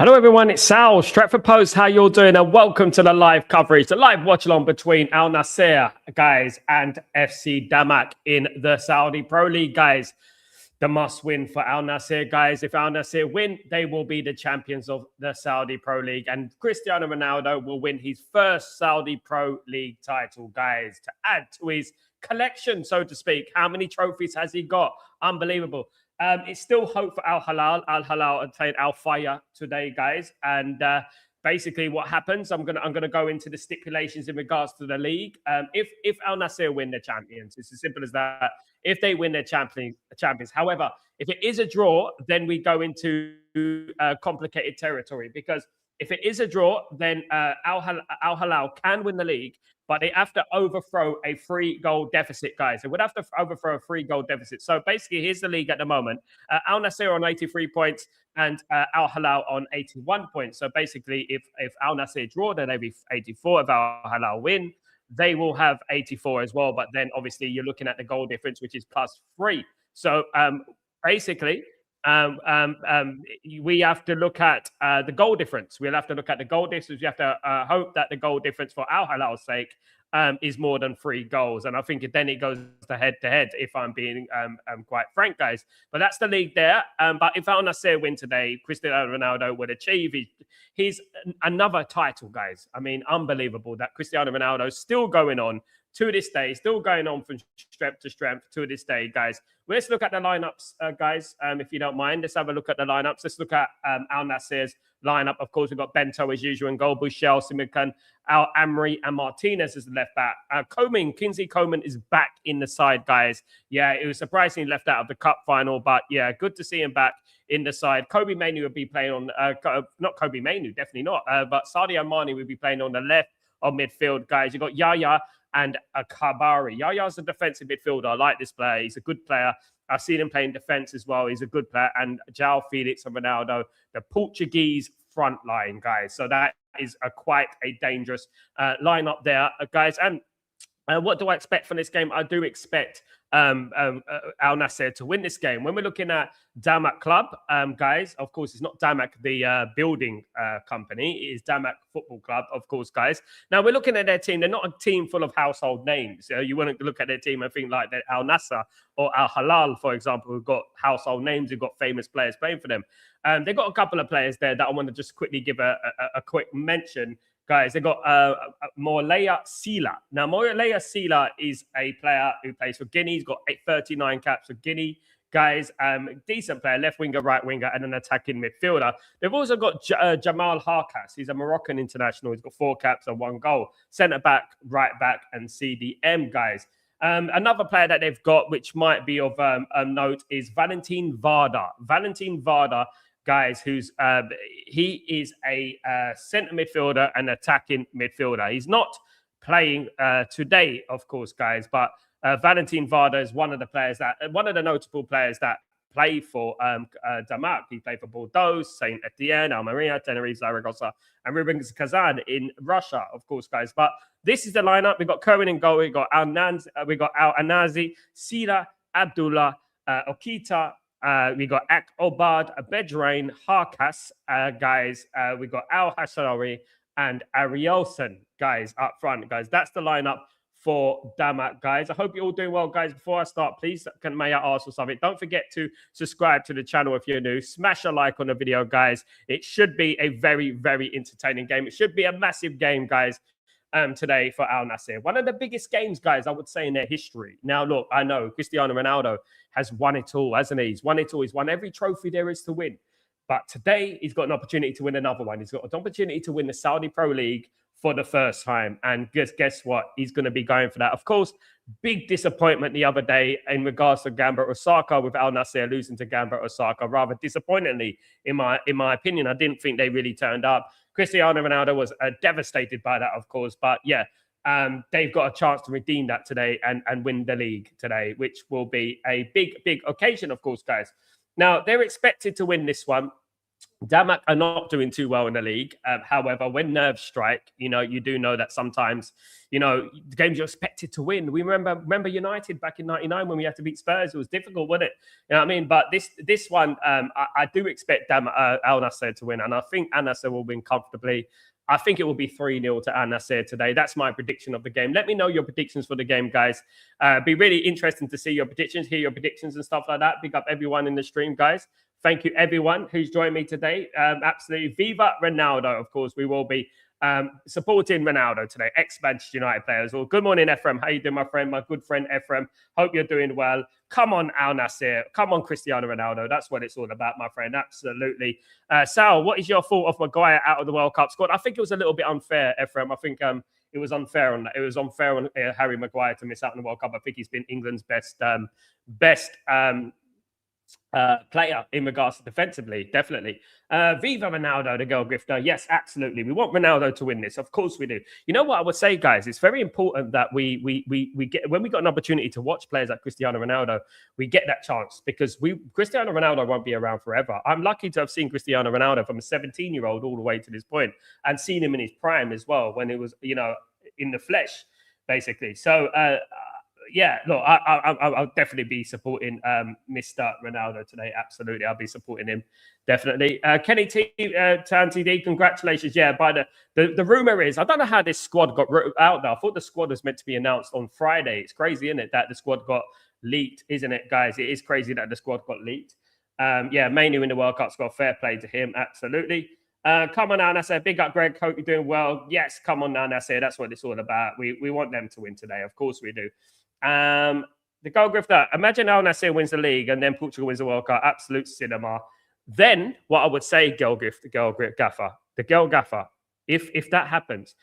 Hello everyone, it's Sal, Stretford Post. How you're doing? And welcome to the live coverage, the live watch along between Al-Nassr, guys, and FC Damac in the Saudi Pro League, guys. The must win for Al-Nassr, guys. If Al-Nassr win, they will be the champions of the Saudi Pro League. And Cristiano Ronaldo will win his first Saudi Pro League title, guys, to add to his collection, so to speak. How many trophies has he got? Unbelievable. It's still hope for Al Hilal. Al Hilal and played Al Fire today, guys. And basically, what happens? I'm gonna go into the stipulations in regards to the league. If Al Nassr win the champions, it's as simple as that. If they win their champions. However, if it is a draw, then we go into complicated territory because if it is a draw, then Al Hilal can win the league, but they have to overthrow a 3-goal deficit, guys. They would have to overthrow a 3-goal deficit. So basically, here's the league at the moment. Al Nassr on 83 points and Al Hilal on 81 points. So basically, if Al Nassr draw, then they'll be 84. If Al Hilal win, they will have 84 as well. But then obviously, you're looking at the goal difference, which is +3. So basically, we have to look at the goal difference. We'll have to look at the goal difference. We have to hope that the goal difference for Al Hilal's sake is more than 3 goals. And I think then it goes to head, if I'm being quite frank, guys. But that's the league there. But if Al Nassr win today, Cristiano Ronaldo would achieve his another title, guys. I mean, unbelievable that Cristiano Ronaldo is still going on to this day, still going on from strength to strength to this day, guys. Well, let's look at the lineups, guys, if you don't mind. Let's have a look at the lineups. Let's look at Al Nassr's lineup. Of course, we've got Banter as usual in goal, Bushell, Simikan, Al Amri, and Martinez as the left back. Kingsley Coman is back in the side, guys. Yeah, it was surprisingly left out of the cup final, but yeah, good to see him back in the side. Kobe Mainoo would be playing on, not Kobe Mainoo, definitely not, but Sadio Mane would be playing on the left of midfield, guys. You've got Yaya and Kabari. Yaya's a defensive midfielder. I like this player. He's a good player. I've seen him playing defense as well. He's a good player. And João Felix and Ronaldo, the Portuguese front line, guys. So that is quite a dangerous lineup there, guys. And what do I expect from this game? I do expect Al Nassr to win this game. When we're looking at Damac Club, guys, of course, it's not Damac, the building company. It is Damac Football Club, of course, guys. Now, we're looking at their team. They're not a team full of household names. You wouldn't look at their team and think like that Al Nassr or Al Hilal, for example, who've got household names, who've got famous players playing for them. They've got a couple of players there that I want to just quickly give a quick mention. Guys, they got Morleya Sila. Now, Morleya Sila is a player who plays for Guinea. He's got 39 caps for Guinea. Guys, decent player, left winger, right winger, and an attacking midfielder. They've also got Jamal Harkas. He's a Moroccan international. He's got 4 caps and 1 goal. Centre back, right back, and CDM, guys. Another player that they've got, which might be of note, is Valentin Varda. Valentin Varda, guys, he is a centre midfielder and attacking midfielder. He's not playing today, of course, guys, but Valentin Varda is one of the notable players that play for Damac. He played for Bordeaux, Saint Etienne, Almeria, Tenerife, Zaragoza, and Rubin Kazan in Russia, of course, guys. But this is the lineup. We've got Kerwin in goal. We've got Al Anazi, Sila, Abdullah, Okita. We got Ak Obad, Bedrain, Harkas, guys. We got Al Hassanari and Arielson, guys, up front, guys. That's the lineup for Damac, guys. I hope you're all doing well, guys. Before I start, please, may I ask for something? Don't forget to subscribe to the channel if you're new. Smash a like on the video, guys. It should be a very, very entertaining game. It should be a massive game, guys. Today for Al Nassr. One of the biggest games, guys, I would say, in their history. Now, look, I know Cristiano Ronaldo has won it all, hasn't he? He's won it all. He's won every trophy there is to win. But today, he's got an opportunity to win another one. He's got an opportunity to win the Saudi Pro League for the first time. And guess what? He's going to be going for that. Of course, big disappointment the other day in regards to Gamba Osaka with Al Nassr losing to Gamba Osaka. Rather disappointingly, in my opinion. I didn't think they really turned up. Cristiano Ronaldo was devastated by that, of course. But yeah, they've got a chance to redeem that today and win the league today, which will be a big, big occasion, of course, guys. Now, they're expected to win this one. Damac are not doing too well in the league. However, when nerves strike, you do know that sometimes, the games you're expected to win. We remember United back in '99 when we had to beat Spurs. It was difficult, wasn't it? You know what I mean? But this one, I do expect Al-Nassr to win, and I think Al-Nassr will win comfortably. I think it will be 3-0 to Al-Nassr today. That's my prediction of the game. Let me know your predictions for the game, guys. Be really interesting to see your predictions, hear your predictions and stuff like that. Big up everyone in the stream, guys. Thank you, everyone who's joined me today. Absolutely. Viva Ronaldo, of course. We will be supporting Ronaldo today, ex-Manchester United players. Well, good morning, Ephraim. How you doing, my friend? My good friend, Ephraim. Hope you're doing well. Come on, Al-Nassr. Come on, Cristiano Ronaldo. That's what it's all about, my friend. Absolutely. Sal, what is your thought of Maguire out of the World Cup squad? I think it was a little bit unfair, Ephraim. I think it was unfair on that. It was unfair on Harry Maguire to miss out on the World Cup. I think he's been England's best player in regards to defensively, definitely. Viva Ronaldo, the goal grifter. Yes, absolutely. We want Ronaldo to win this. Of course we do. You know what I would say, guys? It's very important that we get, when we got an opportunity to watch players like Cristiano Ronaldo, we get that chance, because Cristiano Ronaldo won't be around forever. I'm lucky to have seen Cristiano Ronaldo from a 17-year-old all the way to this point, and seen him in his prime as well, when it was, in the flesh, basically. So, yeah, look, I'll definitely be supporting Mr. Ronaldo today. Absolutely, I'll be supporting him, definitely. Kenny T, TD, congratulations. Yeah, by the rumor is, I don't know how this squad got out there. I thought the squad was meant to be announced on Friday. It's crazy, isn't it, that the squad got leaked, isn't it, guys? It is crazy that the squad got leaked. Yeah, mainly in the World Cup squad. Fair play to him, absolutely. Come on now, Nassr. Big up, Greg. Hope you're doing well. Yes, come on now, Nassr. That's what it's all about. We want them to win today. Of course we do. The goal grifter. Imagine Al-Nassr wins the league and then Portugal wins the World Cup. Absolute cinema. Then what I would say, girl gaffer. If that happens,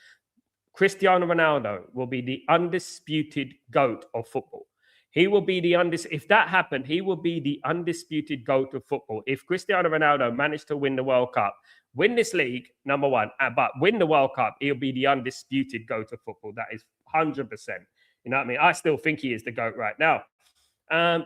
Cristiano Ronaldo will be the undisputed GOAT of football. He will be if that happened, he will be the undisputed GOAT of football. If Cristiano Ronaldo managed to win the World Cup, win this league, number one, but win the World Cup, he'll be the undisputed GOAT of football. That is 100%. You know what I mean? I still think he is the GOAT right now.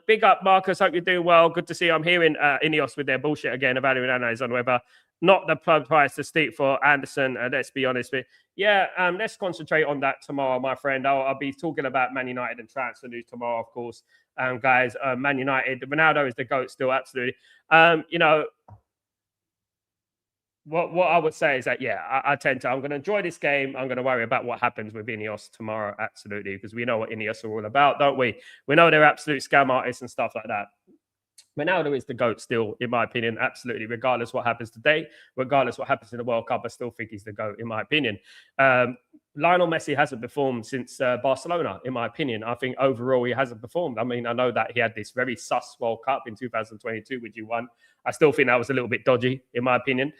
Big up, Marcus. Hope you're doing well. Good to see you. I'm hearing Ineos with their bullshit again, evaluating analyze on whether not the price to steep for Anderson. Let's be honest with yeah. Let's concentrate on that tomorrow, my friend. I'll be talking about Man United and transfer news tomorrow, of course. Guys, Man United, Ronaldo is the GOAT still, absolutely. What I would say is that, yeah, I'm going to enjoy this game. I'm going to worry about what happens with Ineos tomorrow, absolutely, because we know what Ineos are all about, don't we? We know they're absolute scam artists and stuff like that. Ronaldo is the GOAT still, in my opinion, absolutely, regardless what happens today, regardless what happens in the World Cup, I still think he's the GOAT, in my opinion. Lionel Messi hasn't performed since Barcelona, in my opinion. I think overall he hasn't performed. I mean, I know that he had this very sus World Cup in 2022, which you won. I still think that was a little bit dodgy, in my opinion.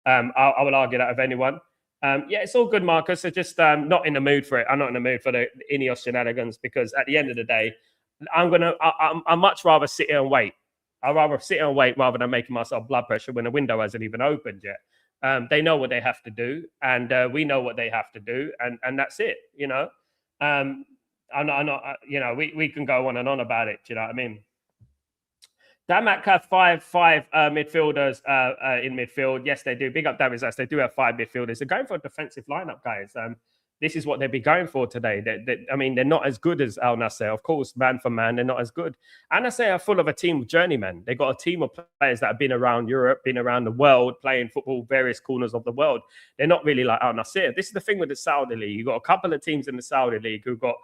I will argue that of anyone. Yeah, it's all good, Marcus. I'm just not in the mood for it. I'm not in the mood for the Ineos shenanigans, because at the end of the day, I'd much rather sit here and wait. I'd rather sit here and wait rather than making myself blood pressure when the window hasn't even opened yet. They know what they have to do, and we know what they have to do, and that's it. I'm not. We can go on and on about it. Do you know what I mean? Damac have five midfielders in midfield. Yes, they do. Big up Damac. They do have 5 midfielders. They're going for a defensive lineup, guys. This is what they'll be going for today. I mean, they're not as good as Al-Nassr. Of course, man for man, they're not as good. Al-Nassr are full of a team of journeymen. They've got a team of players that have been around Europe, been around the world, playing football, various corners of the world. They're not really like Al-Nassr. This is the thing with the Saudi League. You've got a couple of teams in the Saudi League who've got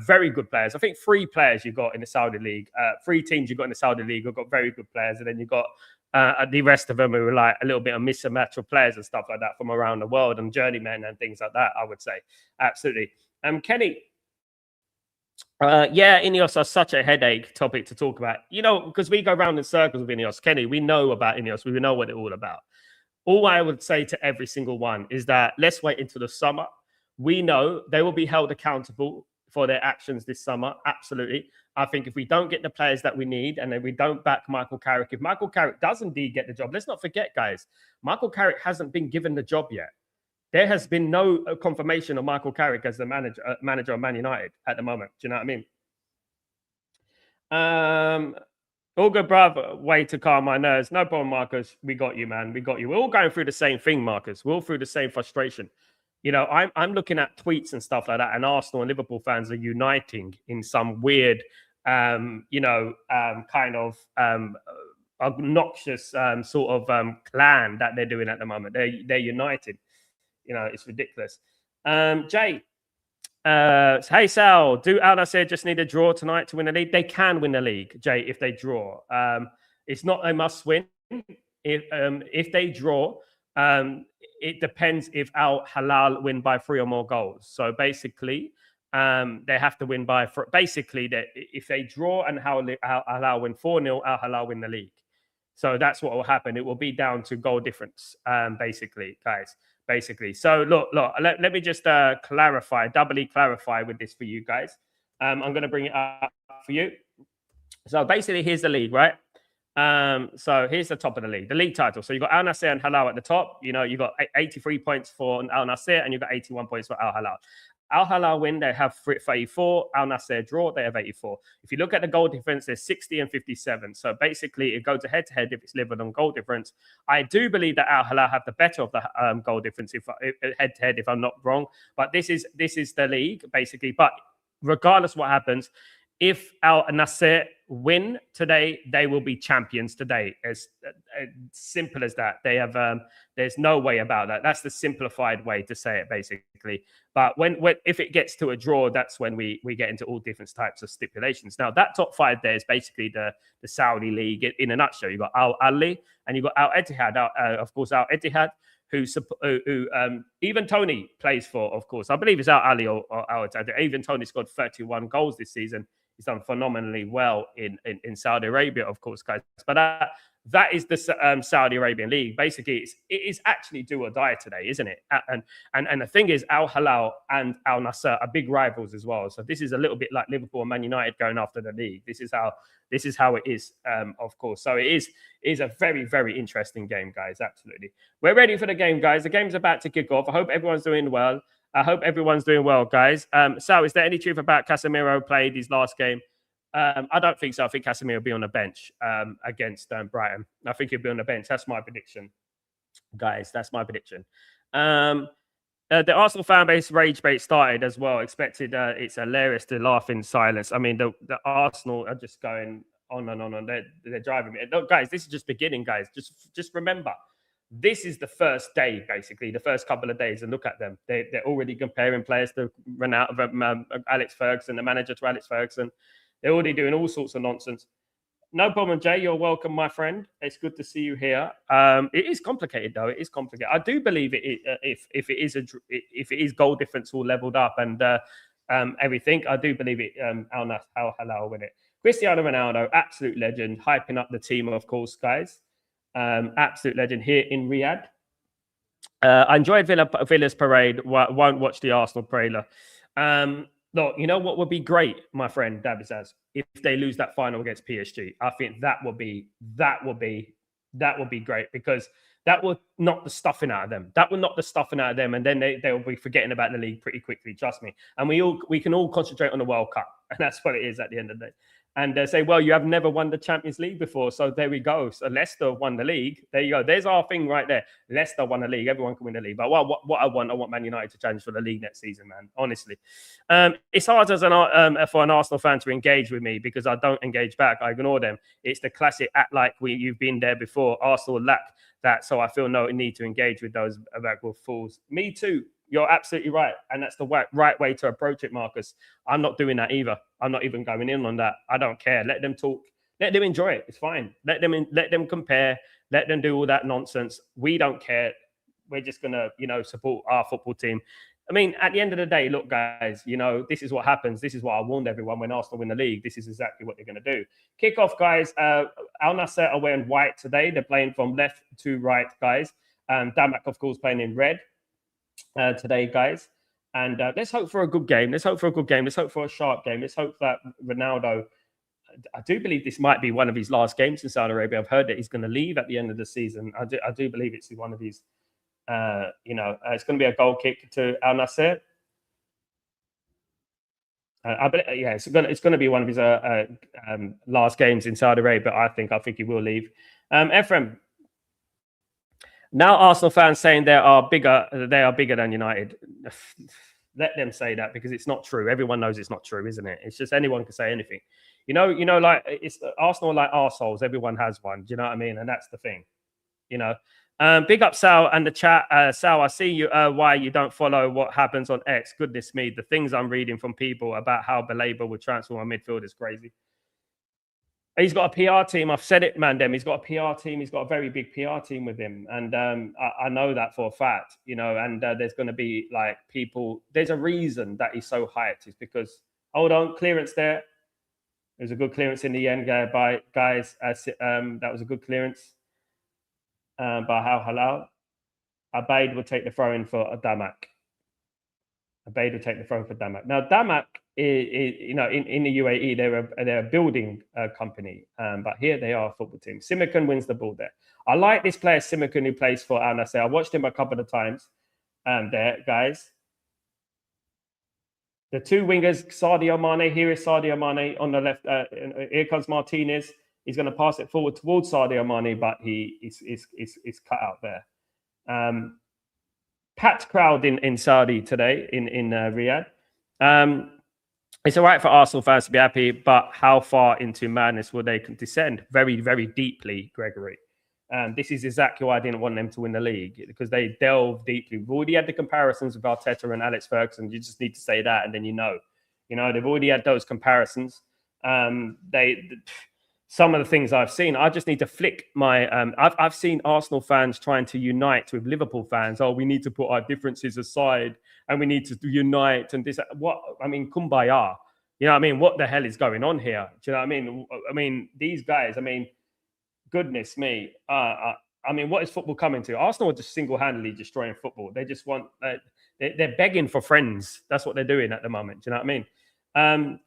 very good players. I think 3 players you've got in the Saudi League. 3 teams you've got in the Saudi League who've got very good players. And then you've got the rest of them who are like a little bit of mismatch of players and stuff like that from around the world, and journeymen and things like that, I would say. Absolutely. Kenny, yeah, Ineos are such a headache topic to talk about. Because we go round in circles with Ineos. Kenny, we know about Ineos. We know what they're all about. All I would say to every single one is that let's wait until the summer. We know they will be held accountable for their actions this summer. Absolutely. I think if we don't get the players that we need, and then we don't back Michael Carrick, if Michael Carrick does indeed get the job, let's not forget, guys, Michael Carrick hasn't been given the job yet. There has been no confirmation of Michael Carrick as the manager of Man United at the moment. Do you know what I mean? All good, brother. Way to calm my nerves. No problem, Marcus. We got you, man. We got you. We're all going through the same thing, Marcus. We're all through the same frustration. I'm looking at tweets and stuff like that, and Arsenal and Liverpool fans are uniting in some weird, kind of obnoxious sort of clan that they're doing at the moment. They're united. It's ridiculous. Jay, hey Sal, do Al-Nassr just need a draw tonight to win the league? They can win the league, Jay, if they draw. It's not a must win. If they draw, it depends if Al Hilal win by 3 or more goals. So basically, they have to win by basically that if they draw and Al Hilal win 4-0, Al Hilal win the league. So that's what will happen. It will be down to goal difference, basically, guys. Basically. So look, let me just doubly clarify with this for you guys. I'm going to bring it up for you. So basically, here's the league, right? So here's the top of the league title. So you've got Al-Nassr and Hilal at the top. You've got 83 points for Al-Nassr and you've got 81 points for Al Hilal. Al Hilal win, they have 34. Al-Nassr draw, they have 84. If you look at the goal difference, there's 60 and 57. So basically, it goes head-to-head if it's delivered on goal difference. I do believe that Al Hilal have the better of the goal difference if head-to-head, if I'm not wrong. But this is the league, basically. But regardless what happens, if Al-Nassr win today, they will be champions today. As simple as that. They have. There's no way about that. That's the simplified way to say it, basically. But when if it gets to a draw, that's when we get into all different types of stipulations. Now that top 5 there is basically the Saudi league in a nutshell. You've got Al Ahly and you've got Al Ittihad. Of course, Al Ittihad, who even Tony plays for. Of course, I believe it's Al Ahly or Al Ittihad. Even Tony scored 31 goals this season. He's done phenomenally well in Saudi Arabia, of course, guys. But that is the Saudi Arabian league. Basically, it is actually do or die today, isn't it? And the thing is, Al Hilal and Al Nassr are big rivals as well. So this is a little bit like Liverpool and Man United going after the league. This is how it is, of course. So it is a very, very interesting game, guys. Absolutely. We're ready for the game, guys. The game's about to kick off. I hope everyone's doing well. Guys. Sal, is there any truth about Casemiro played his last game? I don't think so. I think Casemiro will be on the bench against Brighton. I think he'll be on the bench. That's my prediction, guys. That's my prediction. The Arsenal fan base rage bait started as well. Expected. It's hilarious to laugh in silence. I mean, the Arsenal are just going on and on. They're driving me. Look, guys, this is just beginning, guys. Just remember. This is the first day, basically, the first couple of days, and look at them. They're already comparing players to Ronaldo, Alex Ferguson, the manager to Alex Ferguson. They're already doing all sorts of nonsense. No problem, Jay. You're welcome, my friend. It's good to see you here. It is complicated, though. It is complicated. I do believe if it is goal difference all leveled up and everything, I do believe it. Al Hilal win it. Cristiano Ronaldo, absolute legend, hyping up the team, of course, guys. Absolute legend here in Riyadh. I enjoyed Villa's parade. Won't watch the Arsenal parade. Look, you know what would be great, my friend Dabizaz, if they lose that final against PSG. I think that would be great because that will knock the stuffing out of them. And then they'll be forgetting about the league pretty quickly. Trust me. And we can all concentrate on the World Cup, and that's what it is at the end of the day. And they say, well, you have never won the Champions League before. So there we go. So Leicester won the league. There you go. There's our thing right there. Leicester won the league. Everyone can win the league. But what I want Man United to challenge for the league next season, man. Honestly. It's hard as for an Arsenal fan to engage with me because I don't engage back. I ignore them. It's the classic act like you've been there before. Arsenal lack that. So I feel no need to engage with those backward fools. Me too. You're absolutely right. And that's the right way to approach it, Marcus. I'm not doing that either. I'm not even going in on that. I don't care. Let them talk. Let them enjoy it. It's fine. Let them compare. Let them do all that nonsense. We don't care. We're just going to, support our football team. I mean, at the end of the day, look, guys, this is what happens. This is what I warned everyone when Arsenal win the league. This is exactly what they're going to do. Kickoff, guys. Al-Nassr are wearing white today. They're playing from left to right, guys. Damac, of course, playing in red. Today, guys, and let's hope for a good game. Let's hope for a sharp game. Let's hope that Ronaldo. I do believe this might be one of his last games in Saudi Arabia. I've heard that he's going to leave at the end of the season. I do believe it's one of his. It's going to be a goal kick to Al-Nassr. Yeah, it's gonna be one of his last games in Saudi Arabia. I think he will leave. Ephraim, now Arsenal fans saying they are bigger than United. Let them say that, because it's not true. Everyone knows it's not true, isn't it? It's just anyone can say anything. Like it's Arsenal like arseholes. Everyone has one. Do you know what I mean? And that's the thing. Big up Sal and the chat. Sal, I see you. Why you don't follow what happens on X? Goodness me, the things I'm reading from people about how Belabor would transform a midfield is crazy. He's got a PR team. I've said it, Mandem. He's got a PR team. He's got a very big PR team with him, and I know that for a fact. And there's going to be like people. There's a reason that he's so hyped. It's because hold on, clearance there. There's a good clearance in the end, by guys. That was a good clearance. By Al-Hilal. Abaid will take the throw in for Damac. Abaid will take the throw in for Damac. Now, Damac is in the UAE, they're a building company, but here they are a football team. Simakan wins the ball there. I like this player, Simakan, who plays for Al-Nassr. I watched him a couple of times there, guys. The two wingers, Sadio Mane. Here is Sadio Mane on the left. Here comes Martinez. He's going to pass it forward towards Sadio Mane, but he is cut out there. Packed crowd in Saudi today, in Riyadh. It's all right for Arsenal fans to be happy, but how far into madness will they descend? Very, very deeply, Gregory. This is exactly why I didn't want them to win the league, because they delve deeply. We've already had the comparisons with Arteta and Alex Ferguson. You just need to say that, and then they've already had those comparisons. Some of the things I've seen, I just need to flick my. I've seen Arsenal fans trying to unite with Liverpool fans. Oh, we need to put our differences aside and we need to unite. And this, kumbaya. You know what I mean? What the hell is going on here? Do you know what I mean? These guys. Goodness me. What is football coming to? Arsenal are just single-handedly destroying football. They just want. They're begging for friends. That's what they're doing at the moment. Do you know what I mean?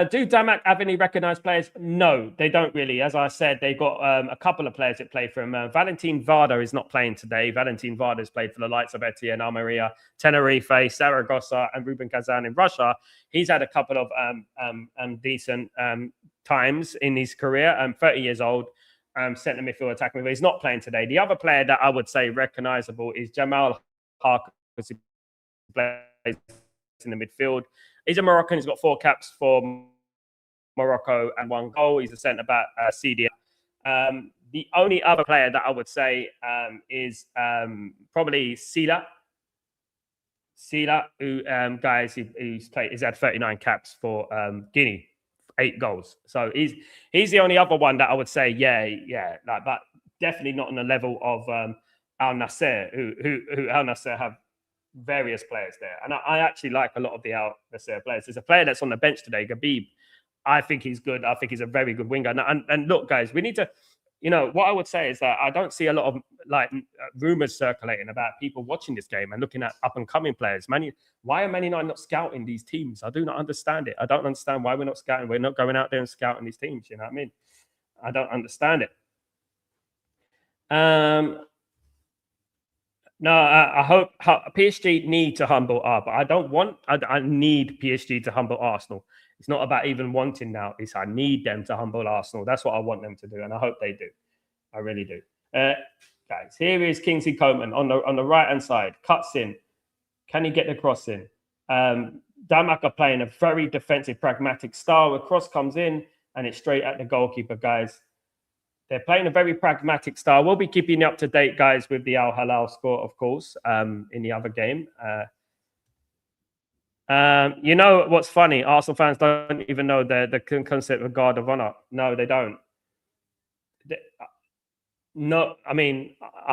Do Damac have any recognised players? No, they don't really. As I said, they've got a couple of players that play for him. Valentin Varda is not playing today. Valentin Varda has played for the likes of Etienne, Almeria, Tenerife, Saragossa, and Ruben Kazan in Russia. He's had a couple of decent times in his career. 30 years old, centre midfield attacking. He's not playing today. The other player that I would say recognisable is Jamal Harker, because he plays in the midfield. He's a Moroccan. He's got 4 caps for Morocco and 1 goal. He's a centre-back, CDM. The only other player that I would say is probably Sila. Sila, who, guys, he's had 39 caps for Guinea, 8 goals. So he's the only other one that I would say, but definitely not on the level of Al-Nassr, who Al-Nassr have various players there. And I actually like a lot of the Al-Nassr players. There's a player that's on the bench today, Gabib. I think he's good. I think he's a very good winger. And look, guys, we need to, what I would say is that I don't see a lot of rumors circulating about people watching this game and looking at up-and-coming players. Why are Man United not scouting these teams? I do not understand it. I don't understand why we're not scouting. We're not going out there and scouting these teams. You know what I mean? I don't understand it. No, I hope PSG need to humble up. I need PSG to humble Arsenal. It's not about even wanting now. It's I need them to humble Arsenal. That's what I want them to do, and I hope they do. I really do. Guys, here is Kingsley Coman on the right-hand side. Cuts in. Can he get the cross in? Damac are playing a very defensive, pragmatic style. A cross comes in, and it's straight at the goalkeeper, guys. They're playing a very pragmatic style. We'll be keeping you up to date, guys, with the Al-Hilal score, of course, in the other game. What's funny? Arsenal fans don't even know the concept of guard of honor. No, they don't. I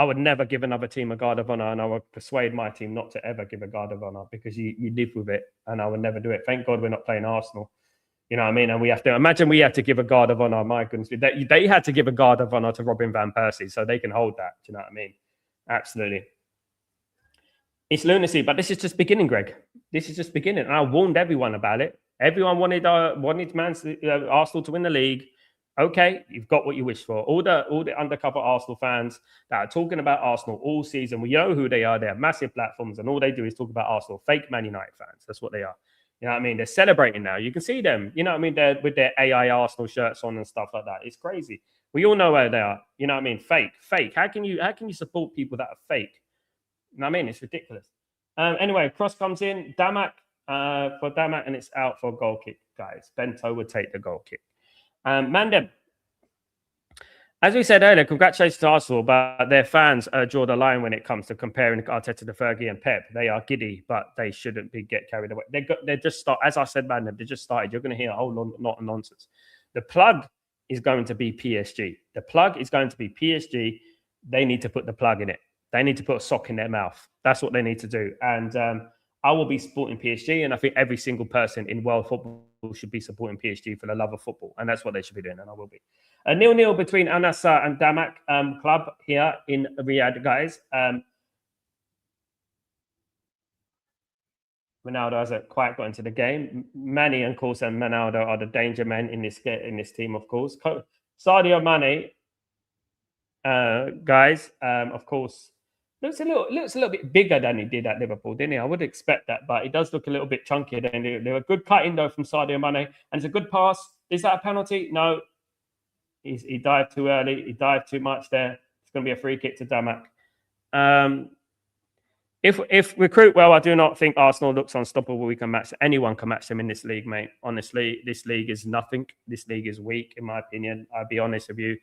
would never give another team a guard of honor, and I would persuade my team not to ever give a guard of honor, because you live with it, and I would never do it. Thank God we're not playing Arsenal. You know what I mean? And we have to give a guard of honor. My goodness, they had to give a guard of honor to Robin van Persie, so they can hold that. Do you know what I mean? Absolutely. It's lunacy, but this is just beginning, Greg. This is just beginning. And I warned everyone about it. Everyone wanted Arsenal to win the league. Okay, you've got what you wish for. All the undercover Arsenal fans that are talking about Arsenal all season, we know who they are. They have massive platforms, and all they do is talk about Arsenal. Fake Man United fans. That's what they are. You know what I mean? They're celebrating now. You can see them. You know what I mean? They're with their AI Arsenal shirts on and stuff like that. It's crazy. We all know where they are. You know what I mean? Fake. How can you support people that are fake? You know what I mean? It's ridiculous. Anyway, cross comes in. Damac for Damac, and it's out for a goal kick, guys. Bento would take the goal kick. Mandem. As we said earlier, congratulations to Arsenal, but their fans draw the line when it comes to comparing Arteta to Fergie and Pep. They are giddy, but they shouldn't get carried away. They're just start. As I said, man, they just started. You're going to hear a whole lot of nonsense. The plug is going to be PSG. The plug is going to be PSG. They need to put the plug in it. They need to put a sock in their mouth. That's what they need to do. And I will be supporting PSG, and I think every single person in world football should be supporting PSG for the love of football, and that's what they should be doing, and I will be. A 0-0 between Al-Nassr and Damac club here in Riyadh, guys. Ronaldo hasn't quite got into the game. Manny, of course, and Ronaldo are the danger men in this team, of course. Sadio Mane, guys, of course, looks a little bit bigger than he did at Liverpool, didn't he? I would expect that, but he does look a little bit chunkier than he. They were good cutting though from Sadio Mane, and it's a good pass. Is that a penalty? No. He dived too early. He dived too much there. It's going to be a free kick to Damac. If recruit well, I do not think Arsenal looks unstoppable. We can match anyone can match them in this league, mate. Honestly, this league is nothing. This league is weak, in my opinion. I'll be honest with you,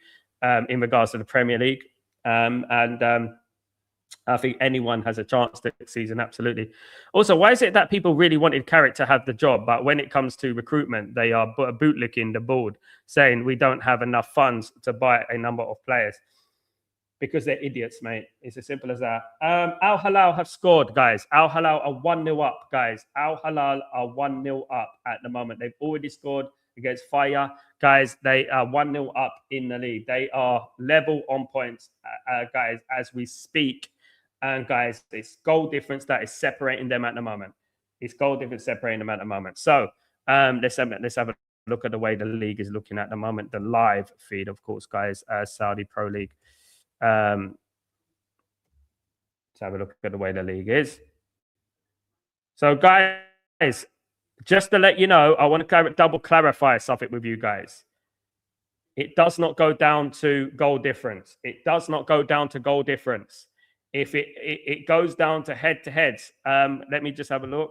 in regards to the Premier League, I think anyone has a chance this season, absolutely. Also, why is it that people really wanted Carrick to have the job, but when it comes to recruitment, they are bootlicking the board, saying we don't have enough funds to buy a number of players? Because they're idiots, mate. It's as simple as that. Al Hilal have scored, guys. Al Hilal are 1-0 up, guys. Al Hilal are 1-0 up at the moment. They've already scored against Fire. Guys, they are 1-0 up in the league. They are level on points, guys, as we speak. And guys, it's goal difference that is separating them at the moment. It's goal difference separating them at the moment. So let's have a look at the way the league is looking at the moment. The live feed, of course, guys, Saudi Pro League. Let's have a look at the way the league is. So, guys, just to let you know, I want to double clarify something with you guys. It does not go down to goal difference. It does not go down to goal difference. If it goes down to head-to-heads, let me just have a look.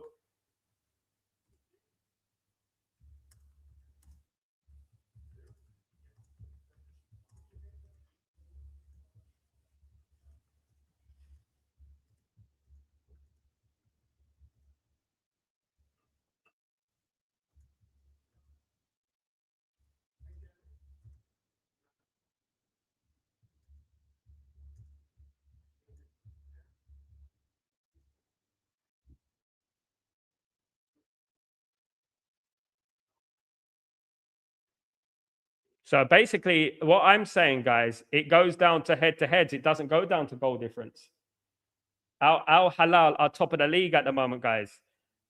So basically, what I'm saying, guys, it goes down to head-to-heads. It doesn't go down to goal difference. Al Hilal are top of the league at the moment, guys.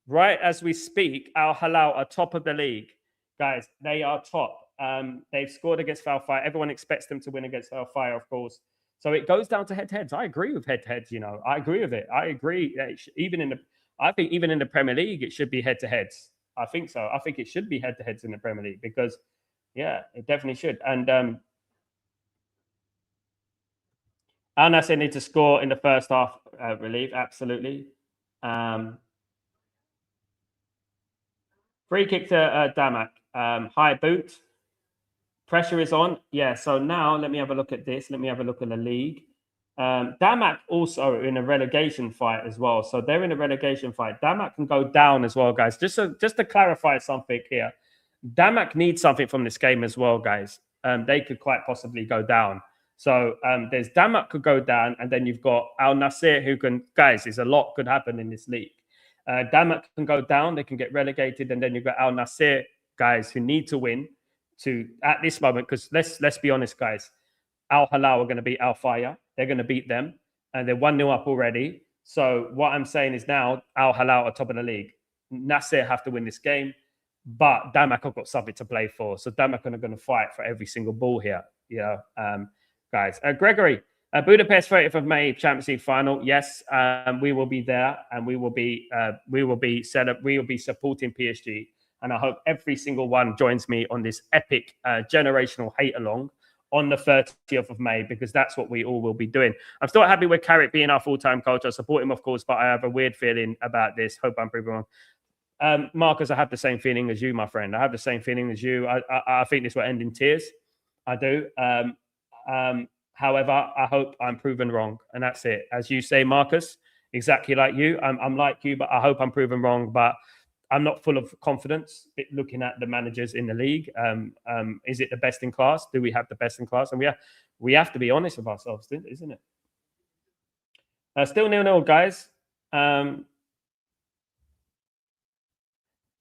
Right as we speak, Al Hilal are top of the league, guys. They are top. They've scored against Al Fire. Everyone expects them to win against Al Fire, of course. So it goes down to head-to-heads. I agree with head-to-heads. You know, I agree with it. I agree. I think even in the Premier League, it should be head-to-heads. I think so. I think it should be head-to-heads in the Premier League because, yeah, it definitely should. And Al-Nassr need to score in the first half. Relief, absolutely. Free kick to Damac. High boot. Pressure is on. Yeah, so now let me have a look at this. Let me have a look at the league. Damac also in a relegation fight as well. So they're in a relegation fight. Damac can go down as well, guys. Just to clarify something here. Damac needs something from this game as well, guys. They could quite possibly go down. So there's Damac could go down, and then you've got Al-Nassr who can, guys, there's a lot could happen in this league. Damac can go down, they can get relegated, and then you've got Al-Nassr, guys, who need to win at this moment, because let's be honest, guys, Al Hilal are going to beat Al Fire. They're going to beat them, and they're 1-0 up already. So what I'm saying is now Al Hilal are top of the league. Nasser have to win this game, but Damac have got something to play for. So Damac are going to fight for every single ball here, guys. Gregory, Budapest, 30th of May, Champions League final. Yes, we will be there, and we will be supporting PSG. And I hope every single one joins me on this epic generational hate along on the 30th of May, because that's what we all will be doing. I'm still happy with Carrick being our full-time coach. I support him, of course, but I have a weird feeling about this. Hope I'm proven wrong. Marcus, I have the same feeling as you, my friend. I have the same feeling as you. I think this will end in tears. I do. However, I hope I'm proven wrong. And that's it. As you say, Marcus, exactly like you. I'm like you, but I hope I'm proven wrong. But I'm not full of confidence looking at the managers in the league. Is it the best in class? Do we have the best in class? And we have to be honest with ourselves, isn't it? Still 0-0, guys.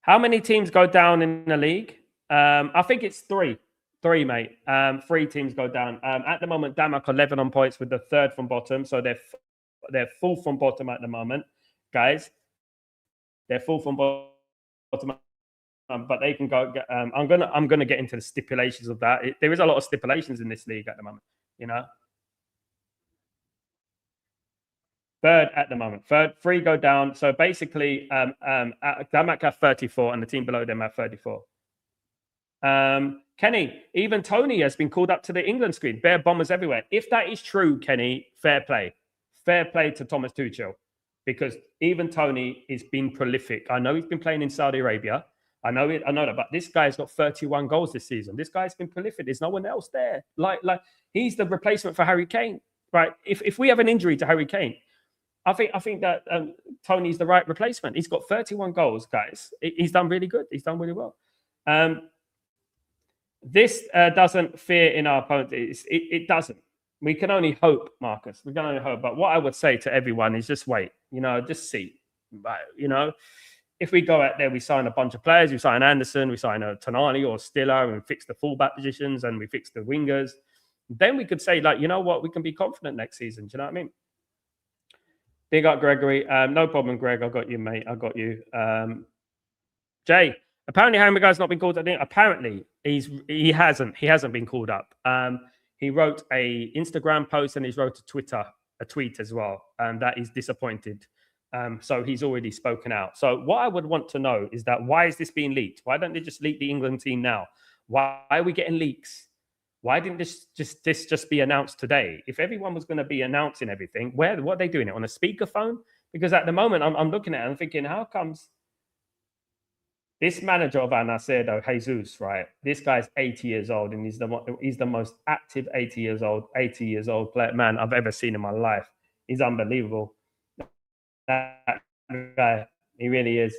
How many teams go down in the league? I think it's three. Three, mate. 3 teams go down. At the moment, Damac 11 on points with the 3rd from bottom. So they're 4th from bottom at the moment, guys. They're 4th from bottom. But they can go. I'm gonna get into the stipulations of that. There is a lot of stipulations in this league at the moment. You know, 3rd at the moment. 3 go down. So basically, Damac have 34, and the team below them have 34. Kenny, even Tony has been called up to the England screen. Bear bombers everywhere. If that is true, Kenny, fair play. Fair play to Thomas Tuchel. Because even Tony has been prolific. I know he's been playing in Saudi Arabia. I know that, but this guy's got 31 goals this season. This guy's been prolific. There's no one else there. Like he's the replacement for Harry Kane, right? If we have an injury to Harry Kane, I think that Tony's the right replacement. He's got 31 goals, guys. He's done really good. He's done really well. This doesn't fear in our opponent. It doesn't. We can only hope, Marcus. We can only hope. But what I would say to everyone is just wait. Just see. If we go out there, we sign a bunch of players. We sign Anderson, we sign a Tonali or Stiller, and we fix the fullback positions, and we fix the wingers. Then we could say, you know what? We can be confident next season. Do you know what I mean? Big up, Gregory. No problem, Greg. I got you, mate. I got you. Jay, apparently Harry Maguire's not been called up. Apparently, he hasn't been called up. He wrote a Instagram post and he's wrote a tweet as well, that he's disappointed. So he's already spoken out. So what I would want to know is that why is this being leaked? Why don't they just leak the England team now? Why are we getting leaks? Why didn't this just be announced today? If everyone was going to be announcing everything, what are they doing it on a speakerphone? Because at the moment I'm looking at it and thinking, how comes this manager of Al-Nassr, though, Jesus, right? This guy's 80 years old, and he's the most active 80 years old player man I've ever seen in my life. He's unbelievable. That guy, he really is.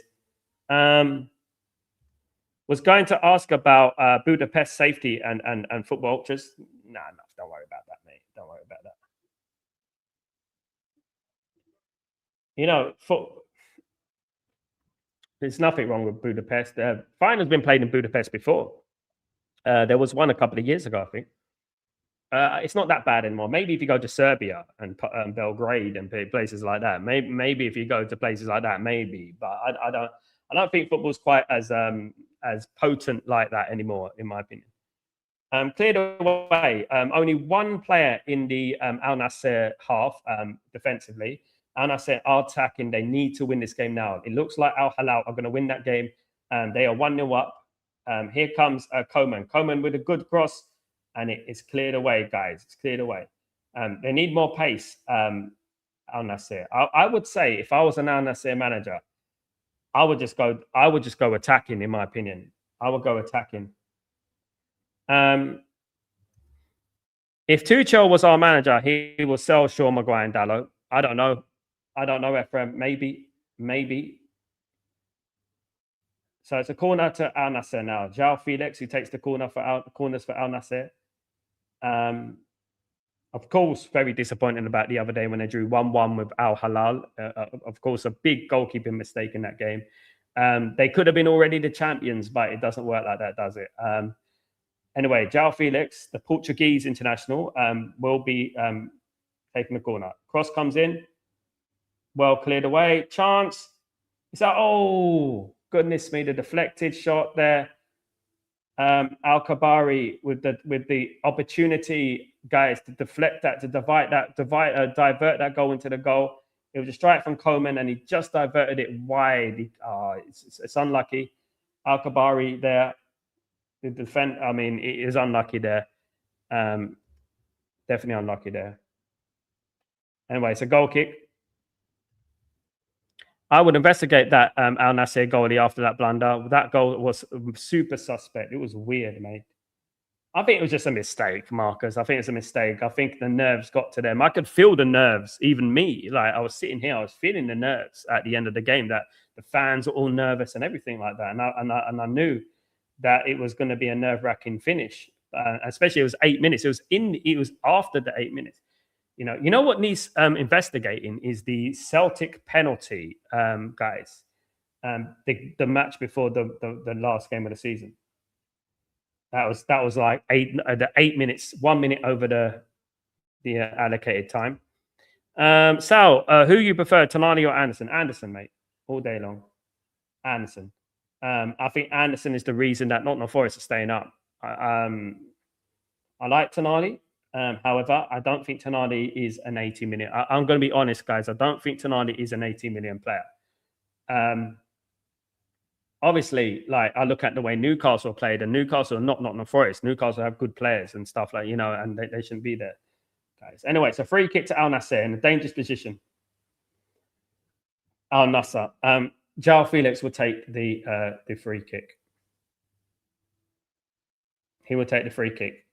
Was going to ask about Budapest safety and football ultras. Nah, don't worry about that, mate. Don't worry about that. There's nothing wrong with Budapest. Final's been played in Budapest before. There was one a couple of years ago, I think. It's not that bad anymore. Maybe if you go to Serbia and Belgrade and places like that, maybe if you go to places like that, maybe. But I don't think football's quite as potent like that anymore, in my opinion. Cleared away. Only one player in the Al-Nassr half defensively. Al-Nassr are attacking. They need to win this game now. It looks like Al-Hilal are going to win that game. They are 1-0 up. Here comes Koeman. Koeman with a good cross, and it's cleared away, guys. It's cleared away. They need more pace, Al-Nassr. I would say if I was an Al-Nassr manager, I would just go attacking, in my opinion. I would go attacking. If Tuchel was our manager, he will sell Shaw, Maguire, and Dalot. I don't know, Ephraim. Maybe. So it's a corner to Al-Nassr now. João Felix, who takes the corners for Al-Nassr. Of course, very disappointing about the other day when they drew 1-1 with Al-Hilal. Of course, a big goalkeeping mistake in that game. They could have been already the champions, but it doesn't work like that, does it? Anyway, João Felix, the Portuguese international, will be taking the corner. Cross comes in. Well cleared away. Chance. It's like, oh, goodness me, the deflected shot there. Al-Kabari with the opportunity, guys, to deflect that, to divert that goal into the goal. It was a strike from Coleman, and he just diverted it wide. It's unlucky. Al-Kabari there, the defense. I mean, it is unlucky there. Definitely unlucky there. Anyway, it's a goal kick. I would investigate that Al-Nassr goalie after that blunder. That goal was super suspect. It was weird, mate. I think it was just a mistake, Marcus. I think it's a mistake. I think the nerves got to them. I could feel the nerves, even me. Like I was sitting here, I was feeling the nerves at the end of the game, that the fans were all nervous and everything like that. And I knew that it was going to be a nerve-wracking finish. Especially it was 8 minutes. It was after the 8 minutes. You know what needs investigating is the Celtic penalty, guys. The match before the last game of the season. That was like the 8 minutes, 1 minute over the allocated time. Sal, who you prefer, Tonali or Anderson? Anderson, mate, all day long. Anderson. I think Anderson is the reason that Nottingham Forest are staying up. I like Tonali. However, I don't think Tonali is an 80 million. I'm going to be honest, guys. I don't think Tonali is an 80 million player. Obviously, like I look at the way Newcastle played, and Newcastle are not Nottingham Forest. Newcastle have good players and stuff like, and they shouldn't be there, guys. Anyway, it's a free kick to Al-Nassr in a dangerous position. Al-Nassr. João Felix will take the free kick. He will take the free kick.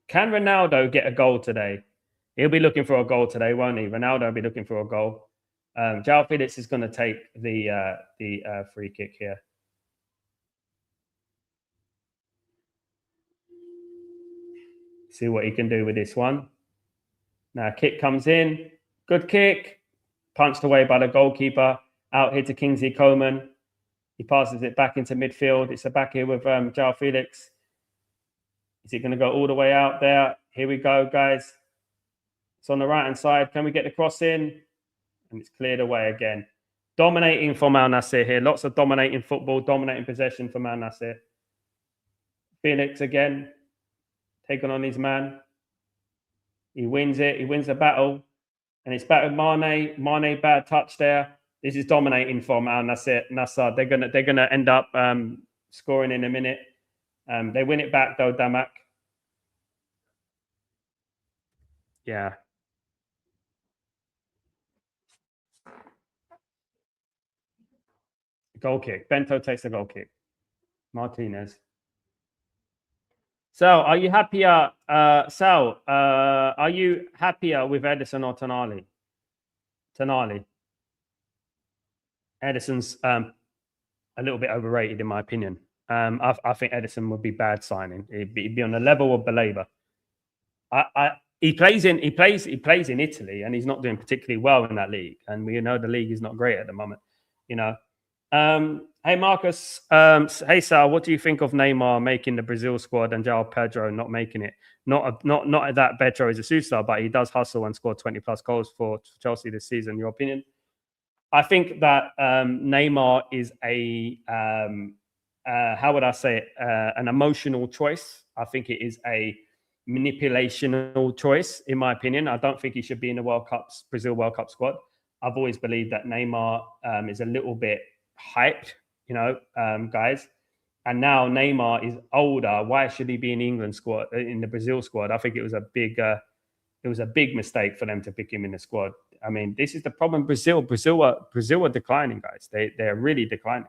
Can Ronaldo get a goal today? He'll be looking for a goal today, won't he? Ronaldo will be looking for a goal. João Felix is going to take the free kick here. See what he can do with this one. Now, kick comes in. Good kick. Punched away by the goalkeeper. Out here to Kingsley Coman. He passes it back into midfield. It's a back here with João Felix. Is it going to go all the way out there? Here we go, guys. It's on the right-hand side. Can we get the cross in? And it's cleared away again. Dominating from Al-Nassr here. Lots of dominating football, dominating possession from Al-Nassr. Felix again. Taking on his man. He wins it. He wins the battle. And it's back with Mane. Mane, bad touch there. This is dominating from Al-Nassr. They're gonna end up scoring in a minute. They win it back though, Damac. Yeah. Goal kick. Bento takes the goal kick. Martinez. So, are you happier, Sal? Are you happier with Edison or Tonali? Tonali. Edison's a little bit overrated, in my opinion. I think Edison would be bad signing. He'd be on the level of Baleba. He plays in Italy, and he's not doing particularly well in that league. And we know the league is not great at the moment. Hey Marcus, hey Sal, what do you think of Neymar making the Brazil squad and João Pedro not making it? Not that Pedro is a superstar, but he does hustle and score 20 plus goals for Chelsea this season. Your opinion? I think that Neymar is a how would I say it? An emotional choice. I think it is a manipulational choice, in my opinion. I don't think he should be in the Brazil World Cup squad. I've always believed that Neymar is a little bit hyped, guys. And now Neymar is older. Why should he be in the England squad, in the Brazil squad? I think it was a big mistake for them to pick him in the squad. I mean, this is the problem. Brazil are declining, guys. They're really declining.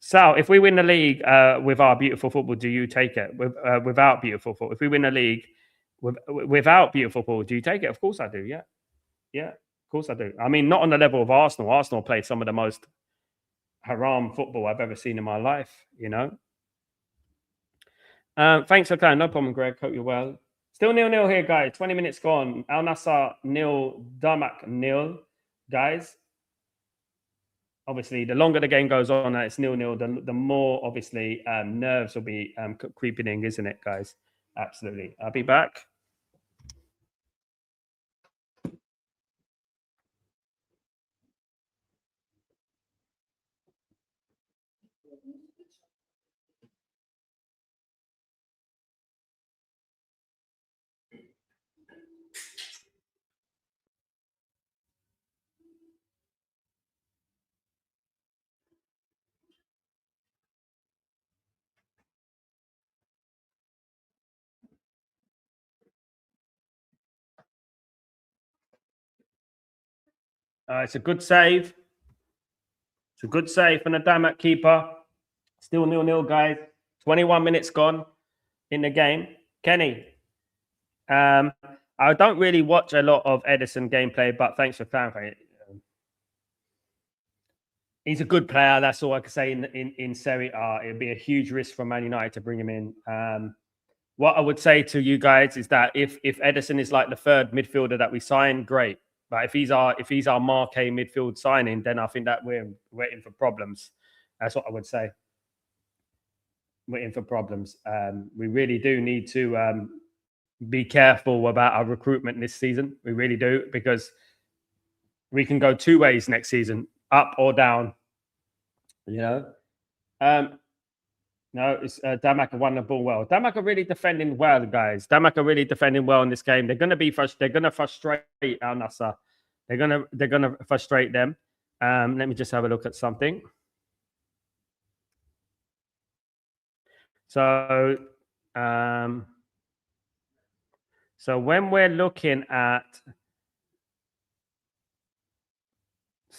So if we win the league with our beautiful football, do you take it? Without beautiful football, if we win the league without beautiful football, do you take it? Of course I do. Yeah, of course I do. I mean, not on the level of Arsenal. Arsenal played some of the most haram football I've ever seen in my life. Thanks for playing. No problem, Greg. Hope you're well. Still 0-0 here, guys. 20 minutes gone. Al-Nassr 0, Damac 0, guys. Obviously, the longer the game goes on, it's 0-0, the more, obviously, nerves will be creeping in, isn't it, guys? Absolutely. I'll be back. It's a good save. It's a good save from the Damac keeper. Still 0-0, guys. 21 minutes gone in the game. Kenny, I don't really watch a lot of Edison gameplay, but thanks for clarifying. He's a good player. That's all I can say in Serie A. It would be a huge risk for Man United to bring him in. What I would say to you guys is that if Edison is like the third midfielder that we sign, great. But if he's our marquee midfield signing, then I think that we're in for problems. That's what I would say. We're in for problems. We really do need to be careful about our recruitment this season. We really do, because we can go two ways next season, up or down. You know. No, it's Damac won the ball well. Damac are really defending well, guys. Damac are really defending well in this game. They're going to be they're going to frustrate Al-Nassr. They're going to frustrate them. Let me just have a look at something. So, when we're looking at,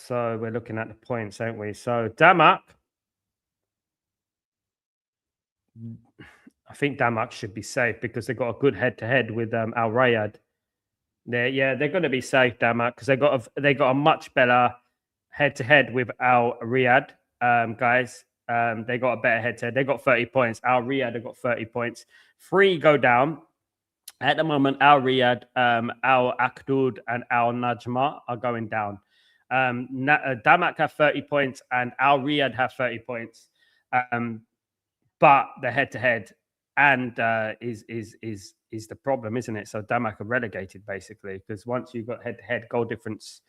we're looking at the points, aren't we? So Damac, I think Damac should be safe because they've got a good head-to-head with Al Riyadh. They're going to be safe, Damac, because they got a much better head-to-head with Al Riyadh, guys. They got a better head-to-head. They got 30 points. Al Riyadh have got 30 points. 3 go down. At the moment, Al Riyadh, Al Akdud, and Al Najma are going down. Damac have 30 points and Al Riyadh have 30 points. But the head-to-head and is the problem, isn't it? So Damac are relegated, basically, because once you've got head-to-head goal difference,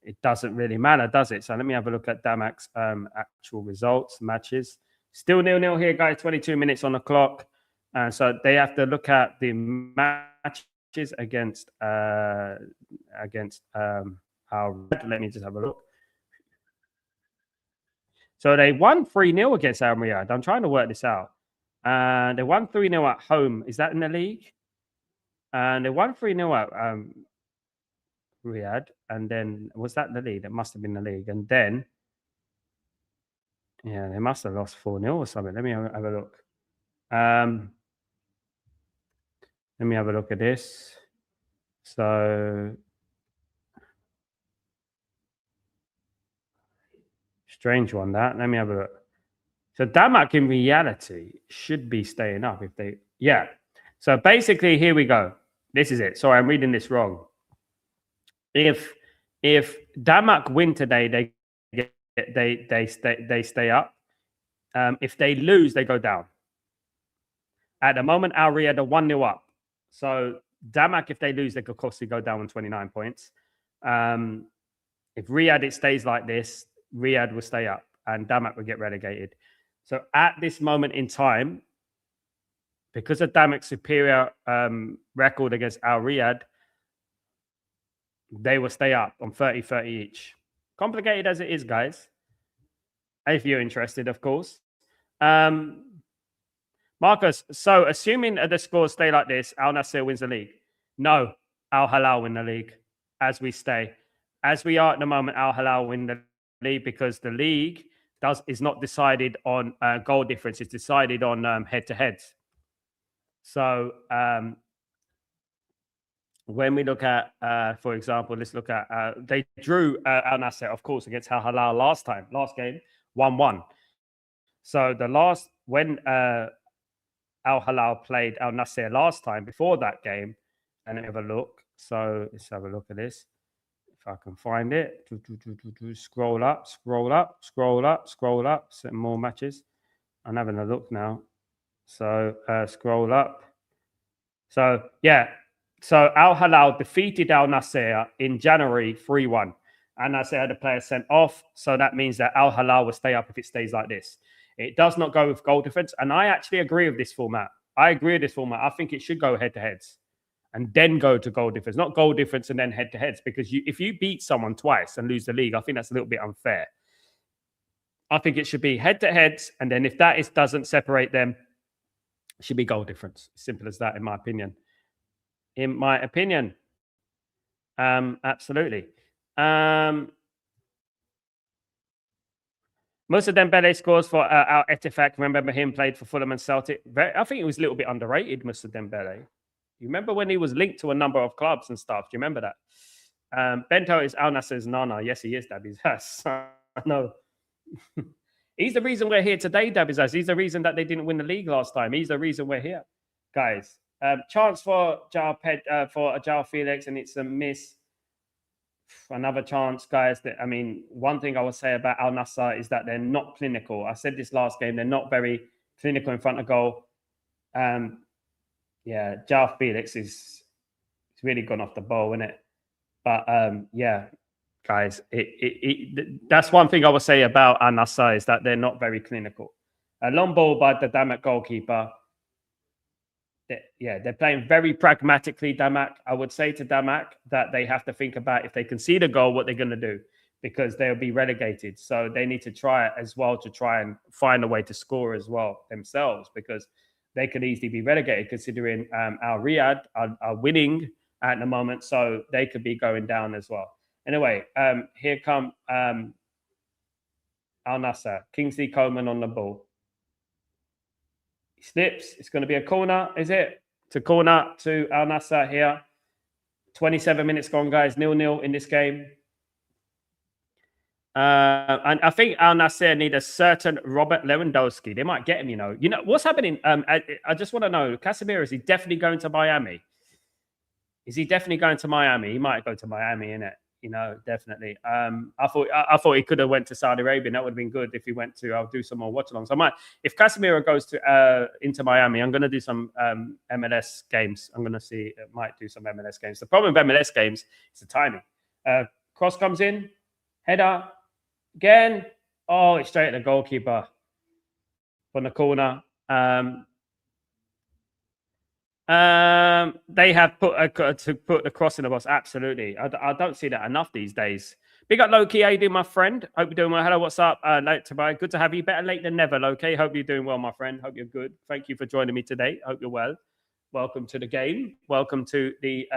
it doesn't really matter, does it? So let me have a look at Damac's actual results, matches. Still 0-0 here, guys. 22 minutes on the clock. So they have to look at the matches against our. Let me just have a look. So they won 3-0 against Al Riyadh. I'm trying to work this out. They won 3-0 at home. Is that in the league? And they won 3-0 at Riyadh. And then, was that the league? That must have been the league. And then, yeah, they must have lost 4-0 or something. Let me have a look. Let me have a look at this. So, strange one, that. Let me have a look. So Damac in reality should be staying up if they, yeah. So basically, here we go. This is it. Sorry, I'm reading this wrong. If Damac win today, they stay up. If they lose, they go down. At the moment, Al Riyadh are 1-0 up. So Damac, if they lose, they could costly go down on 29 points. If Riyadh it stays like this, Riyadh will stay up and Damac will get relegated. So at this moment in time, because of Damac's superior record against Al Riyadh, they will stay up on 30-30 each. Complicated as it is, guys. If you're interested, of course. Marcus, so assuming the scores stay like this, Al-Nassr wins the league. No, Al-Hilal win the league as we stay. As we are at the moment, Al-Hilal win the league because the league is not decided on goal difference. It's decided on head-to-heads. So when we look at, for example, let's look at, they drew Al-Nassr, of course, against Al-Hilal last game, 1-1. So when Al-Hilal played Al-Nassr last time, before that game, and have a look. So let's have a look at this. If I can find it. Scroll up. Some more matches. I'm having a look now. So scroll up. So, yeah. So Al-Hilal defeated Al-Nassr in January 3-1. Al-Nassr had a player sent off. So that means that Al-Hilal will stay up if it stays like this. It does not go with goal difference. And I actually agree with this format. I think it should go head-to-heads and then go to goal difference. Not goal difference and then head-to-heads. Because if you beat someone twice and lose the league, I think that's a little bit unfair. I think it should be head-to-heads. And then if that doesn't separate them, it should be goal difference. Simple as that, in my opinion. Absolutely. Most of Dembele scores for Al Ettifaq. Remember him played for Fulham and Celtic. I think he was a little bit underrated, Mr. Dembele. You remember when he was linked to a number of clubs and stuff? Do you remember that? Bento is Al-Nassr's Nana. Yes, he is, Dabby. Yes, I know. He's the reason we're here today, Dabby. He's the reason that they didn't win the league last time. He's the reason we're here, guys. Chance for João Felix, and it's a miss. Another chance, guys. I mean, one thing I would say about Al-Nassr is that they're not clinical. I said this last game. They're not very clinical in front of goal. Yeah, João Felix is really gone off the ball, isn't it? But yeah, guys, that's one thing I would say about Al-Nassr is that they're not very clinical. A long ball by the Damac goalkeeper. They're playing very pragmatically, Damac. I would say to Damac that they have to think about if they concede a goal, what they're going to do, because they'll be relegated. So they need to try it as well to try and find a way to score as well themselves, because they could easily be relegated considering Al Riyadh are winning at the moment. So they could be going down as well. Anyway, here come Al-Nassr. Kingsley Coman on the ball. Slips. It's going to be a corner, is it? To corner to Al-Nassr here. 27 minutes gone, guys. 0-0 in this game. And I think Al-Nassr need a certain Robert Lewandowski. They might get him, you know. You know, what's happening? I just want to know, Casemiro, is he definitely going to Miami? Is he definitely going to Miami? He might go to Miami, innit? You know, definitely. I thought he could have went to Saudi Arabia. That would have been good if he went to. I'll do some more watch-alongs. I might, if Casemiro goes to into Miami, I'm going to do some MLS games. I'm going to see. Might do some MLS games. The problem with MLS games is the timing. Cross comes in, header again. Oh, it's straight at the goalkeeper from the corner. They have to put the cross in the box. Absolutely. I don't see that enough these days. Big up Loki. How you doing, my friend? Hope you're doing well. Hello, what's up? Late to buy. Good to have you. Better late than never, Loki. Hope you're doing well, my friend. Hope you're good. Thank you for joining me today. Hope you're well. Welcome to the game. Welcome to the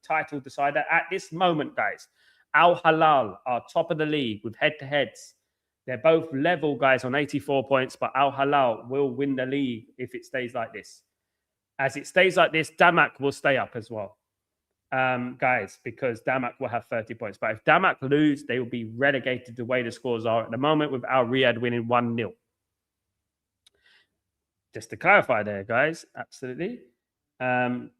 title decider. At this moment, guys, Al Hilal are top of the league with head-to-heads. They're both level, guys, on 84 points, but Al Hilal will win the league if it stays like this. As it stays like this, Damac will stay up as well, guys, because Damac will have 30 points. But if Damac lose, they will be relegated the way the scores are at the moment, with Al Riyadh winning 1-0. Just to clarify there, guys, absolutely. Of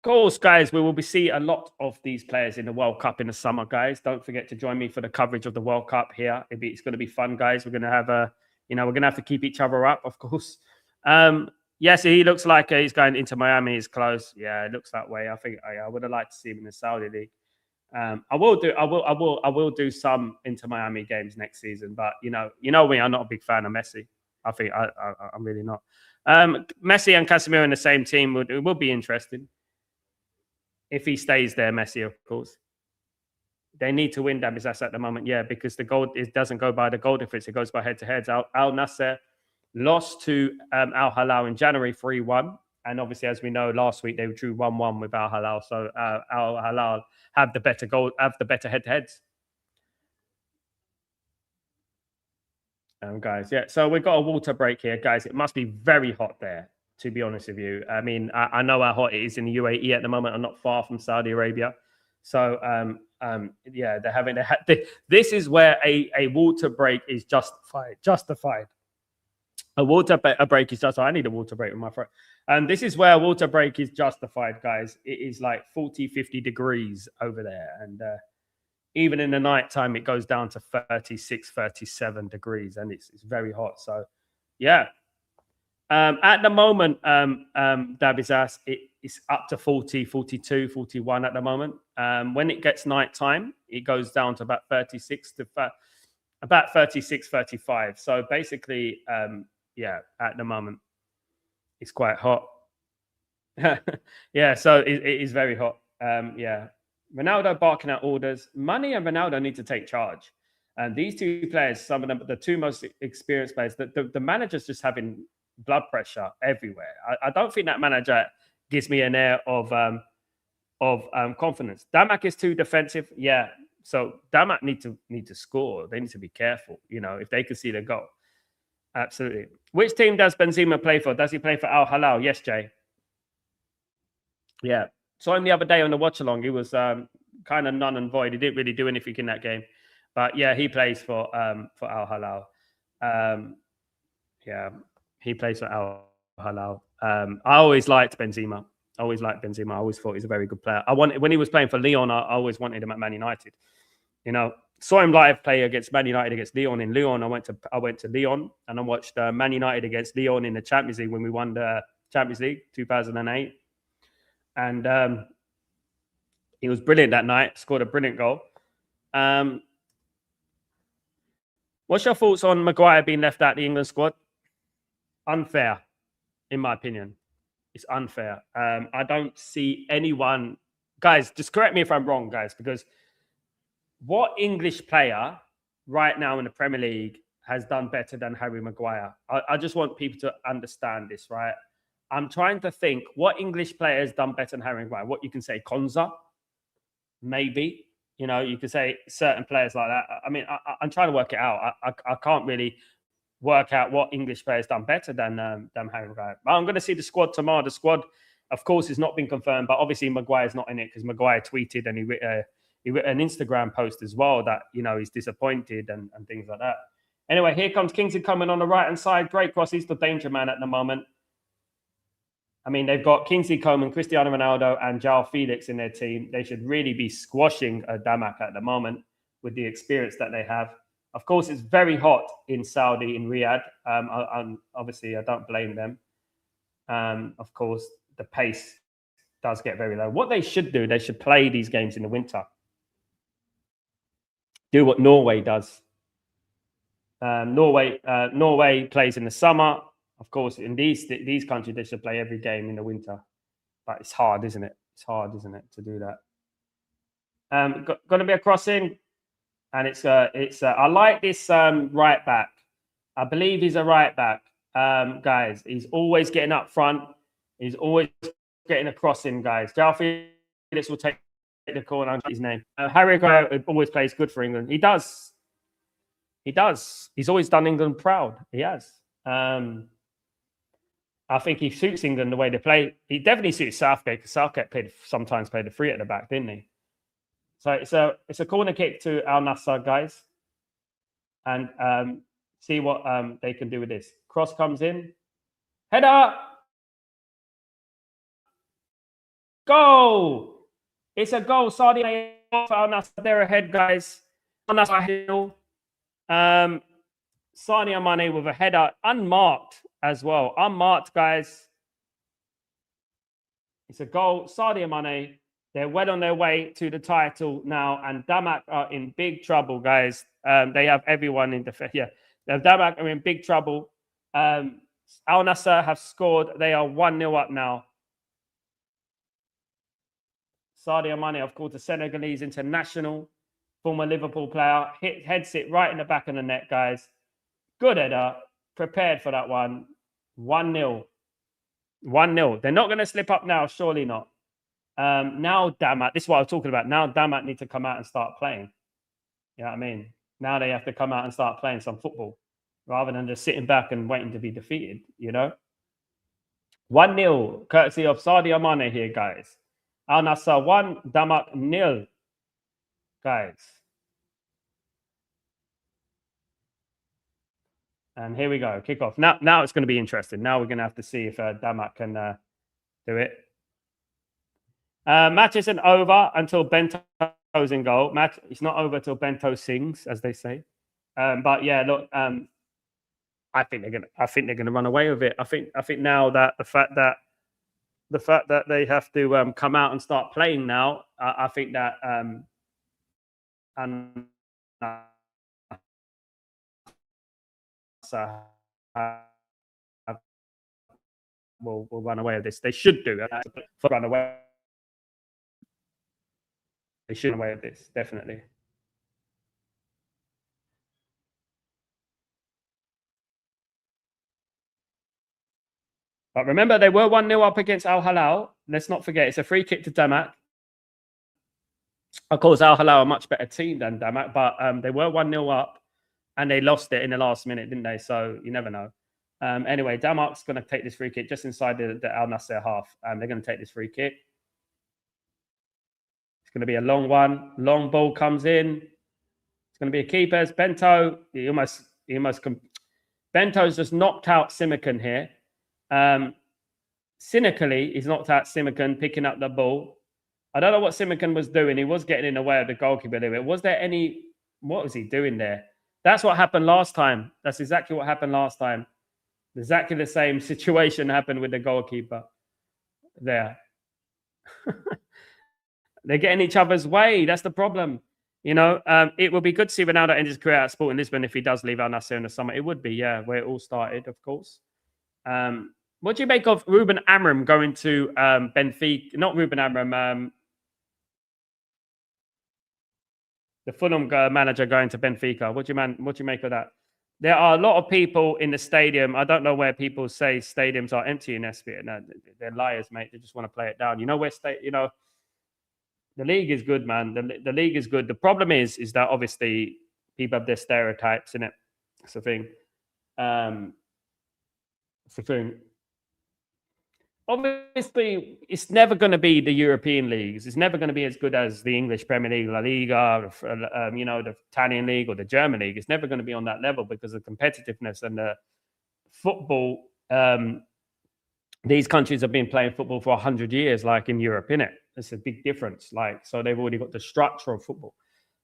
course, guys, we will be seeing a lot of these players in the World Cup in the summer, guys. Don't forget to join me for the coverage of the World Cup here. It's going to be fun, guys. We're going to have we're going to have to keep each other up, of course. Yes, he looks like he's going into Miami. He's close. Yeah, it looks that way. I think I would have liked to see him in the Saudi League. I will do some Inter Miami games next season, but you know me, I'm not a big fan of Messi. I think I'm really not. Messi and Casemiro in the same team would be interesting if he stays there. Messi, of course. They need to win Damac at the moment, yeah, because the goal doesn't go by the goal difference; it goes by head-to-heads. Al-Nassr lost to Al Hilal in January 3-1, and obviously, as we know, last week they drew 1-1 with Al Hilal. So Al Hilal have the better head-to-heads. Guys, yeah. So we've got a water break here, guys. It must be very hot there, to be honest with you. I mean, I know how hot it is in the UAE at the moment. I'm not far from Saudi Arabia. So, yeah, they're having this is where a water break is justified. A water break is justified. I need a water break with my friend. This is where a water break is justified, guys. It is like 40, 50 degrees over there. And even in the nighttime, it goes down to 36, 37 degrees. And it's very hot. So, yeah. At the moment, Dabizas, it's up to 40, 42, 41 at the moment. When it gets nighttime, it goes down to about 36 to 35. So basically, yeah, at the moment, it's quite hot. Yeah, so it is very hot. Yeah. Ronaldo barking out orders. Money and Ronaldo need to take charge. And these two players, some of them, the two most experienced players, the manager's just having blood pressure everywhere. I don't think that manager gives me an air of of confidence. Damac is too defensive. Yeah. So Damac need to score. They need to be careful, you know, if they can see the goal. Absolutely. Which team does Benzema play for? Does he play for Al Hilal? Yes, Jay. Yeah. Saw him the other day on the watch along. He was kind of none and void. He didn't really do anything in that game. But yeah, he plays for Al Hilal. Yeah, he plays for Al Hilal. I always liked Benzema. I always thought he's a very good player. When he was playing for Lyon, I always wanted him at Man United. You know, saw him live play against Man United against Lyon in Lyon. I went to Lyon and I watched Man United against Lyon in the Champions League when we won the Champions League 2008. And he was brilliant that night. Scored a brilliant goal. What's your thoughts on Maguire being left out of the England squad? Unfair, in my opinion. It's unfair. I don't see anyone, guys. Just correct me if I'm wrong, guys, because what English player right now in the Premier League has done better than Harry Maguire? I just want people to understand this, right? I'm trying to think what English player has done better than Harry Maguire. What you can say, Konza, maybe. You know, you could say certain players like that. I mean, I'm trying to work it out. I can't really work out what English players done better than Harry Maguire. But I'm going to see the squad tomorrow. The squad, of course, has not been confirmed, but obviously Maguire's not in it because Maguire tweeted and he wrote an Instagram post as well that, you know, he's disappointed and things like that. Anyway, here comes Kingsley coming on the right-hand side. Great cross. He's the danger man at the moment. I mean, they've got Kingsley Coman, Cristiano Ronaldo, and João Felix in their team. They should really be squashing Damac at the moment with the experience that they have. Of course, it's very hot in Saudi, in Riyadh. Obviously, I don't blame them. Of course, the pace does get very low. What they should do, they should play these games in the winter. Do what Norway does. Norway plays in the summer. Of course, in these countries, they should play every game in the winter. But it's hard, isn't it? It's hard, isn't it, to do that? Going to be a crossing. And it's I like this right back. I believe he's a right back. Guys, he's always getting up front. He's always getting a crossing, guys. João Felix will take the corner. His name. Harry Maguire always plays good for England. He does. He's always done England proud. He has. I think he suits England the way they play. He definitely suits Southgate because Southgate sometimes played the three at the back, didn't he? So it's a corner kick to Al-Nassr, guys. And see what they can do with this. Cross comes in. Header! Goal! It's a goal. Saudi for Al-Nassr. They're ahead, guys. Al-Nassr hill. Sadio Mane with a header. Unmarked as well. Unmarked, guys. It's a goal. Sadio Mane. They're well on their way to the title now, and Damac are in big trouble, guys. They have everyone in defense. Yeah, Damac are in big trouble. Al-Nassr have scored. They are 1-0 up now. Sadio Mane, of course, the Senegalese international, former Liverpool player, heads it right in the back of the net, guys. Good header. Prepared for that one. 1-0. 1-0. They're not going to slip up now, surely not. Now Damac, this is what I was talking about. Now Damac need to come out and start playing. You know what I mean? Now they have to come out and start playing some football rather than just sitting back and waiting to be defeated, you know? 1-0, courtesy of Sadio Mane here, guys. Al-Nassr 1, Damac 0, guys. And here we go, kickoff. Now it's going to be interesting. Now we're going to have to see if Damac can do it. Match isn't over until Bento's in goal. Match it's not over till Bento sings, as they say. But yeah, look, I think they're gonna run away with it. I think now that the fact that they have to come out and start playing now, I think that will run away with this. They should do it. Run away. They should run away with this, definitely. But remember, they were 1-0 up against Al Hilal. Let's not forget, it's a free kick to Damac. Of course, Al Hilal are a much better team than Damac, but they were 1-0 up and they lost it in the last minute, didn't they? So you never know. Anyway, Damac's going to take this free kick just inside the Al-Nassr half. They're going to take this free kick. It's going to be a long one. Long ball comes in. It's going to be a keeper's. Bento, Bento's just knocked out Simakan here. Cynically, he's knocked out Simakan, picking up the ball. I don't know what Simakan was doing. He was getting in the way of the goalkeeper a little bit. Was there any... What was he doing there? That's what happened last time. That's exactly what happened last time. Exactly the same situation happened with the goalkeeper there. They're getting each other's way. That's the problem. You know, it would be good to see Ronaldo end his career at Sporting Lisbon if he does leave Al-Nassr in the summer. It would be, yeah, where it all started, of course. What do you make of Ruben Amorim going to Benfica? Not Ruben Amorim, the Fulham manager going to Benfica. What do you make of that? There are a lot of people in the stadium. I don't know where people say stadiums are empty in Espia. No, they're liars, mate. They just want to play it down. You know where the league is good, man. The league is good. The problem is that obviously people have their stereotypes in it. It's the thing. It's the thing. Obviously, it's never going to be the European leagues. It's never going to be as good as the English Premier League, La Liga, the Italian league or the German league. It's never going to be on that level because of competitiveness and the football. These countries have been playing football for 100 years, like in Europe, innit? It's a big difference. So they've already got the structure of football.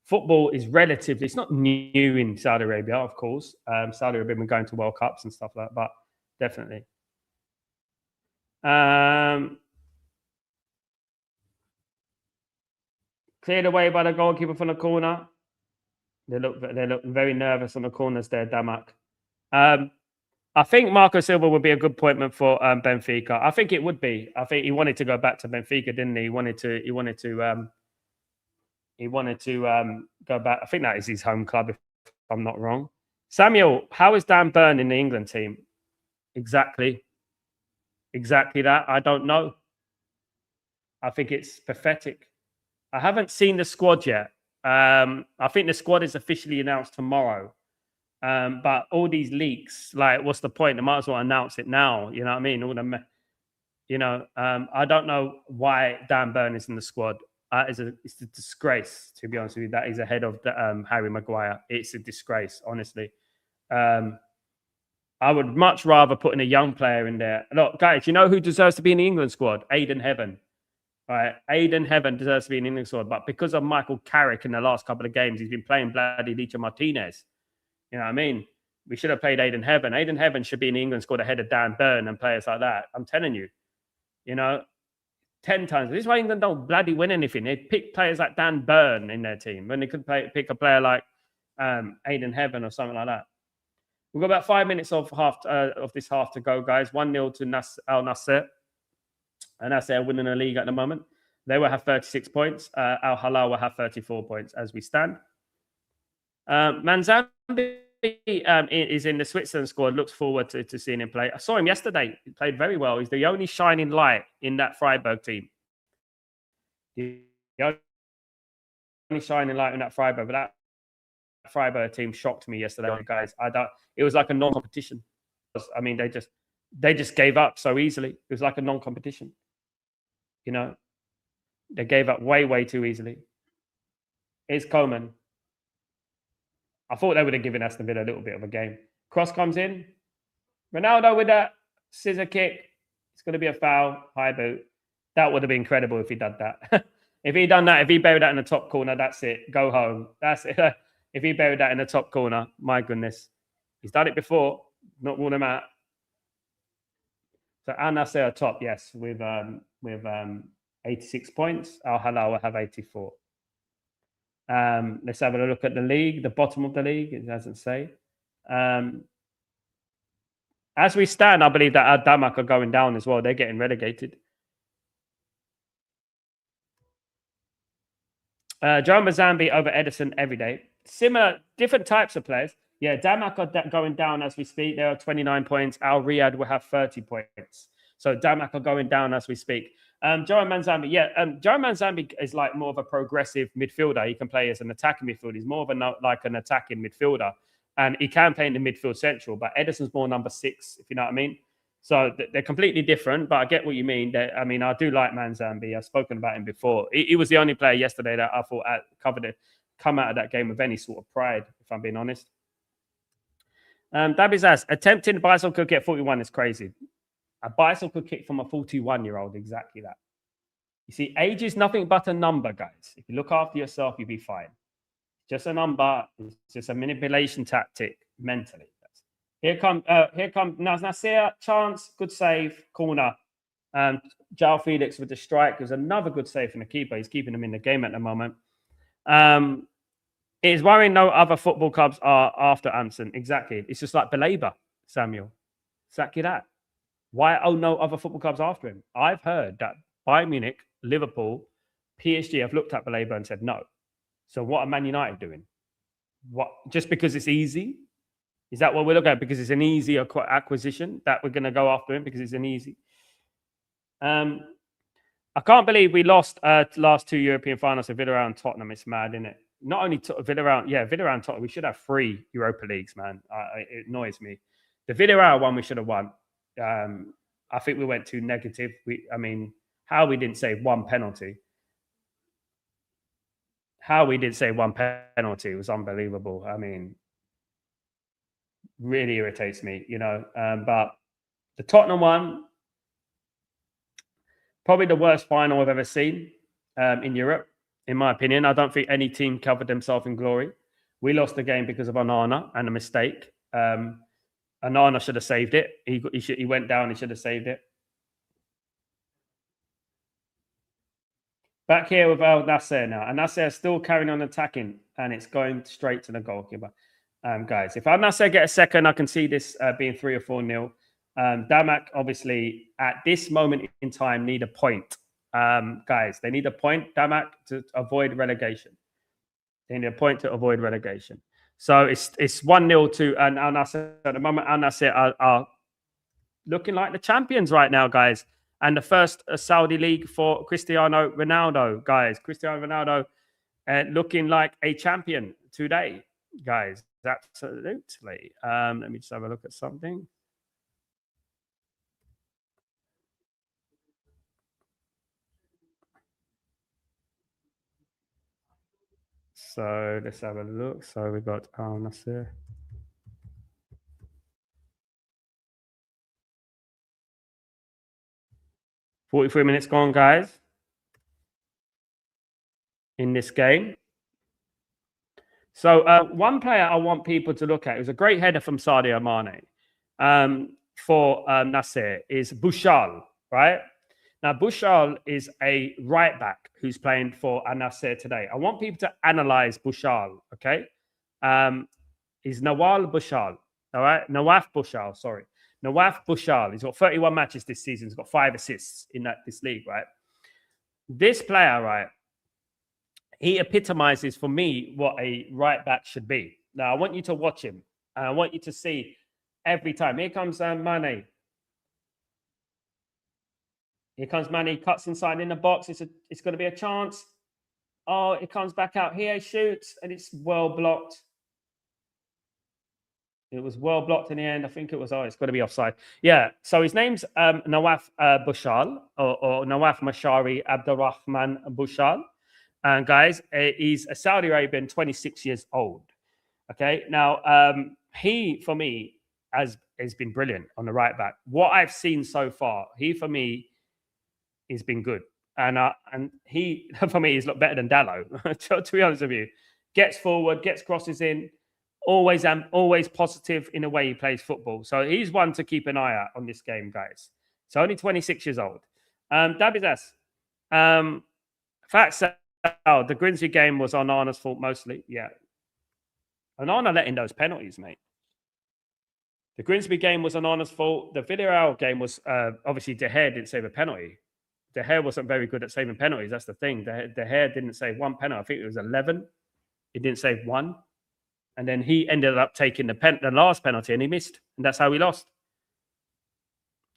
Football is relatively, it's not new in Saudi Arabia, of course. Saudi Arabia have been going to World Cups and stuff like that, but definitely. Cleared away by the goalkeeper from the corner. They look very nervous on the corners there, Damac. I think Marco Silva would be a good appointment for Benfica. I think it would be. I think he wanted to go back to Benfica, didn't he? He wanted to go back. I think that is his home club, if I'm not wrong. Samuel, how is Dan Burn in the England team? Exactly that. I don't know. I think it's pathetic. I haven't seen the squad yet. I think the squad is officially announced tomorrow. But all these leaks, like, what's the point? They might as well announce it now. You know what I mean? I don't know why Dan Burn is in the squad. It's a disgrace, to be honest with you. That is ahead of Harry Maguire. It's a disgrace, honestly. I would much rather put in a young player in there. Look, guys, you know who deserves to be in the England squad? Aidan Heaven. Right? Aidan Heaven deserves to be in the England squad. But because of Michael Carrick in the last couple of games, he's been playing bloody Licha Martinez. You know what I mean? We should have played Aidan Heaven. Aidan Heaven should be in the England squad ahead of Dan Burn and players like that. I'm telling you. 10 times. This is why England don't bloody win anything. They pick players like Dan Burn in their team when they could pick a player like Aidan Heaven or something like that. We've got about 5 minutes of this half to go, guys. 1-0 to Al-Nassr. And that's their winning the league at the moment. They will have 36 points. Al Hilal will have 34 points as we stand. Manzambi is in the Switzerland squad. Looks forward to seeing him play. I saw him yesterday. He played very well. He's the only shining light in that Freiburg team. The only shining light in that Freiburg. But that Freiburg team shocked me yesterday, guys. It was like a non-competition. I mean, they just gave up so easily. It was like a non-competition. They gave up way too easily. It's Coleman. I thought they would have given Aston Villa a little bit of a game. Cross comes in. Ronaldo with that scissor kick. It's going to be a foul. High boot. That would have been incredible if he done that. If he done that, if he buried that in the top corner, that's it. Go home. That's it. If he buried that in the top corner, my goodness. He's done it before. Not rule him out. So Al-Nassr are top, yes, with 86 points. Al Hilal will have 84. Let's have a look at the league, the bottom of the league. It doesn't say. As we stand, I believe that Damac are going down as well. They're getting relegated. Joe Mazambi over Edison every day. Similar, different types of players. Yeah, Damac are going down as we speak. There are 29 points. Al Riyadh will have 30 points. So Damac are going down as we speak. Joe Manzambi, yeah. Joe Manzambi is like more of a progressive midfielder. He can play as an attacking midfielder. He's more of like an attacking midfielder, and he can play in the midfield central. But Ederson's more number 6, if you know what I mean. So they're completely different. But I get what you mean. I mean, I do like Manzambi. I've spoken about him before. He was the only player yesterday that I thought come out of that game with any sort of pride, if I'm being honest. Dabby's asked, attempting bicycle kick at 41 is crazy. A bicycle kick from a 41-year-old, exactly that. You see, age is nothing but a number, guys. If you look after yourself, you'll be fine. Just a number. It's just a manipulation tactic mentally. Here come Al-Nassr, chance, good save, corner. Joao Felix with the strike. There's another good save from the keeper. He's keeping them in the game at the moment. It's worrying no other football clubs are after Anson. Exactly. It's just like Belabor, Samuel. Exactly that. Why no other football clubs after him? I've heard that Bayern Munich, Liverpool, PSG have looked at Belabor and said no. So what are Man United doing? What, just because it's easy? Is that what we're looking at? Because it's an easy acquisition that we're going to go after him because it's an easy. I can't believe we lost last 2 European finals to Villarreal and Tottenham. It's mad, isn't it? Not only Villarreal, Villarreal and Tottenham. We should have 3 Europa Leagues, man. It annoys me. The Villarreal one we should have won. I think we went too negative. I mean, how we didn't save 1 penalty. How we did save 1 penalty was unbelievable. I mean, really irritates me, you know. But the Tottenham one, probably the worst final I've ever seen in Europe, in my opinion. I don't think any team covered themselves in glory. We lost the game because of Onana and a mistake. Onana should have saved it. He went down. He should have saved it. Back here with Al-Nassr now. Al-Nassr is still carrying on attacking, and it's going straight to the goalkeeper. Guys, if Al-Nassr get a second, I can see this being 3 or 4-0. Damac, obviously, at this moment in time, need a point. Guys, they need a point, Damac, to avoid relegation. They need a point to avoid relegation. So it's 1-0 to Al-Nassr. At the moment, Al-Nassr are looking like the champions right now, guys. And the first Saudi league for Cristiano Ronaldo, guys. Cristiano Ronaldo looking like a champion today, guys. Absolutely. Let me just have a look at something. So let's have a look. So we got Al-Nassr. $43 minutes gone, guys, in this game. So one player I want people to look at, it was a great header from Sadio Mane for Nassr, is Bouchal, right? Now, Bouchal is a right back who's playing for Al-Nassr today. I want people to analyze Bouchal, okay? He's Nawal Bouchal, all right? Nawaf Bouchal, sorry. Nawaf Bouchal. He's got 31 matches this season. He's got 5 assists in this league, right? This player, right, he epitomizes for me what a right back should be. Now, I want you to watch him. And I want you to see every time. Here comes Mane. Here comes Mane. He cuts inside in the box. It's going to be a chance. Oh, it comes back out here, shoots, and it's well blocked. It was well blocked in the end. I think it was, it's got to be offside. Yeah, so his name's Nawaf Bouchal or Nawaf Mashari Abdurrahman Bouchal. And guys, he's a Saudi Arabian, 26 years old. Okay, now he, for me, has been brilliant on the right back. What I've seen so far, he, for me, has been good. And he, for me, he's looked better than Dallo, to be honest with you. Gets forward, gets crosses in. Always positive in the way he plays football. So he's one to keep an eye out on this game, guys. He's only 26 years old. Dabidas. Facts the Grimsby game was Onana's fault mostly. Yeah. Onana letting those penalties, mate. The Grimsby game was Onana's fault. The Villarreal game was obviously De Gea didn't save a penalty. De Gea wasn't very good at saving penalties. That's the thing. De Gea didn't save 1 penalty. I think it was 11. He didn't save 1. And then he ended up taking the last penalty and he missed. And that's how we lost.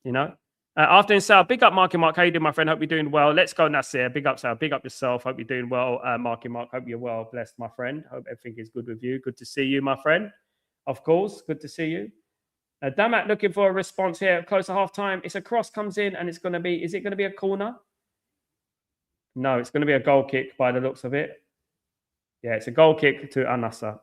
You know? Afternoon, Sal. Big up, Marky Mark. How you doing, my friend? Hope you're doing well. Let's go, Nasir. Big up, Sal. Big up yourself. Hope you're doing well, Marky Mark. Hope you're well. Blessed, my friend. Hope everything is good with you. Good to see you, my friend. Of course, good to see you. Damac looking for a response here. Close to half time. It's a cross comes in, and it's going to be. Is it going to be a corner? No, it's going to be a goal kick by the looks of it. Yeah, it's a goal kick to Al-Nassr.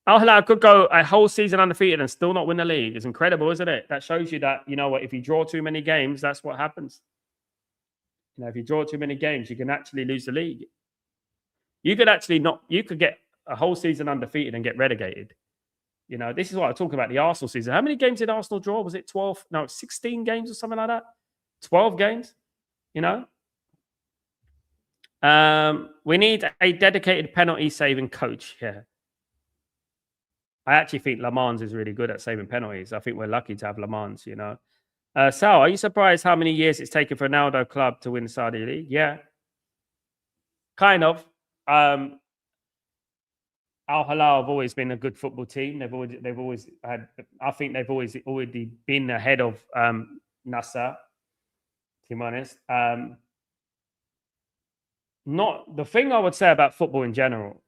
Al-Hilal could go a whole season undefeated and still not win the league. It's incredible, isn't it? That shows you that, you know what, if you draw too many games, that's what happens. You know, if you draw too many games, you can actually lose the league. You could actually not, you could get a whole season undefeated and get relegated. You know, this is what I talk about the Arsenal season. How many games did Arsenal draw? Was it 12? No, 16 games or something like that? 12 games, you know? We need a dedicated penalty saving coach here. I actually think Le Mans is really good at saving penalties. I think we're lucky to have Le Mans, you know. Sal, are you surprised how many years it's taken for Ronaldo club to win the Saudi League? Yeah. Kind of. Al-Hilal have always been a good football team. They've always had, I think they've already been ahead of Nassr, to be honest. Not the thing I would say about football in general.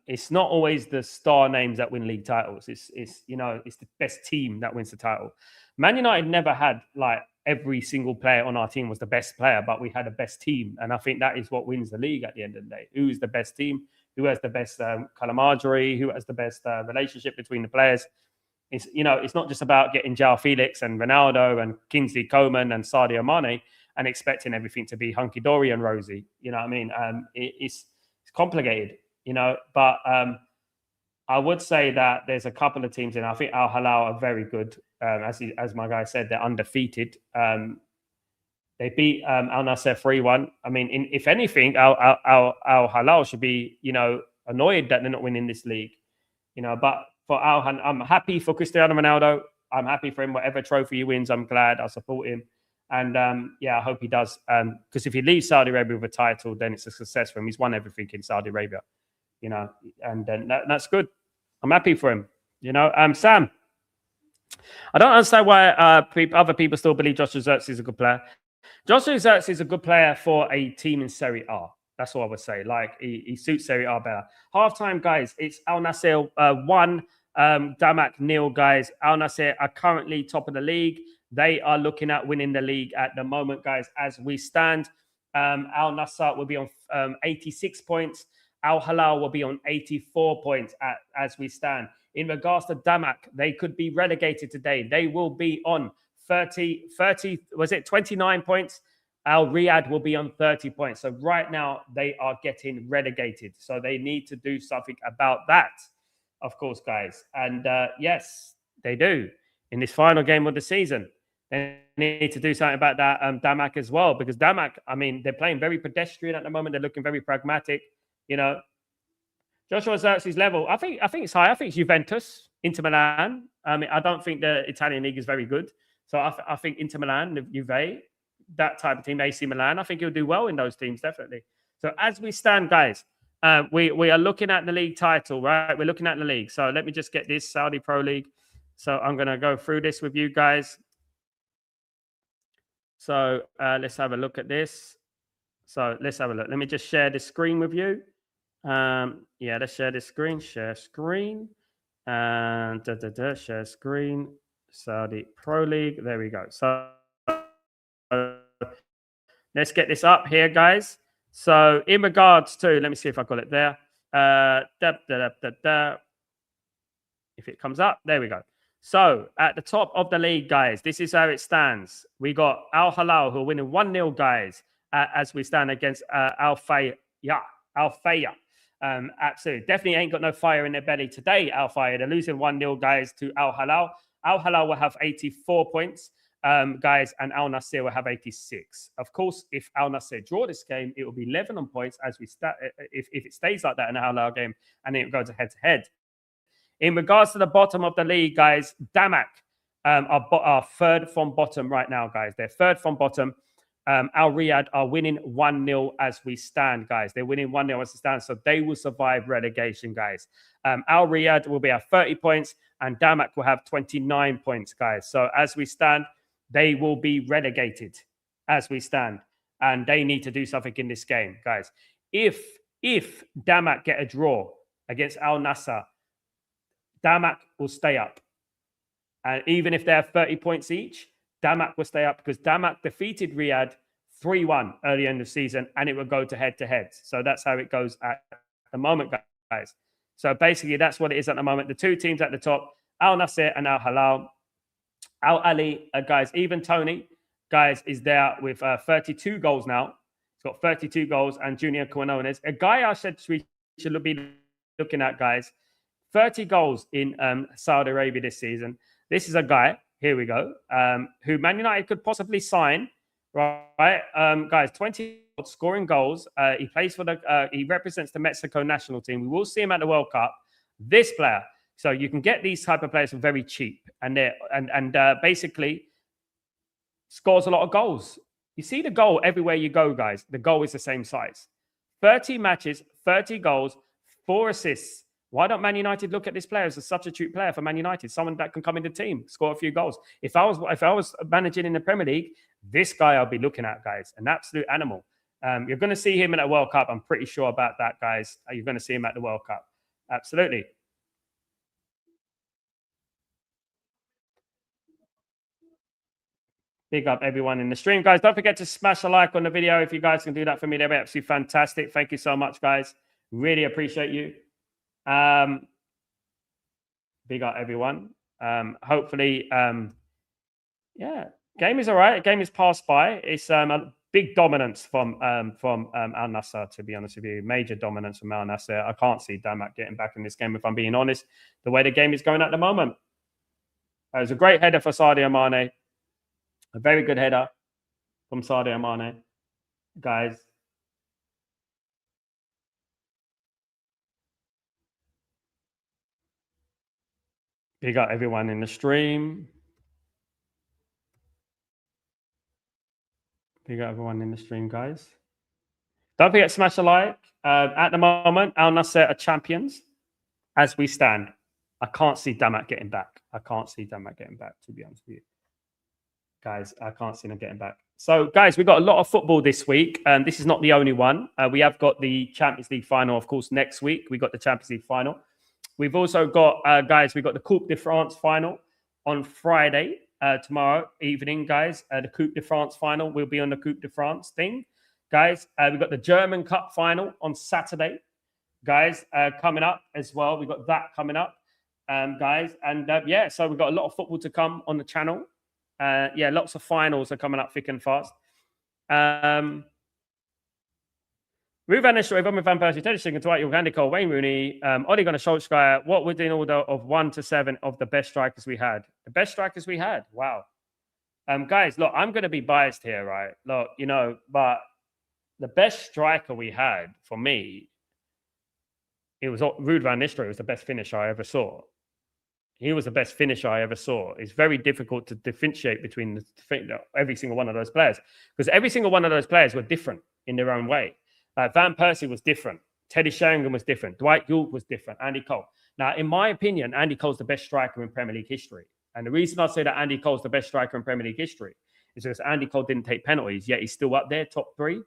It's not always the star names that win league titles. It's you know, it's the best team that wins the title. Man United never had like every single player on our team was the best player, but we had the best team, and I think that is what wins the league at the end of the day. Who is the best team? Who has the best camaraderie? Who has the best relationship between the players? It's, you know, it's not just about getting João Felix and Ronaldo and Kingsley Coman and Sadio Mane and expecting everything to be hunky dory and rosy. You know what I mean? It's complicated. You know, but I would say that there's a couple of teams, and I think Al-Hilal are very good. As my guy said, they're undefeated. They beat Al-Nassr 3-1. I mean, if anything, Al-Hilal should be, you know, annoyed that they're not winning this league. You know, but for Al-Hilal, I'm happy for Cristiano Ronaldo. I'm happy for him. Whatever trophy he wins, I'm glad. I'll support him. And yeah, I hope he does. Because if he leaves Saudi Arabia with a title, then it's a success for him. He's won everything in Saudi Arabia. You know, and then that's good. I'm happy for him. You know, Sam, I don't understand why other people still believe Joshua Zirkzee is a good player. Joshua Zirkzee is a good player for a team in Serie A. That's what I would say. Like, he suits Serie A better. Halftime, guys, it's Al-Nassr 1, Damac 0, guys. Al-Nassr are currently top of the league. They are looking at winning the league at the moment, guys, as we stand. Al-Nassr will be on 86 points. Al-Hilal will be on 84 points as we stand. In regards to Damac, they could be relegated today. They will be on 29 points. Al-Riyadh will be on 30 points. So right now, they are getting relegated. So they need to do something about that, of course, guys. And yes, they do. In this final game of the season, they need to do something about that Damac as well. Because Damac, I mean, they're playing very pedestrian at the moment. They're looking very pragmatic. You know, Joshua Zirkzee's level, I think it's high. I think it's Juventus, Inter Milan. I mean, I don't think the Italian league is very good. So I think Inter Milan, Juve, that type of team, AC Milan, I think he'll do well in those teams, definitely. So as we stand, guys, we are looking at the league title, right? We're looking at the league. So let me just get this Saudi Pro League. So I'm going to go through this with you guys. So let's have a look at this. So let's have a look. Let me just share this screen with you. Yeah, let's share this screen. Share screen. And share screen. Saudi Pro League. There we go. So let's get this up here, guys. So in regards to, let me see if I got it there. If it comes up, there we go. So at the top of the league, guys, this is how it stands. We got Al-Hilal who are winning 1-0, guys, as we stand against Al-Fayya. Absolutely. Definitely ain't got no fire in their belly today, Al-Fayya. They're losing 1-0, guys, to Al-Hilal. Al-Hilal will have 84 points, guys, and Al-Nassr will have 86. Of course, if Al-Nassr draw this game, it will be 11 on points as we start. If it stays like that in the Al-Hilal game, and then it goes head-to-head. In regards to the bottom of the league, guys, Damac are third from bottom right now, guys. They're third from bottom. Al Riyadh are winning 1-0 as we stand, guys. They're winning 1-0 as we stand, so they will survive relegation, guys. Al Riyadh will be at 30 points, and Damac will have 29 points, guys. So as we stand, they will be relegated as we stand, and they need to do something in this game, guys. If Damac get a draw against Al-Nassr, Damac will stay up. And even if they have 30 points each, Damac will stay up because Damac defeated Riyadh 3-1 early in the season, and it will go to head-to-head. So that's how it goes at the moment, guys. So basically, that's what it is at the moment. The two teams at the top, Al-Nassr and Al-Hilal. Al-Ali, guys, even Tony, guys, is there with 32 goals now. He's got 32 goals, and Junior Quinones, a guy I said we should be looking at, guys. 30 goals in Saudi Arabia this season. This is a guy, here we go, who Man United could possibly sign, right? Guys, 20 scoring goals. He plays for he represents the Mexico national team. We will see him at the World Cup. This player, so you can get these type of players for very cheap, and basically scores a lot of goals. You see the goal everywhere you go, guys. The goal is the same size. 30 matches, 30 goals, 4 assists. Why don't Man United look at this player as a substitute player for Man United? Someone that can come in the team, score a few goals. If I was managing in the Premier League, this guy I'll be looking at, guys. An absolute animal. You're going to see him in a World Cup. I'm pretty sure about that, guys. You're going to see him at the World Cup. Absolutely. Big up everyone in the stream, guys. Don't forget to smash a like on the video. If you guys can do that for me, that'd be absolutely fantastic. Thank you so much, guys. Really appreciate you. Big up everyone. Hopefully, yeah, game is all right. Game is passed by. It's a big dominance from Al-Nassr, to be honest with you. Major dominance from Al-Nassr. I can't see Damac getting back in this game, if I'm being honest, the way the game is going at the moment. It was a great header for Sadio Mane. A very good header from Sadio Mane. Guys, big up everyone in the stream. Big up everyone in the stream, guys. Don't forget to smash a like. At the moment, Al-Nassr are champions as we stand. I can't see Damac getting back. I can't see Damac getting back, to be honest with you. Guys, I can't see them getting back. So, guys, we've got a lot of football this week. This is not the only one. We have got the Champions League final, of course, next week. We've got the Champions League final. We've also got, guys, we've got the Coupe de France final on Friday, tomorrow evening, guys. The Coupe de France final will be on the Coupe de France thing. Guys, we've got the German Cup final on Saturday, guys, coming up as well. We've got that coming up, guys. And, yeah, so we've got a lot of football to come on the channel. Yeah, lots of finals are coming up thick and fast. Ruud van Nistelrooy, Van Persie, Teddy Sheringham, Dwight York, Andy Cole, Wayne Rooney, Ole Gunnar Solskjaer. What would in order of 1 to 7 of the best strikers we had? The best strikers we had. Wow. Guys, look, I'm going to be biased here, right? Look, you know, but the best striker we had for me, it was Ruud van Nistelrooy. Was the best finisher I ever saw. He was the best finisher I ever saw. It's very difficult to differentiate between every single one of those players because every single one of those players were different in their own way. Van Persie was different. Teddy Sheringham was different. Dwight York was different. Andy Cole. Now, in my opinion, Andy Cole's the best striker in Premier League history. And the reason I say that Andy Cole's the best striker in Premier League history is because Andy Cole didn't take penalties, yet he's still up there, top 3.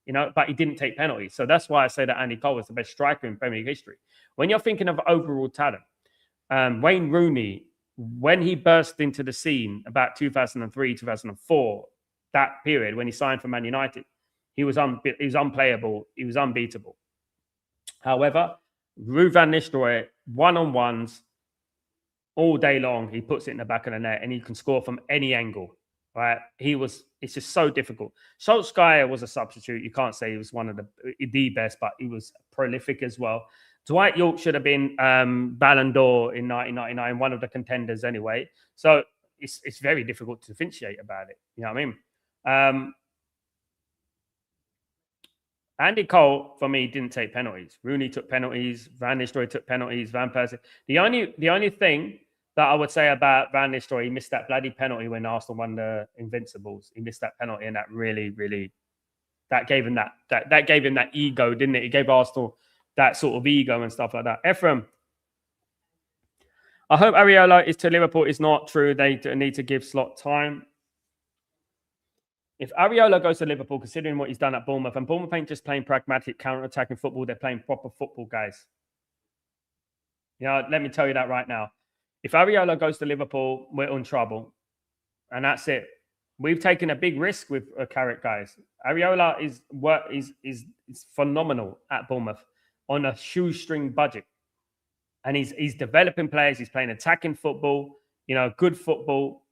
You know, but he didn't take penalties. So that's why I say that Andy Cole was the best striker in Premier League history. When you're thinking of overall talent, Wayne Rooney, when he burst into the scene about 2003, 2004, that period when he signed for Man United, he was unplayable. He was unbeatable. However, Ruud van Nistelrooy, one-on-ones, all day long, he puts it in the back of the net and he can score from any angle. Right? It's just so difficult. Solskjaer was a substitute. You can't say he was one of the best, but he was prolific as well. Dwight York should have been Ballon d'Or in 1999, one of the contenders anyway. So it's very difficult to differentiate about it. You know what I mean? Andy Cole, for me, didn't take penalties. Rooney took penalties. Van Nistelrooy took penalties. Van Persie. The only thing that I would say about Van Nistelrooy, he missed that bloody penalty when Arsenal won the Invincibles. He missed that penalty, and that really, really, that gave him that gave him that ego, didn't it? It gave Arsenal that sort of ego and stuff like that. Ephraim, I hope Areola is to Liverpool. Is not true. They need to give Slot time. If Areola goes to Liverpool, considering what he's done at Bournemouth, and Bournemouth ain't just playing pragmatic counter-attacking football, they're playing proper football, guys. You know, let me tell you that right now. If Areola goes to Liverpool, we're in trouble. And that's it. We've taken a big risk with Carrick, guys. Areola is phenomenal at Bournemouth on a shoestring budget. And he's developing players. He's playing attacking football, you know, good football.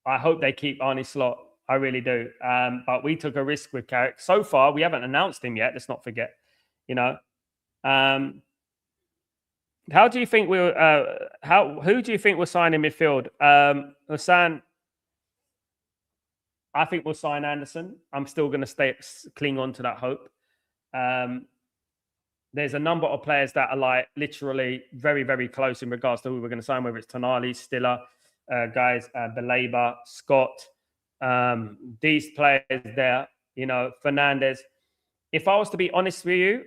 I hope they keep Arne Slot. I really do. But we took a risk with Carrick. So far, we haven't announced him yet. Let's not forget, you know. How do you think we'll? Who do you think will sign in midfield? Hassan, I think we'll sign Anderson. I'm still going to cling on to that hope. There's a number of players that are like literally very, very close in regards to who we're going to sign, whether it's Tonali, Stiller, guys, Belaba, Scott, these players there, you know, Fernandez. If I was to be honest with you,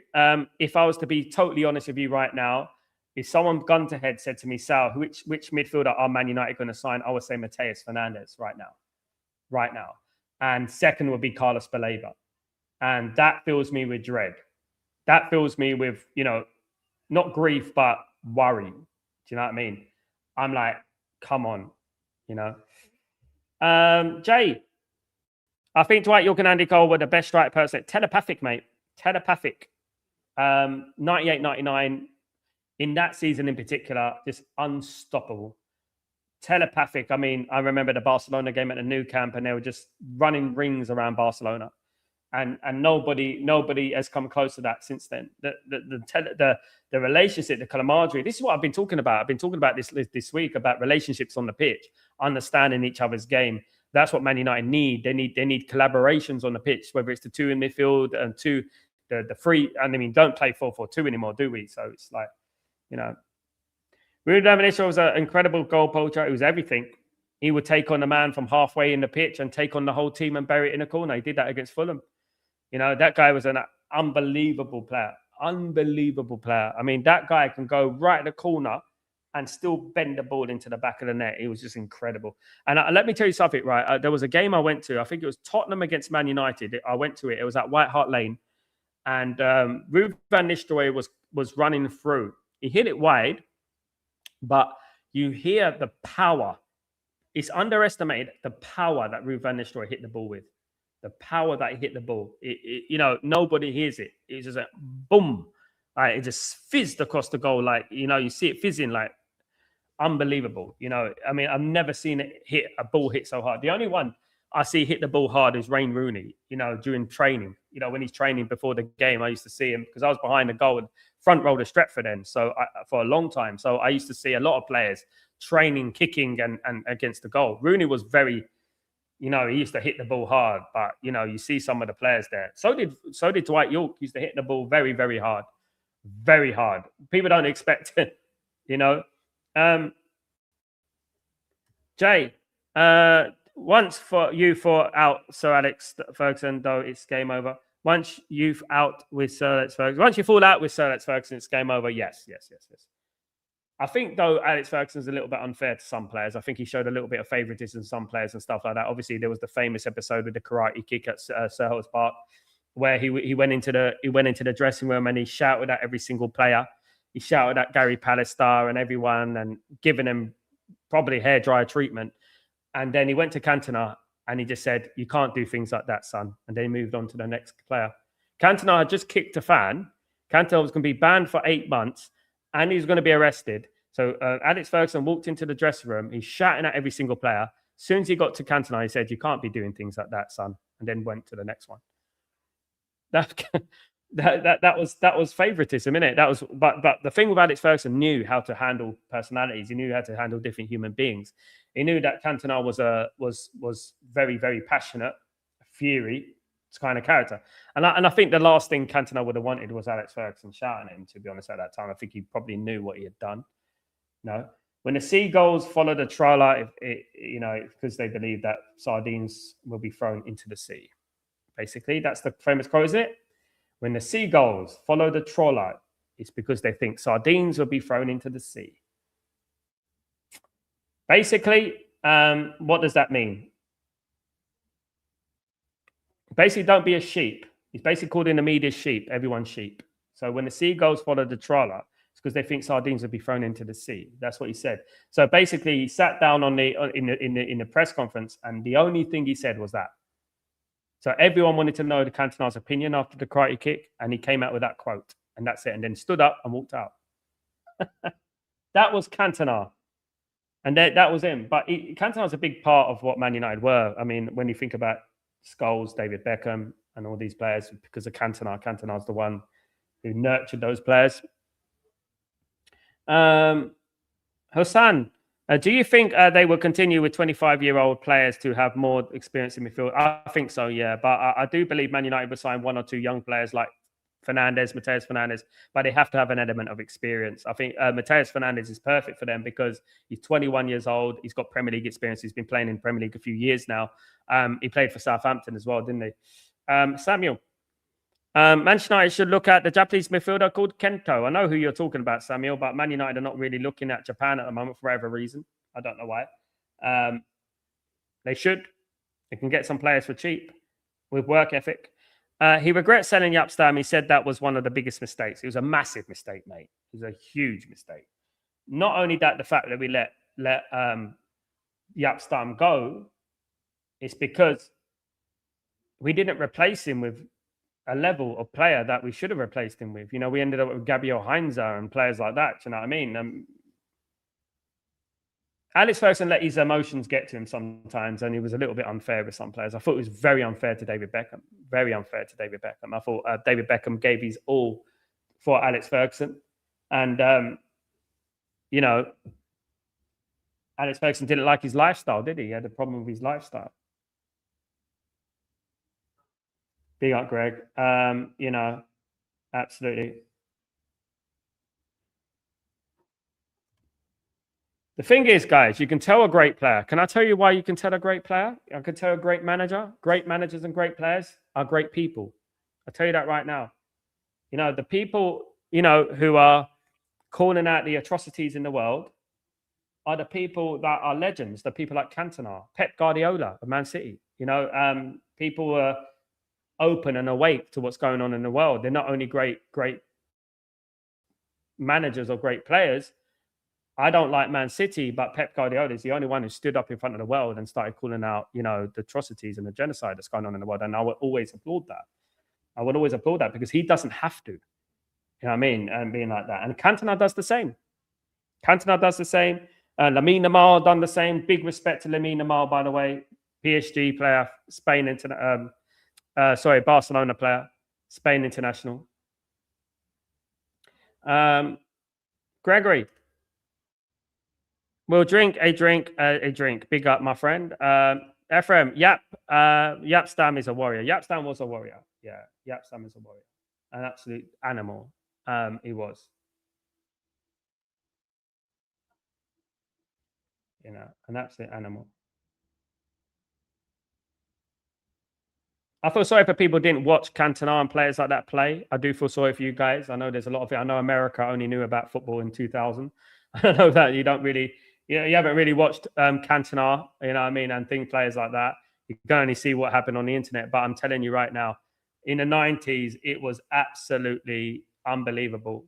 if I was to be totally honest with you right now, if someone gun to head said to me, Sal, which midfielder are Man United going to sign? I would say Mateus Fernandez right now. And second would be Carlos Belaba. And that fills me with dread. That fills me with, you know, not grief, but worry. Do you know what I mean? I'm like, come on, you know. Jay, I think Dwight York and Andy Cole were the best strike person. Telepathic, mate. Telepathic. 98, 99. In that season in particular, just unstoppable. Telepathic. I mean, I remember the Barcelona game at the Nou Camp, and they were just running rings around Barcelona. And nobody has come close to that since then. The relationship, the camaraderie. This is what I've been talking about. I've been talking about this week about relationships on the pitch, understanding each other's game. That's what Man United need. They need collaborations on the pitch, whether it's the two in midfield and the three. And I mean, don't play 4-4-2 anymore, do we? So it's like, you know, Ruud van Nistelrooy was an incredible goal poacher. It was everything. He would take on a man from halfway in the pitch and take on the whole team and bury it in a corner. He did that against Fulham. You know, that guy was an unbelievable player. Unbelievable player. I mean, that guy can go right in the corner and still bend the ball into the back of the net. He was just incredible. And let me tell you something, right? There was a game I went to. I think it was Tottenham against Man United. I went to it. It was at White Hart Lane. And Ruud van Nistelrooy was running through. He hit it wide, but you hear the power. It's underestimated, the power that Ruud van Nistelrooy hit the ball with. The power that he hit the ball. You know, nobody hears it. It's just a boom. Like, it just fizzed across the goal. Like, you know, you see it fizzing, like, unbelievable. You know, I mean, I've never seen a ball hit so hard. The only one I see hit the ball hard is Wayne Rooney, you know, during training. You know, when he's training before the game, I used to see him because I was behind the goal and front row to Stretford end. So for a long time. So I used to see a lot of players training, kicking and against the goal. Rooney was very, you know, he used to hit the ball hard, but, you know, you see some of the players there. So did Dwight York. Used to hit the ball very, very hard. Very hard. People don't expect it, you know. Jay, once for out Sir Alex Ferguson, though it's game over. Once you've out with Sir Alex Ferguson, once you fall out with Sir Alex Ferguson, it's game over. Yes. I think, though, Alex Ferguson's a little bit unfair to some players. I think he showed a little bit of favoritism to some players and stuff like that. Obviously, there was the famous episode with the karate kick at Selhurst Park, where he went into the dressing room and he shouted at every single player. He shouted at Gary Pallister and everyone and giving him probably hairdryer treatment. And then he went to Cantona and he just said, "You can't do things like that, son." And then he moved on to the next player. Cantona had just kicked a fan. Cantona was going to be banned for 8 months. And he was going to be arrested. So Alex Ferguson walked into the dressing room. He's shouting at every single player. As soon as he got to Cantona, he said, "You can't be doing things like that, son." And then went to the next one. That was favoritism, innit? That was, but the thing with Alex Ferguson, knew how to handle personalities. He knew how to handle different human beings. He knew that Cantona was very, very passionate, fury. Kind of character. And I think the last thing Cantona would have wanted was Alex Ferguson shouting at him, to be honest, at that time. I think he probably knew what he had done. No. When the seagulls follow the trawler, because they believe that sardines will be thrown into the sea. Basically, that's the famous quote, is it? When the seagulls follow the trawler, it's because they think sardines will be thrown into the sea. Basically, what does that mean? Basically, don't be a sheep. He's basically called in the media sheep, everyone's sheep. So when the seagulls follow the trawler, it's because they think sardines will be thrown into the sea. That's what he said. So basically, he sat down in the press conference, and the only thing he said was that. So everyone wanted to know the Cantona's opinion after the karate kick, and he came out with that quote, and that's it. And then stood up and walked out. That was Cantona. And that was him. But Cantona's a big part of what Man United were. I mean, when you think about Scholes, David Beckham, and all these players, because of Cantona, Cantona's the one who nurtured those players. Hossan, do you think they will continue with 25-year-old players to have more experience in midfield? I think so, yeah. But I do believe Man United will sign 1 or 2 young players like Mateus Fernandes, but they have to have an element of experience. I think Mateus Fernandes is perfect for them because he's 21 years old. He's got Premier League experience. He's been playing in Premier League a few years now. He played for Southampton as well, didn't he? Samuel, Manchester United should look at the Japanese midfielder called Kento. I know who you're talking about, Samuel, but Man United are not really looking at Japan at the moment for whatever reason. I don't know why. They should. They can get some players for cheap with work ethic. He regrets selling Jaap Stam. He said that was one of the biggest mistakes. It was a massive mistake, mate. It was a huge mistake. Not only that, the fact that we let Jaap Stam go, it's because we didn't replace him with a level of player that we should have replaced him with. We ended up with Gabriel Heinze and players like that. Do you know what I mean? Alex Ferguson let his emotions get to him sometimes, and he was a little bit unfair with some players. I thought it was very unfair to David Beckham. Very unfair to David Beckham. I thought David Beckham gave his all for Alex Ferguson. And, Alex Ferguson didn't like his lifestyle, did he? He had a problem with his lifestyle. Big up, Greg. Absolutely. The thing is, guys, you can tell a great player. Can I tell you why you can tell a great player? I can tell a great manager. Great managers and great players are great people. I'll tell you that right now. The people, who are calling out the atrocities in the world are the people that are legends, the people like Cantona, Pep Guardiola of Man City. People who are open and awake to what's going on in the world. They're not only great managers or great players. I don't like Man City, but Pep Guardiola is the only one who stood up in front of the world and started calling out, the atrocities and the genocide that's going on in the world. And I would always applaud that. I would always applaud that because he doesn't have to. You know what I mean? And being like that. And Cantona does the same. Lamine Yamal done the same. Big respect to Lamine Yamal, by the way. PSG player, Barcelona player, Spain international. Gregory. We'll drink a drink. Big up, my friend. Ephraim, Jaap Stam is a warrior. Jaap Stam was a warrior. Yeah, Jaap Stam is a warrior. An absolute animal. He was. An absolute animal. I feel sorry for people who didn't watch Cantona and players like that play. I do feel sorry for you guys. I know there's a lot of it. I know America only knew about football in 2000. I know that you don't really... you haven't really watched Cantona, and players like that. You can only see what happened on the internet. But I'm telling you right now, in the 90s, it was absolutely unbelievable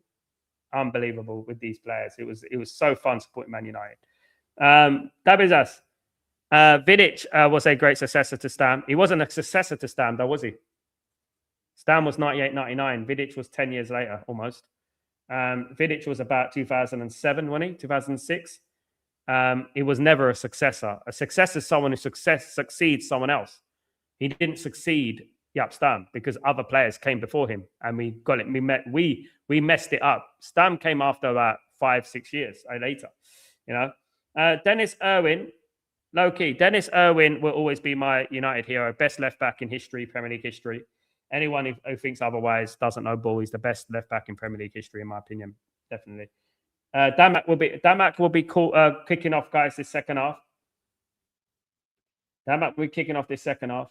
with these players. It was so fun supporting Man United. Dabizas, Vidic was a great successor to Stam. He wasn't a successor to Stam, though, was he? Stam was 98, 99. Vidic was 10 years later, almost. Vidic was about 2007, wasn't he? 2006. He was never a successor. A successor is someone who succeeds someone else. He didn't succeed Jaap Stam because other players came before him, and we got it. We messed it up. Stam came after about 5-6 years later. Dennis Irwin, low key. Dennis Irwin will always be my United hero. Best left back in history, Premier League history. Anyone who thinks otherwise doesn't know ball. He's the best left back in Premier League history, in my opinion. Definitely. Damac will be kicking off, guys, this second half. Damac will be kicking off this second half.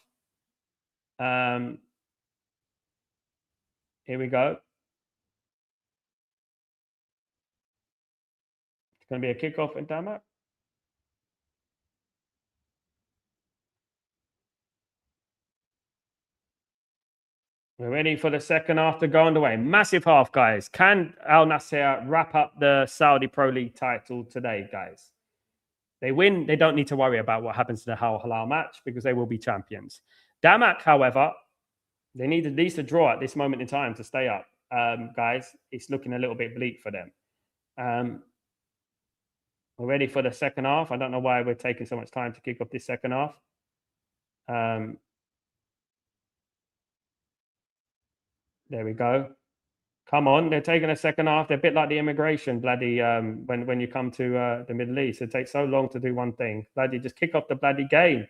Here we go. It's going to be a kickoff in Damac. We're ready for the second half to go underway. Massive half, guys. Can Al-Nassr wrap up the Saudi Pro League title today, guys? They win. They don't need to worry about what happens to the Al Hilal match because they will be champions. Damac, however, they need at least a draw at this moment in time to stay up. Guys, it's looking a little bit bleak for them. We're ready for the second half. I don't know why we're taking so much time to kick off this second half. There we go. Come on, they're taking a second half. They're a bit like the immigration, bloody, when you come to the Middle East. It takes so long to do one thing. Bloody, just kick off the bloody game.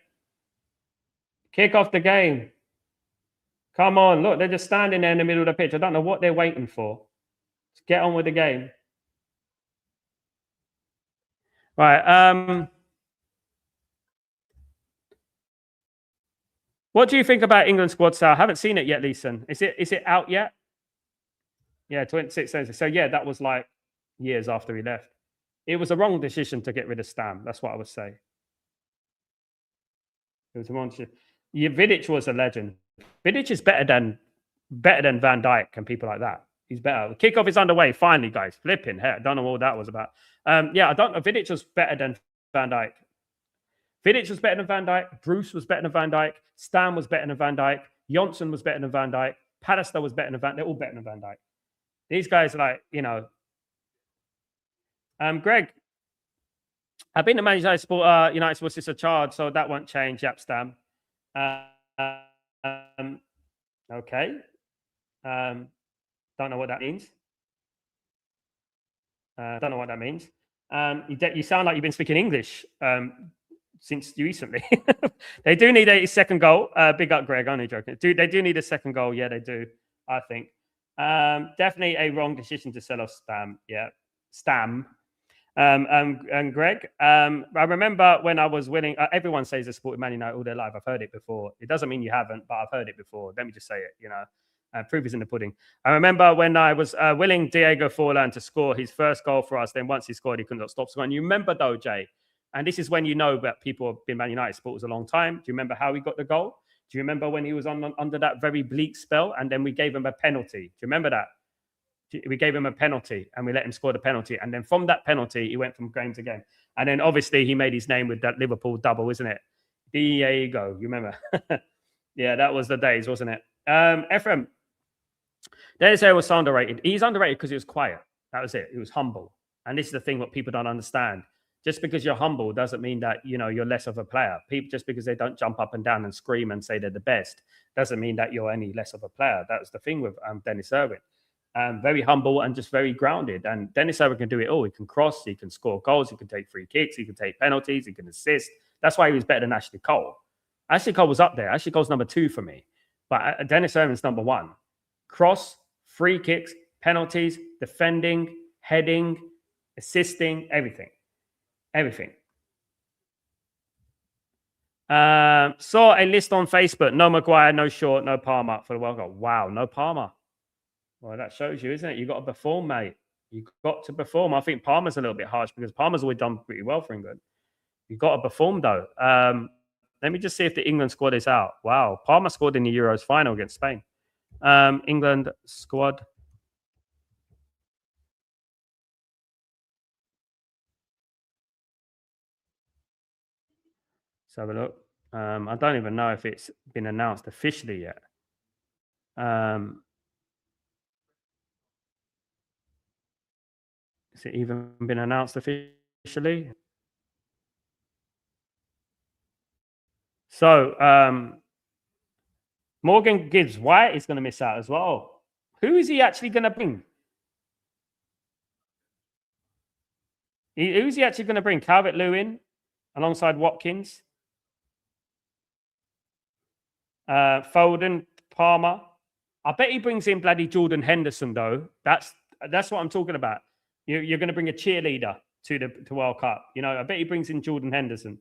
Kick off the game. Come on, look, they're just standing there in the middle of the pitch. I don't know what they're waiting for. Just get on with the game. Right. What do you think about England squad, Sal? I haven't seen it yet, Leeson. Is it out yet? Yeah, 26 days. So yeah, that was like years after he left. It was a wrong decision to get rid of Stam. That's what I would say. It was a wrong decision. Yeah, Vidic was a legend. Vidic is better than Van Dijk and people like that. He's better. Kickoff is underway. Finally, guys. Flipping heck. I don't know what that was about. Yeah, I don't know. Vidic was better than Van Dijk. Vidic was better than Van Dijk. Bruce was better than Van Dijk. Stam was better than Van Dijk. Johnson was better than Van Dijk. Pallister was better than Van Dijk. They're all better than Van Dijk. These guys are like, you know. Greg, I've been to Man United Sports is a charge, so that won't change. Yep, Stam. Okay. Don't know what that means. Don't know what that means. You sound like you've been speaking English since recently. They do need a second goal. Big up, Greg. Only joking. They do need a second goal. Yeah, they do. I think. Definitely a wrong decision to sell off Stam. Yeah, Stam. And Greg, I remember when I was winning. Everyone says they supported Man United all their life. I've heard it before. It doesn't mean you haven't, but I've heard it before. Let me just say it. You know. Proof is in the pudding. I remember when I was willing Diego Forlan to score his first goal for us. Then once he scored, he couldn't stop scoring. You remember though, Jay? And this is when you know that people have been Man United supporters a long time. Do you remember how he got the goal? Do you remember when he was under that very bleak spell and then we gave him a penalty? Do you remember that? We gave him a penalty and we let him score the penalty. And then from that penalty, he went from game to game. And then obviously he made his name with that Liverpool double, isn't it? Diego, you remember? Yeah, that was the days, wasn't it? Ephraim. Dennis was so underrated. He's underrated because he was quiet. That was it. He was humble. And this is the thing what people don't understand. Just because you're humble doesn't mean that, you know, you're less of a player. People, just because they don't jump up and down and scream and say they're the best, doesn't mean that you're any less of a player. That's the thing with Dennis Irwin. Very humble and just very grounded. And Dennis Irwin can do it all. He can cross, he can score goals, he can take free kicks, he can take penalties, he can assist. That's why he was better than Ashley Cole. Ashley Cole was up there. Ashley Cole's number 2 for me. But Dennis Irwin's number 1. Cross, free kicks, penalties, defending, heading, assisting, everything. Everything. Saw a list on Facebook. No Maguire, no Short, no Palmer for the World Cup. Wow, no Palmer. Well, that shows you, isn't it? You've got to perform, mate. You've got to perform. I think Palmer's a little bit harsh because Palmer's always done pretty well for England. You've got to perform, though. Let me just see if the England squad is out. Wow, Palmer scored in the Euros final against Spain. England squad. Let's have a look. I don't even know if it's been announced officially yet. Has it even been announced officially? So, Morgan Gibbs White is going to miss out as well. Who is he actually going to bring? Who's he actually going to bring? Calvert-Lewin alongside Watkins? Foden, Palmer. I bet he brings in bloody Jordan Henderson, though. That's what I'm talking about. You're going to bring a cheerleader to World Cup. You know, I bet he brings in Jordan Henderson.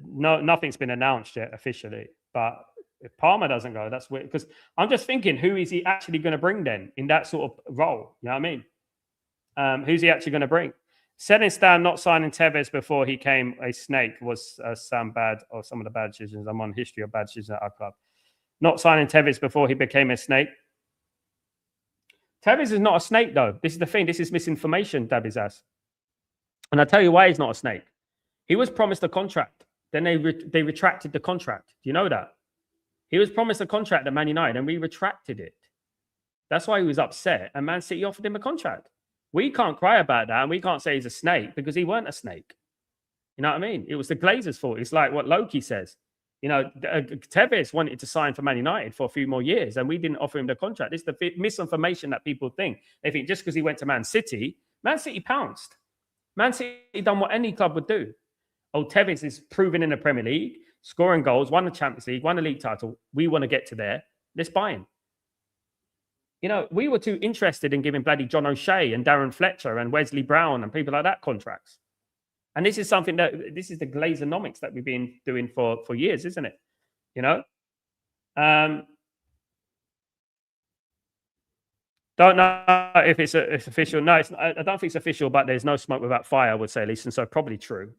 No, nothing's been announced yet officially, but if Palmer doesn't go, that's weird. Because I'm just thinking, who is he actually going to bring then in that sort of role? You know what I mean? Who's he actually going to bring? Selling Stam, not signing Tevez before he came a snake was some bad, or some of the bad decisions. I'm on history of bad decisions at our club. Not signing Tevez before he became a snake. Tevez is not a snake, though. This is the thing. This is misinformation, Dabizaz. And I'll tell you why he's not a snake. He was promised a contract. Then they retracted the contract. Do you know that? He was promised a contract at Man United, and we retracted it. That's why he was upset. And Man City offered him a contract. We can't cry about that, and we can't say he's a snake because he weren't a snake. You know what I mean? It was the Glazers' fault. It's like what Loki says. You know, Tevez wanted to sign for Man United for a few more years, and we didn't offer him the contract. It's the misinformation that people think. They think just because he went to Man City pounced. Man City done what any club would do. Oh, Tevez is proven in the Premier League, scoring goals, won the Champions League, won the league title. We want to get to there. Let's buy him. You know, we were too interested in giving bloody John O'Shea and Darren Fletcher and Wesley Brown and people like that contracts. And this is something this is the Glazonomics that we've been doing for years, isn't it? You know? Don't know if it's official. No, I don't think it's official, but there's no smoke without fire, I would say, at least. And so probably true.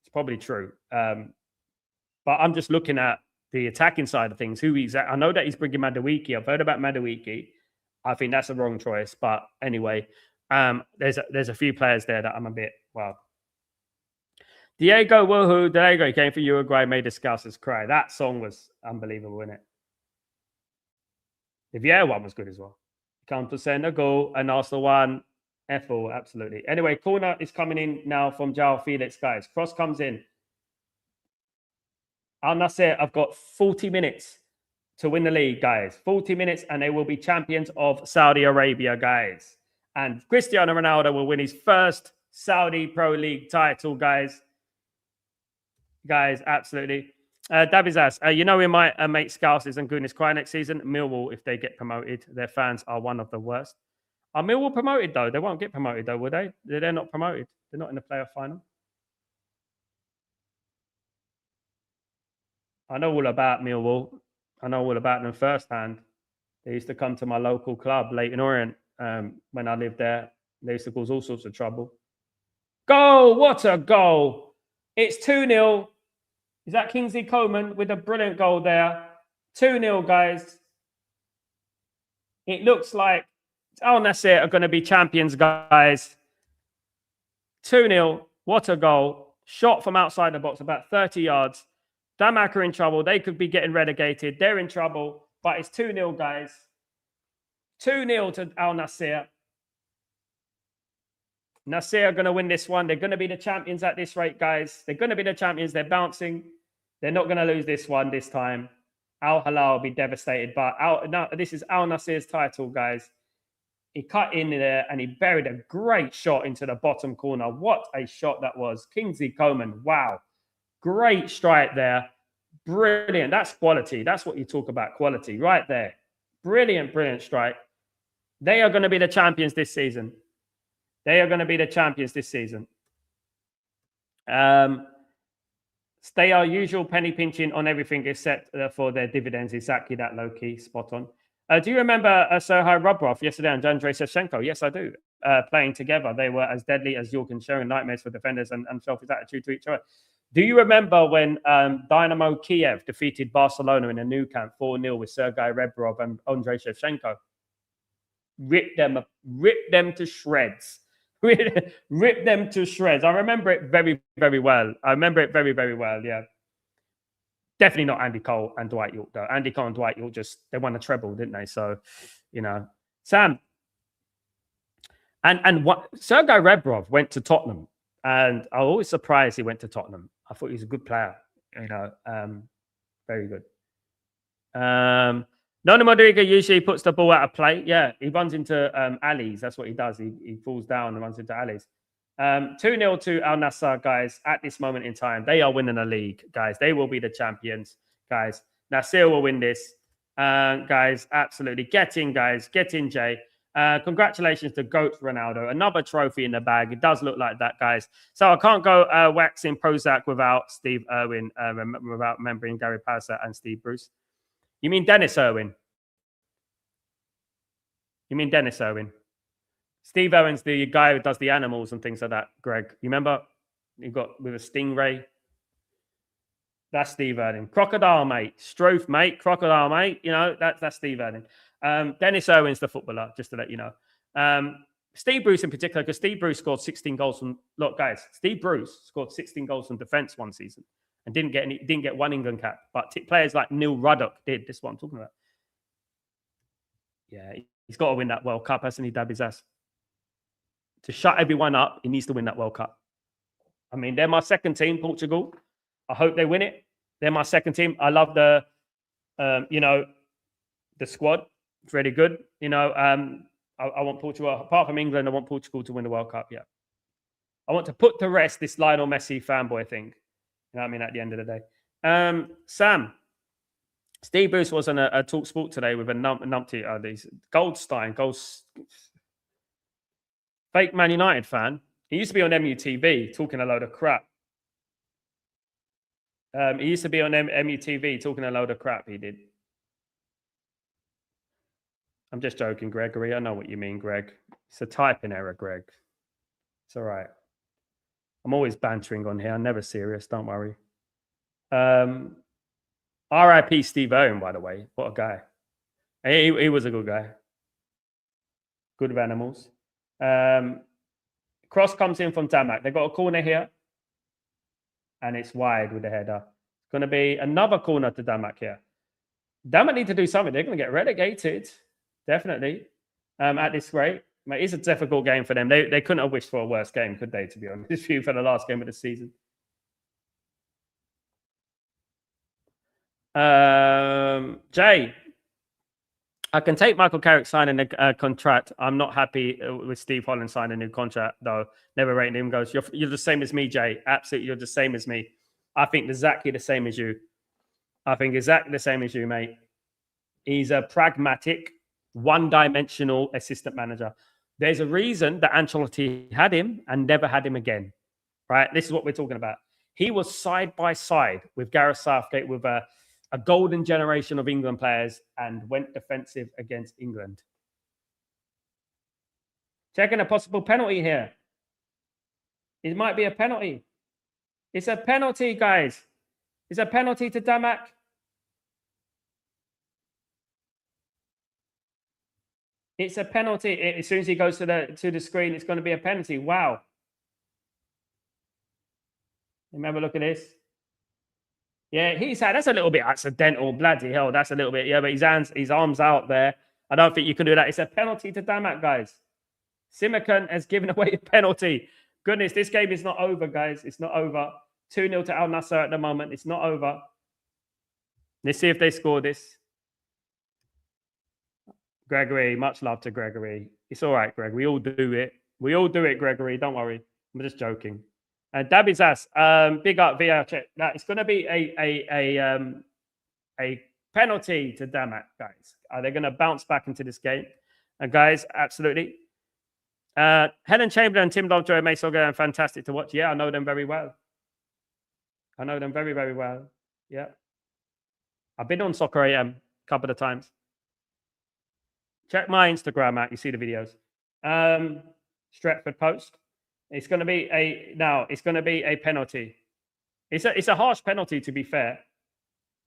It's probably true. But I'm just looking at the attacking side of things. Who he's at. I know that he's bringing Madueke. I've heard about Madueke. I think that's a wrong choice. But anyway, there's a few players there that I'm a bit, well. Diego, woohoo, Diego, he came for Uruguay, made the Scousers cry. That song was unbelievable, wasn't it? The Vieira one was good as well. Come to Senegal, and Arsenal one. Ethel, absolutely. Anyway, corner is coming in now from João Felix, guys. Cross comes in. Al-Nassr, I've got 40 minutes to win the league, guys. 40 minutes, and they will be champions of Saudi Arabia, guys. And Cristiano Ronaldo will win his first Saudi Pro League title, guys. Guys, absolutely. Dabizaz, you know we might make Scousers and Goodness cry next season. Millwall, if they get promoted, their fans are one of the worst. Are Millwall promoted, though? They won't get promoted, though, will they? They're not promoted. They're not in the playoff final. I know all about Millwall. I know all about them firsthand. They used to come to my local club, Leyton Orient, when I lived there. They used to cause all sorts of trouble. Goal! What a goal! It's 2-0. Is that Kingsley Coman with a brilliant goal there? 2-0, guys. It looks like Al-Nassr are going to be champions, guys. 2-0. What a goal. Shot from outside the box, about 30 yards. Damac are in trouble. They could be getting relegated. They're in trouble. But it's 2-0, guys. 2-0 to Al-Nassr. Nasir are going to win this one. They're going to be the champions at this rate, guys. They're going to be the champions. They're bouncing. They're not going to lose this one this time. Al Hilal will be devastated. But this is Al Nassr's title, guys. He cut in there and he buried a great shot into the bottom corner. What a shot that was. Kingsley Coman. Wow. Great strike there. Brilliant. That's quality. That's what you talk about. Quality right there. Brilliant, brilliant strike. They are going to be the champions this season. They are going to be the champions this season. Stay our usual penny pinching on everything except for their dividends. Exactly that, low-key. Spot on. Do you remember Serhii Rubrov yesterday and Andrei Shevchenko? Yes, I do. Playing together. They were as deadly as York and sharing nightmares for defenders and selfish attitude to each other. Do you remember when Dynamo Kiev defeated Barcelona in a new camp 4-0 with Sergei Rebrov and Andrei Shevchenko? Rip them to shreds. Rip them to shreds. I remember it very, very well. I remember it very, very well. Yeah. Definitely not Andy Cole and Dwight York, though. Andy Cole and Dwight York they won a treble, didn't they? So, you know. Sam. And what Sergei Rebrov went to Tottenham. And I was always surprised he went to Tottenham. I thought he was a good player. You know, very good. Noni Modriga usually puts the ball out of play. Yeah, he runs into alleys. That's what he does. He falls down and runs into alleys. 2-0 to Al-Nassr, guys, at this moment in time. They are winning the league, guys. They will be the champions, guys. Nassr will win this. Guys, absolutely. Get in, guys. Get in, Jay. Congratulations to GOAT Ronaldo. Another trophy in the bag. It does look like that, guys. So I can't go waxing Prozac without Steve Irwin, without remembering Gary Palliser and Steve Bruce. You mean Dennis Irwin? You mean Dennis Irwin? Steve Irwin's the guy who does the animals and things like that, Greg. You remember? You got with a stingray. That's Steve Irwin. Crocodile, mate. Strofe, mate. Crocodile, mate. You know, that's Steve Irwin. Dennis Irwin's the footballer, just to let you know. Steve Bruce in particular, because Steve Bruce scored 16 goals from... Look, guys, Steve Bruce scored 16 goals from defence one season and didn't get one England cap. But players like Neil Ruddock did. This is what I'm talking about. Yeah, he's got to win that World Cup, hasn't he, dab his ass? To shut everyone up, he needs to win that World Cup. I mean, they're my second team, Portugal. I hope they win it. They're my second team. I love the, the squad. It's really good. I want Portugal, apart from England, I want Portugal to win the World Cup. Yeah. I want to put to rest this Lionel Messi fanboy thing. You know what I mean? At the end of the day. Sam, Steve Bruce was on a Talk Sport today with a numpty, these Goldstein, fake Man United fan. He used to be on MUTV talking a load of crap. He used to be on MUTV talking a load of crap. He did. I'm just joking, Gregory. I know what you mean, Greg. It's a typing error, Greg. It's all right. I'm always bantering on here. I'm never serious. Don't worry. R.I.P. Steve Owen, by the way. What a guy. He was a good guy. Good with animals. Cross comes in from Damac. They've got a corner here. And it's wide with the header. It's going to be another corner to Damac here. Damac need to do something. They're going to get relegated. Definitely. At this rate. It's a difficult game for them. They couldn't have wished for a worse game, could they, to be honest, for the last game of the season. Jay, I can take Michael Carrick signing a contract. I'm not happy with Steve Holland signing a new contract, though. Never rating him. Goes, you're the same as me, Jay. Absolutely, you're the same as me. I think exactly the same as you. I think exactly the same as you, mate. He's a pragmatic, one-dimensional assistant manager. There's a reason that Ancelotti had him and never had him again, right? This is what we're talking about. He was side by side with Gareth Southgate with a golden generation of England players and went defensive against England. Checking a possible penalty here. It might be a penalty. It's a penalty, guys. It's a penalty to Damac. It's a penalty. As soon as he goes to the screen, it's going to be a penalty. Wow. Remember, look at this. Yeah, that's a little bit accidental. Bloody hell, that's a little bit. Yeah, but his arms out there. I don't think you can do that. It's a penalty to Damac, guys. Simakan has given away a penalty. Goodness, this game is not over, guys. It's not over. 2-0 to Al-Nassr at the moment. It's not over. Let's see if they score this. Gregory, much love to Gregory. It's all right, Greg. We all do it. We all do it, Gregory. Don't worry. I'm just joking. Dabby's ass. Big up VR check. Now it's going to be a penalty to Damac, guys. Are they going to bounce back into this game? Guys, absolutely. Helen Chamberlain and Tim Lovejoy, May Soga, and fantastic to watch. Yeah, I know them very well. I know them very, very well. Yeah. I've been on Soccer AM a couple of times. Check my Instagram out. You see the videos. Stretford Post. It's going to be a penalty. It's a harsh penalty, to be fair.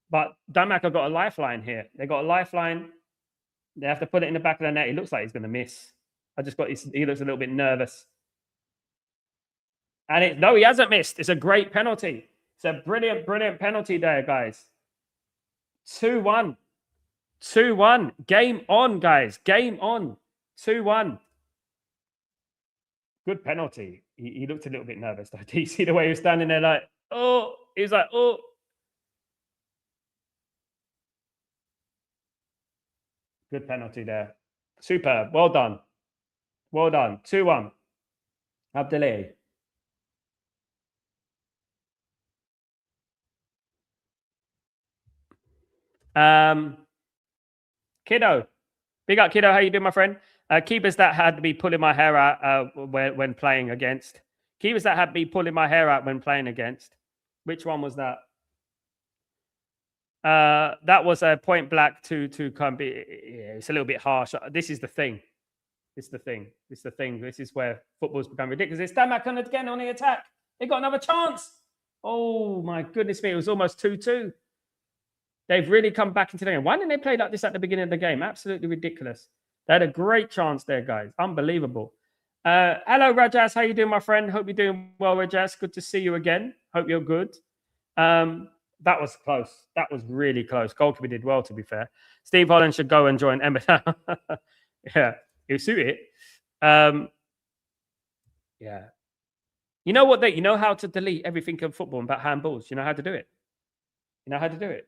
But Damac have got a lifeline here. They got a lifeline. They have to put it in the back of the net. It looks like he's going to miss. He looks a little bit nervous. And no, he hasn't missed. It's a great penalty. It's a brilliant, brilliant penalty there, guys. 2-1. 2-1. Game on, guys. Game on. 2-1. Good penalty. He looked a little bit nervous, though. Do you see the way he was standing there like, oh, he was like, oh. Good penalty there. Superb. Well done. Well done. 2-1. Abdelé. Kiddo. Big up, Kiddo. How you doing, my friend? Keepers that had me pulling my hair out when playing against. Keepers that had me pulling my hair out when playing against. Which one was that? That was a point black to come be. Yeah, it's a little bit harsh. This is the thing. This is the thing. This is the thing. This is where football's become ridiculous. It's Damac again on the attack. They got another chance. Oh my goodness me! It was almost 2-2. They've really come back into the game. Why didn't they play like this at the beginning of the game? Absolutely ridiculous. They had a great chance there, guys. Unbelievable. Hello, Rajas. How you doing, my friend? Hope you're doing well, Rajas. Good to see you again. Hope you're good. That was close. That was really close. Goalkeeper did well, to be fair. Steve Holland should go and join Emmett. Yeah, he'll suit it. Yeah. You know what? You know how to delete everything in football about handballs. You know how to do it. You know how to do it.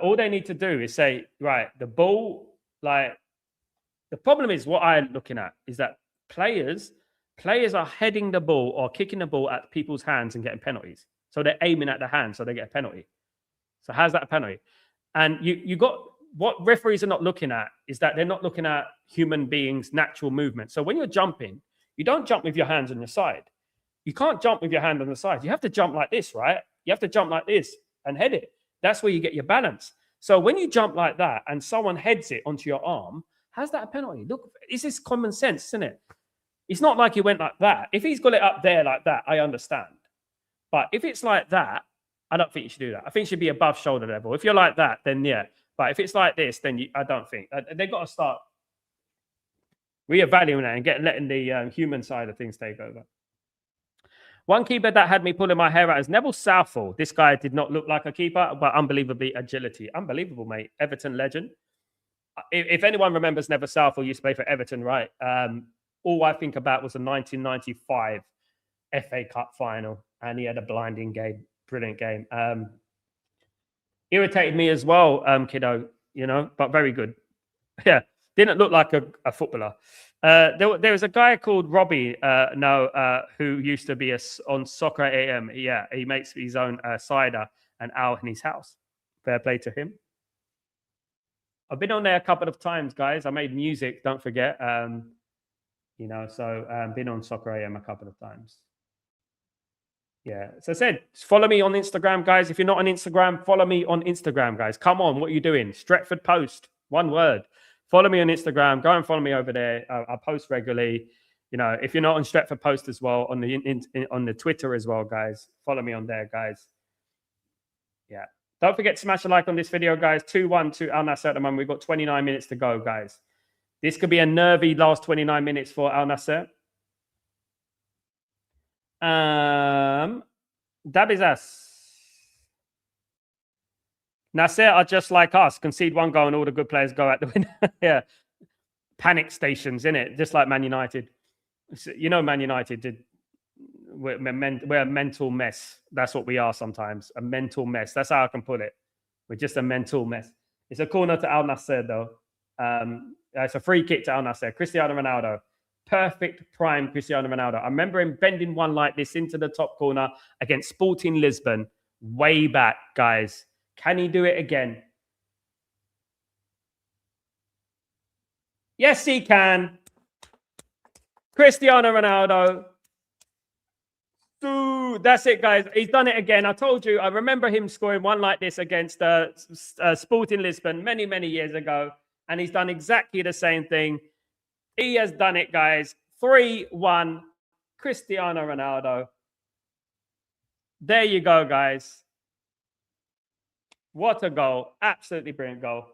All they need to do is say, right, the ball, like, the problem is what I'm looking at is that players are heading the ball or kicking the ball at people's hands and getting penalties. So they're aiming at the hand, so they get a penalty. So how's that a penalty? And you got what referees are not looking at is that they're not looking at human beings' natural movement. So when you're jumping, you don't jump with your hands on your side. You can't jump with your hand on the side. You have to jump like this, right? You have to jump like this and head it. That's where you get your balance. So when you jump like that and someone heads it onto your arm, how's that a penalty? Look, this is common sense, isn't it? It's not like he went like that. If he's got it up there like that, I understand. But if it's like that, I don't think you should do that. I think it should be above shoulder level. If you're like that, then yeah. But if it's like this, then I don't think. They've got to start reevaluating that and letting the human side of things take over. One keeper that had me pulling my hair out is Neville Southall. This guy did not look like a keeper, but unbelievably agility. Unbelievable, mate. Everton legend. If anyone remembers Neville Southall used to play for Everton, right? All I think about was the 1995 FA Cup final, and he had a blinding game. Brilliant game. Irritated me as well, kiddo, you know, but very good. Yeah, didn't look like a footballer. There was a guy called Robbie, who used to be on Soccer AM. Yeah, he makes his own cider and out in his house. Fair play to him. I've been on there a couple of times, guys. I made music, don't forget. You know, so been on Soccer AM a couple of times. Yeah, as I said, follow me on Instagram, guys. If you're not on Instagram, follow me on Instagram, guys. Come on, what are you doing? Stretford Post, one word. Follow me on Instagram. Go and follow me over there. I post regularly. You know, if you're not on Stretford Post as well, on the Twitter as well, guys, follow me on there, guys. Yeah. Don't forget to smash a like on this video, guys. 2-1 to Al-Nassr at the moment. We've got 29 minutes to go, guys. This could be a nervy last 29 minutes for Al-Nassr. Dabizas. Nasser are just like us. Concede one goal and all the good players go out the window. Yeah. Panic stations, innit? Just like Man United. You know, Man United did. We're a mental mess. That's what we are sometimes. A mental mess. That's how I can put it. We're just a mental mess. It's a corner to Al-Nassr, though. It's a free kick to Al-Nassr. Cristiano Ronaldo. Perfect prime Cristiano Ronaldo. I remember him bending one like this into the top corner against Sporting Lisbon way back, guys. Can he do it again? Yes, he can. Cristiano Ronaldo. Ooh, that's it, guys. He's done it again. I told you. I remember him scoring one like this against Sporting Lisbon many, many years ago. And he's done exactly the same thing. He has done it, guys. 3-1. Cristiano Ronaldo. There you go, guys. What a goal. Absolutely brilliant goal.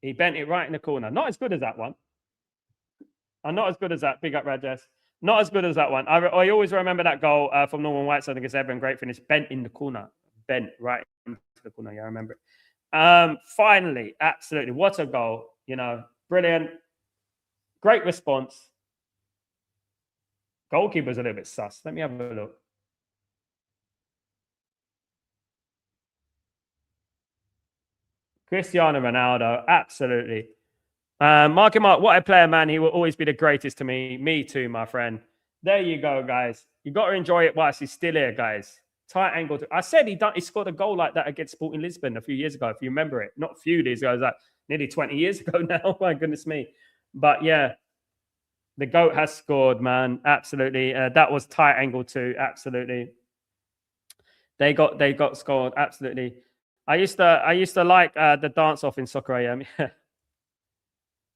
He bent it right in the corner. Not as good as that one. And not as good as that. Big up, Rajesh. Not as good as that one. I always remember that goal from Norman Whiteside against Everton. Great finish. Bent in the corner. Bent right into the corner. Yeah, I remember it. Finally, absolutely. What a goal. You know, brilliant. Great response. Goalkeeper's a little bit sus. Let me have a look. Cristiano Ronaldo, absolutely. Mark him up. What a player, man. He will always be the greatest to me. Me too, my friend. There you go, guys. You got to enjoy it whilst he's still here, guys. Tight angle. I said he scored a goal like that against Sporting Lisbon a few years ago, if you remember it. Not a few years ago. It was like nearly 20 years ago now. My goodness me. But yeah, the GOAT has scored, man. Absolutely. That was tight angle too. Absolutely. They got scored. Absolutely. I used to like the dance off in Soccer AM.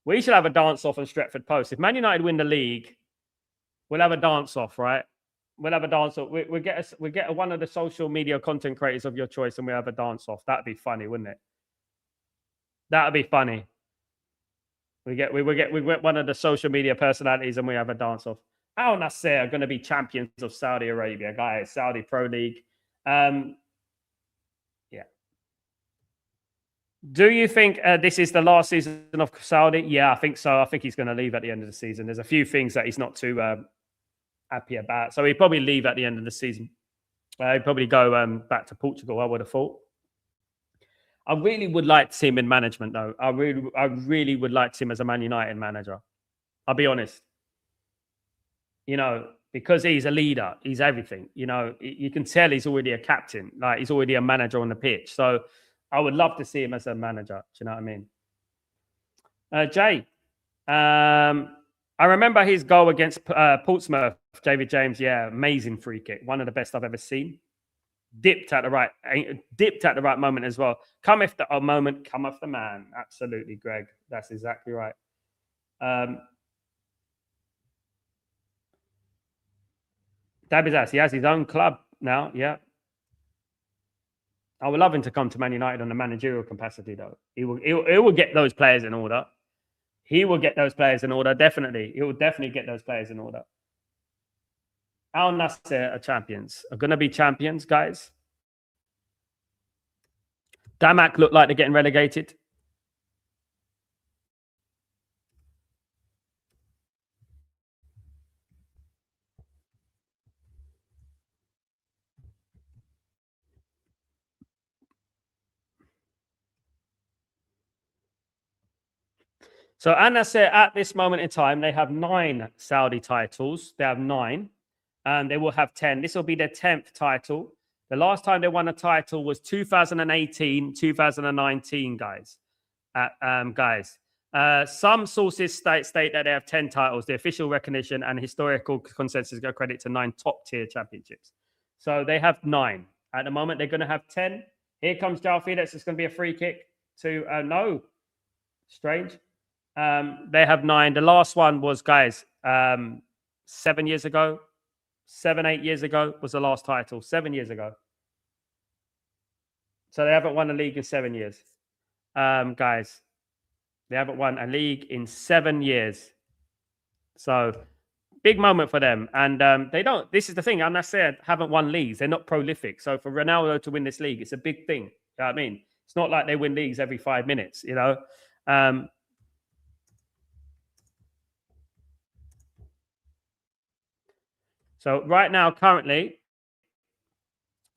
We should have a dance off on Stretford Post. If Man United win the league, we'll have a dance off, right? We'll have a dance off. We get one of the social media content creators of your choice, and we have a dance off. That'd be funny, wouldn't it? That'd be funny. We get one of the social media personalities, and we have a dance off. Al-Nassr are going to be champions of Saudi Arabia, guys. Saudi Pro League. Yeah. Do you think this is the last season of Saudi? Yeah, I think so. I think he's going to leave at the end of the season. There's a few things that he's not too happy about. So he'd probably leave at the end of the season. He'd probably go back to Portugal, I would have thought. I really would like to see him in management, though. I really would like to see him as a Man United manager. I'll be honest. You know, because he's a leader, he's everything. You know, you can tell he's already a captain. Like, he's already a manager on the pitch. So I would love to see him as a manager. Do you know what I mean? Jay, I remember his goal against Portsmouth, David James. Yeah, amazing free kick. One of the best I've ever seen. Dipped at the right moment as well. Come off the moment, come off the man. Absolutely, Greg. That's exactly right. Dabizas, he has his own club now. Yeah. I would love him to come to Man United on a managerial capacity, though. He will get those players in order. He will get those players in order, definitely. He will definitely get those players in order. Al-Nassr are champions. Are going to be champions, guys. Damac look like they're getting relegated. So Al-Nassr, at this moment in time, they have 9 Saudi titles. They have 9. And they will have 10. This will be their 10th title. The last time they won a title was 2018, 2019, guys. Some sources state that they have 10 titles. The official recognition and historical consensus go credit to 9 top-tier championships. So they have 9. At the moment, they're going to have 10. Here comes João Felix. It's going to be a free kick to... no. Strange. They have 9. The last one was, guys, 7 years ago. 7-8 years ago was the last title. 7 years ago. So they haven't won a league in 7 years. Guys, they haven't won a league in 7 years. So big moment for them. And they don't, this is the thing, Al-Nassr haven't won leagues. They're not prolific. So for Ronaldo to win this league, it's a big thing. You know what I mean? It's not like they win leagues every 5 minutes, you know? So right now, currently,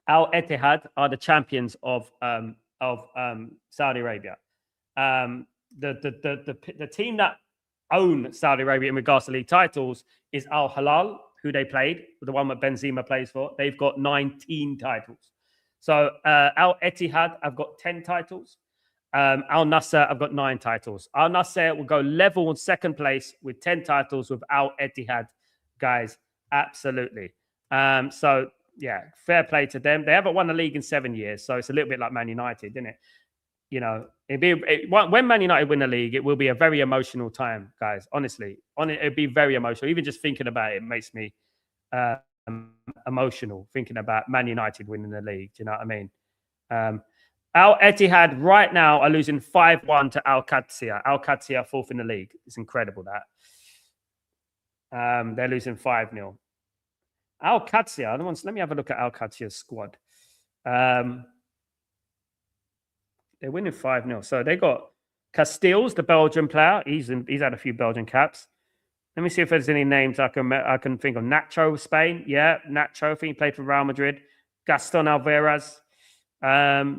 Al-Ittihad are the champions of Saudi Arabia. The team that own Saudi Arabia in regards to league titles is Al-Hilal, who they played, the one that Benzema plays for. They've got 19 titles. So Al-Ittihad have got 10 titles. Al-Nassr have got 9 titles. Al-Nassr will go level in second place with 10 titles with Al-Ittihad, guys. Absolutely. So, yeah, fair play to them. They haven't won a league in 7 years, so it's a little bit like Man United, isn't it? You know, when Man United win the league, it will be a very emotional time, guys. Honestly, it'd be very emotional. Even just thinking about it makes me emotional, thinking about Man United winning the league. Do you know what I mean? Al-Ittihad right now are losing 5-1 to Al-Qadsiya. Al-Qadsiya 4th in the league. It's incredible that. They're losing 5-0. Al-Qadsiya, let me have a look at Al-Qadsiya's squad. They're winning 5-0. So they got Castells, the Belgian player. He's had a few Belgian caps. Let me see if there's any names I can think of. Nacho, Spain. Yeah, Nacho. I think he played for Real Madrid. Gaston Alvarez. Yeah,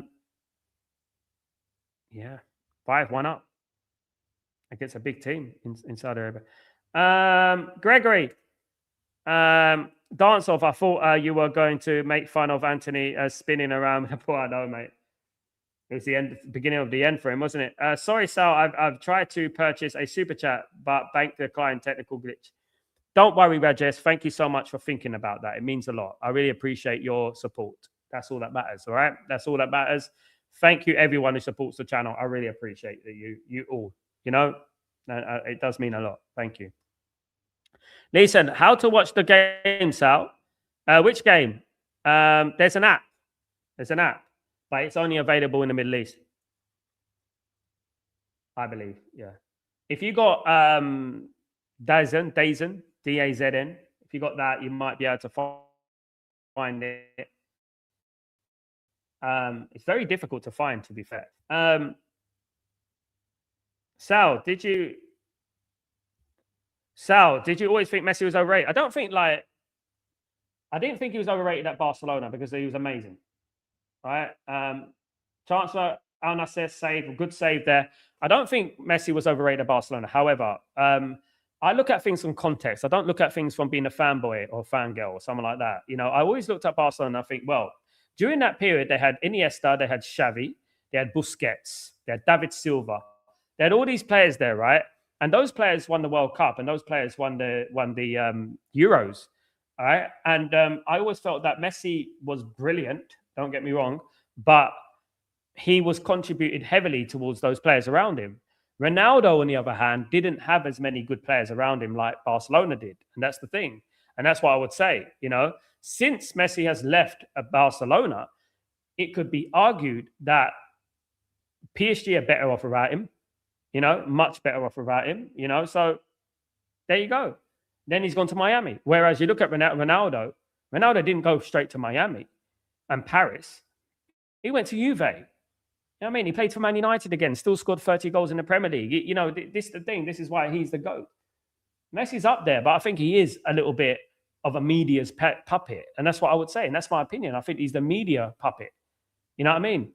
5-1 up against a big team in Saudi Arabia. Gregory, dance off. I thought you were going to make fun of Anthony spinning around. I know, mate. It was the end, beginning of the end for him, wasn't it? Sorry, Sal. I've tried to purchase a super chat, but bank declined technical glitch. Don't worry, Rajesh. Thank you so much for thinking about that. It means a lot. I really appreciate your support. That's all that matters. All right. That's all that matters. Thank you, everyone who supports the channel. I really appreciate you all. You know, it does mean a lot. Thank you. Listen, how to watch the game, Sal? Which game? There's an app. There's an app, but it's only available in the Middle East, I believe. Yeah. If you got Dazn, DAZN, if you got that, you might be able to find it. It's very difficult to find, to be fair. Sal, did you always think Messi was overrated? I didn't think he was overrated at Barcelona because he was amazing. Right? Chancellor Al-Nassr save, good save there. I don't think Messi was overrated at Barcelona. However, I look at things from context. I don't look at things from being a fanboy or fangirl or something like that. You know, I always looked at Barcelona and I think, well, during that period, they had Iniesta, they had Xavi, they had Busquets, they had David Silva. They had all these players there, right? And those players won the World Cup and those players won the Euros, all right? And I always felt that Messi was brilliant, don't get me wrong, but he was contributed heavily towards those players around him. Ronaldo, on the other hand, didn't have as many good players around him like Barcelona did. And that's the thing. And that's what I would say, you know, since Messi has left Barcelona, it could be argued that PSG are better off without him, you know, much better off without him, you know. So there you go. Then he's gone to Miami. Whereas you look at Ronaldo didn't go straight to Miami and Paris. He went to Juve. You know what I mean? He played for Man United again, still scored 30 goals in the Premier League. You know, this is the thing. This is why he's the GOAT. Messi's up there, but I think he is a little bit of a media's pet puppet. And that's what I would say. And that's my opinion. I think he's the media puppet. You know what I mean?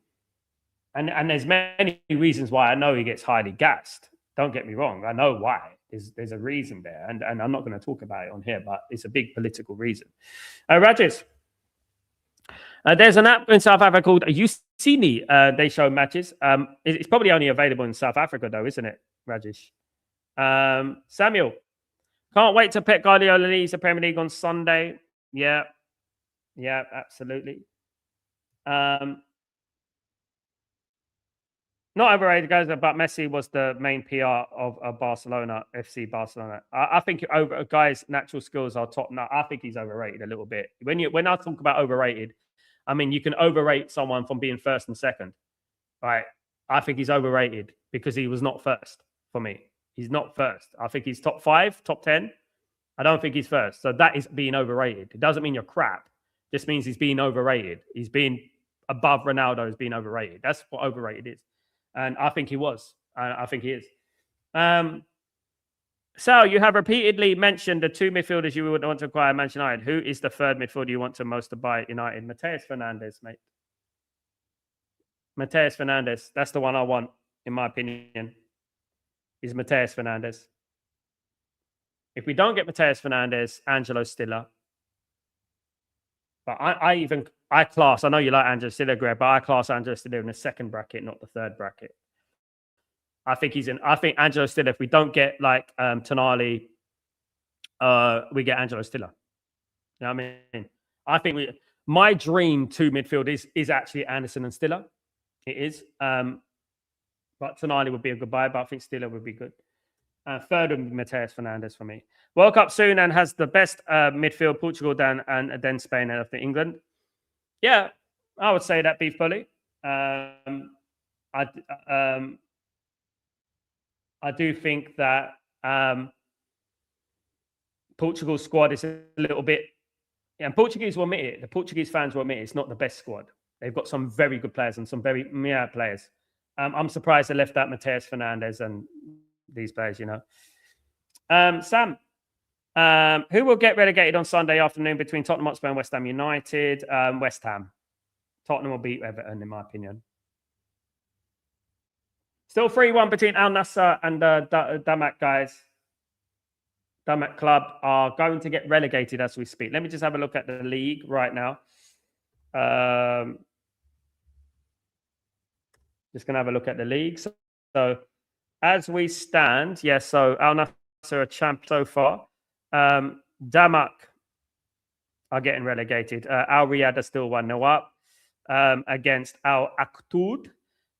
And there's many reasons why I know he gets highly gassed. Don't get me wrong. I know why. There's a reason there. And I'm not going to talk about it on here, but it's a big political reason. Rajesh, there's an app in South Africa called Usini. They show matches. It's probably only available in South Africa, though, isn't it, Rajesh? Samuel, can't wait to Pep Guardiola leads the Premier League on Sunday. Yeah, absolutely. Not overrated, guys, but Messi was the main PR of Barcelona, FC Barcelona. I think guys' natural skills are top. No, I think he's overrated a little bit. When I talk about overrated, I mean, you can overrate someone from being first and second, right? I think he's overrated because he was not first for me. He's not first. I think he's top 5, top 10. I don't think he's first. So that is being overrated. It doesn't mean you're crap. It just means he's being overrated. He's being above Ronaldo, is being overrated. That's what overrated is. And I think he was. I think he is. Sal, you have repeatedly mentioned the 2 midfielders you would want to acquire Manchester United. Who is the 3rd midfielder you want to most to buy at United? Mateus Fernandes, mate. Mateus Fernandes. That's the one I want, in my opinion, is Mateus Fernandes. If we don't get Mateus Fernandes, Angelo Stiller. But I class, I know you like Angelo Stiller, Greg, but I class Angelo Stiller in the 2nd bracket, not the 3rd bracket. I think Angelo Stiller, if we don't get like Tonali, we get Angelo Stiller. You know what I mean? I think my dream 2 midfield is actually Anderson and Stiller. It is. But Tonali would be a good buy, but I think Stiller would be good. 3rd would be Mateus Fernandes for me. World Cup soon and has the best midfield, Portugal, then Spain, and after England. Yeah, I would say that, Beef Bully. I do think that Portugal's squad is a little bit, and Portuguese will admit it. The Portuguese fans will admit it's not the best squad. They've got some very good players and some very players. I'm surprised they left out Mateus Fernandes and these players, you know. Sam, who will get relegated on Sunday afternoon between Tottenham Hotspur and West Ham United? West Ham. Tottenham will beat Everton, in my opinion. Still 3-1 between Al-Nassr and Damac, guys. Damac Club are going to get relegated as we speak. Let me just have a look at the league right now. Just going to have a look at the league. So as we stand, yes, so Al-Nassr are champ so far. Damac are getting relegated. Al-Riyadh are still 1-0 up against Al-Aqtoud.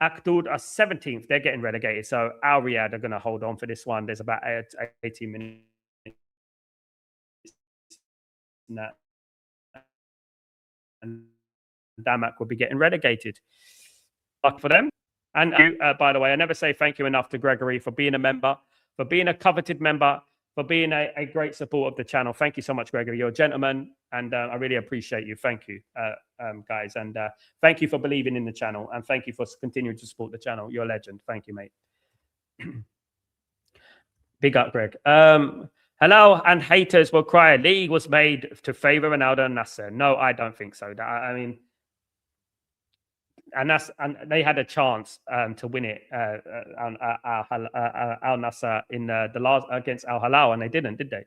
Aqtoud are 17th. They're getting relegated. So Al-Riyadh are going to hold on for this one. There's about 18 minutes in that. And Damac will be getting relegated. Luck for them. And by the way, I never say thank you enough to Gregory for being a member, for being a coveted member, for being a great support of the channel. Thank you so much, Gregory. You're a gentleman, and I really appreciate you. Thank you, guys. And thank you for believing in the channel, and thank you for continuing to support the channel. You're a legend. Thank you, mate. Big up, Greg. Hello, and haters will cry. League was made to favor Ronaldo and Nasser. No, I don't think so. I mean, and they had a chance to win it, Al-Nassr in the last against Al Hilal, and they didn't, did they?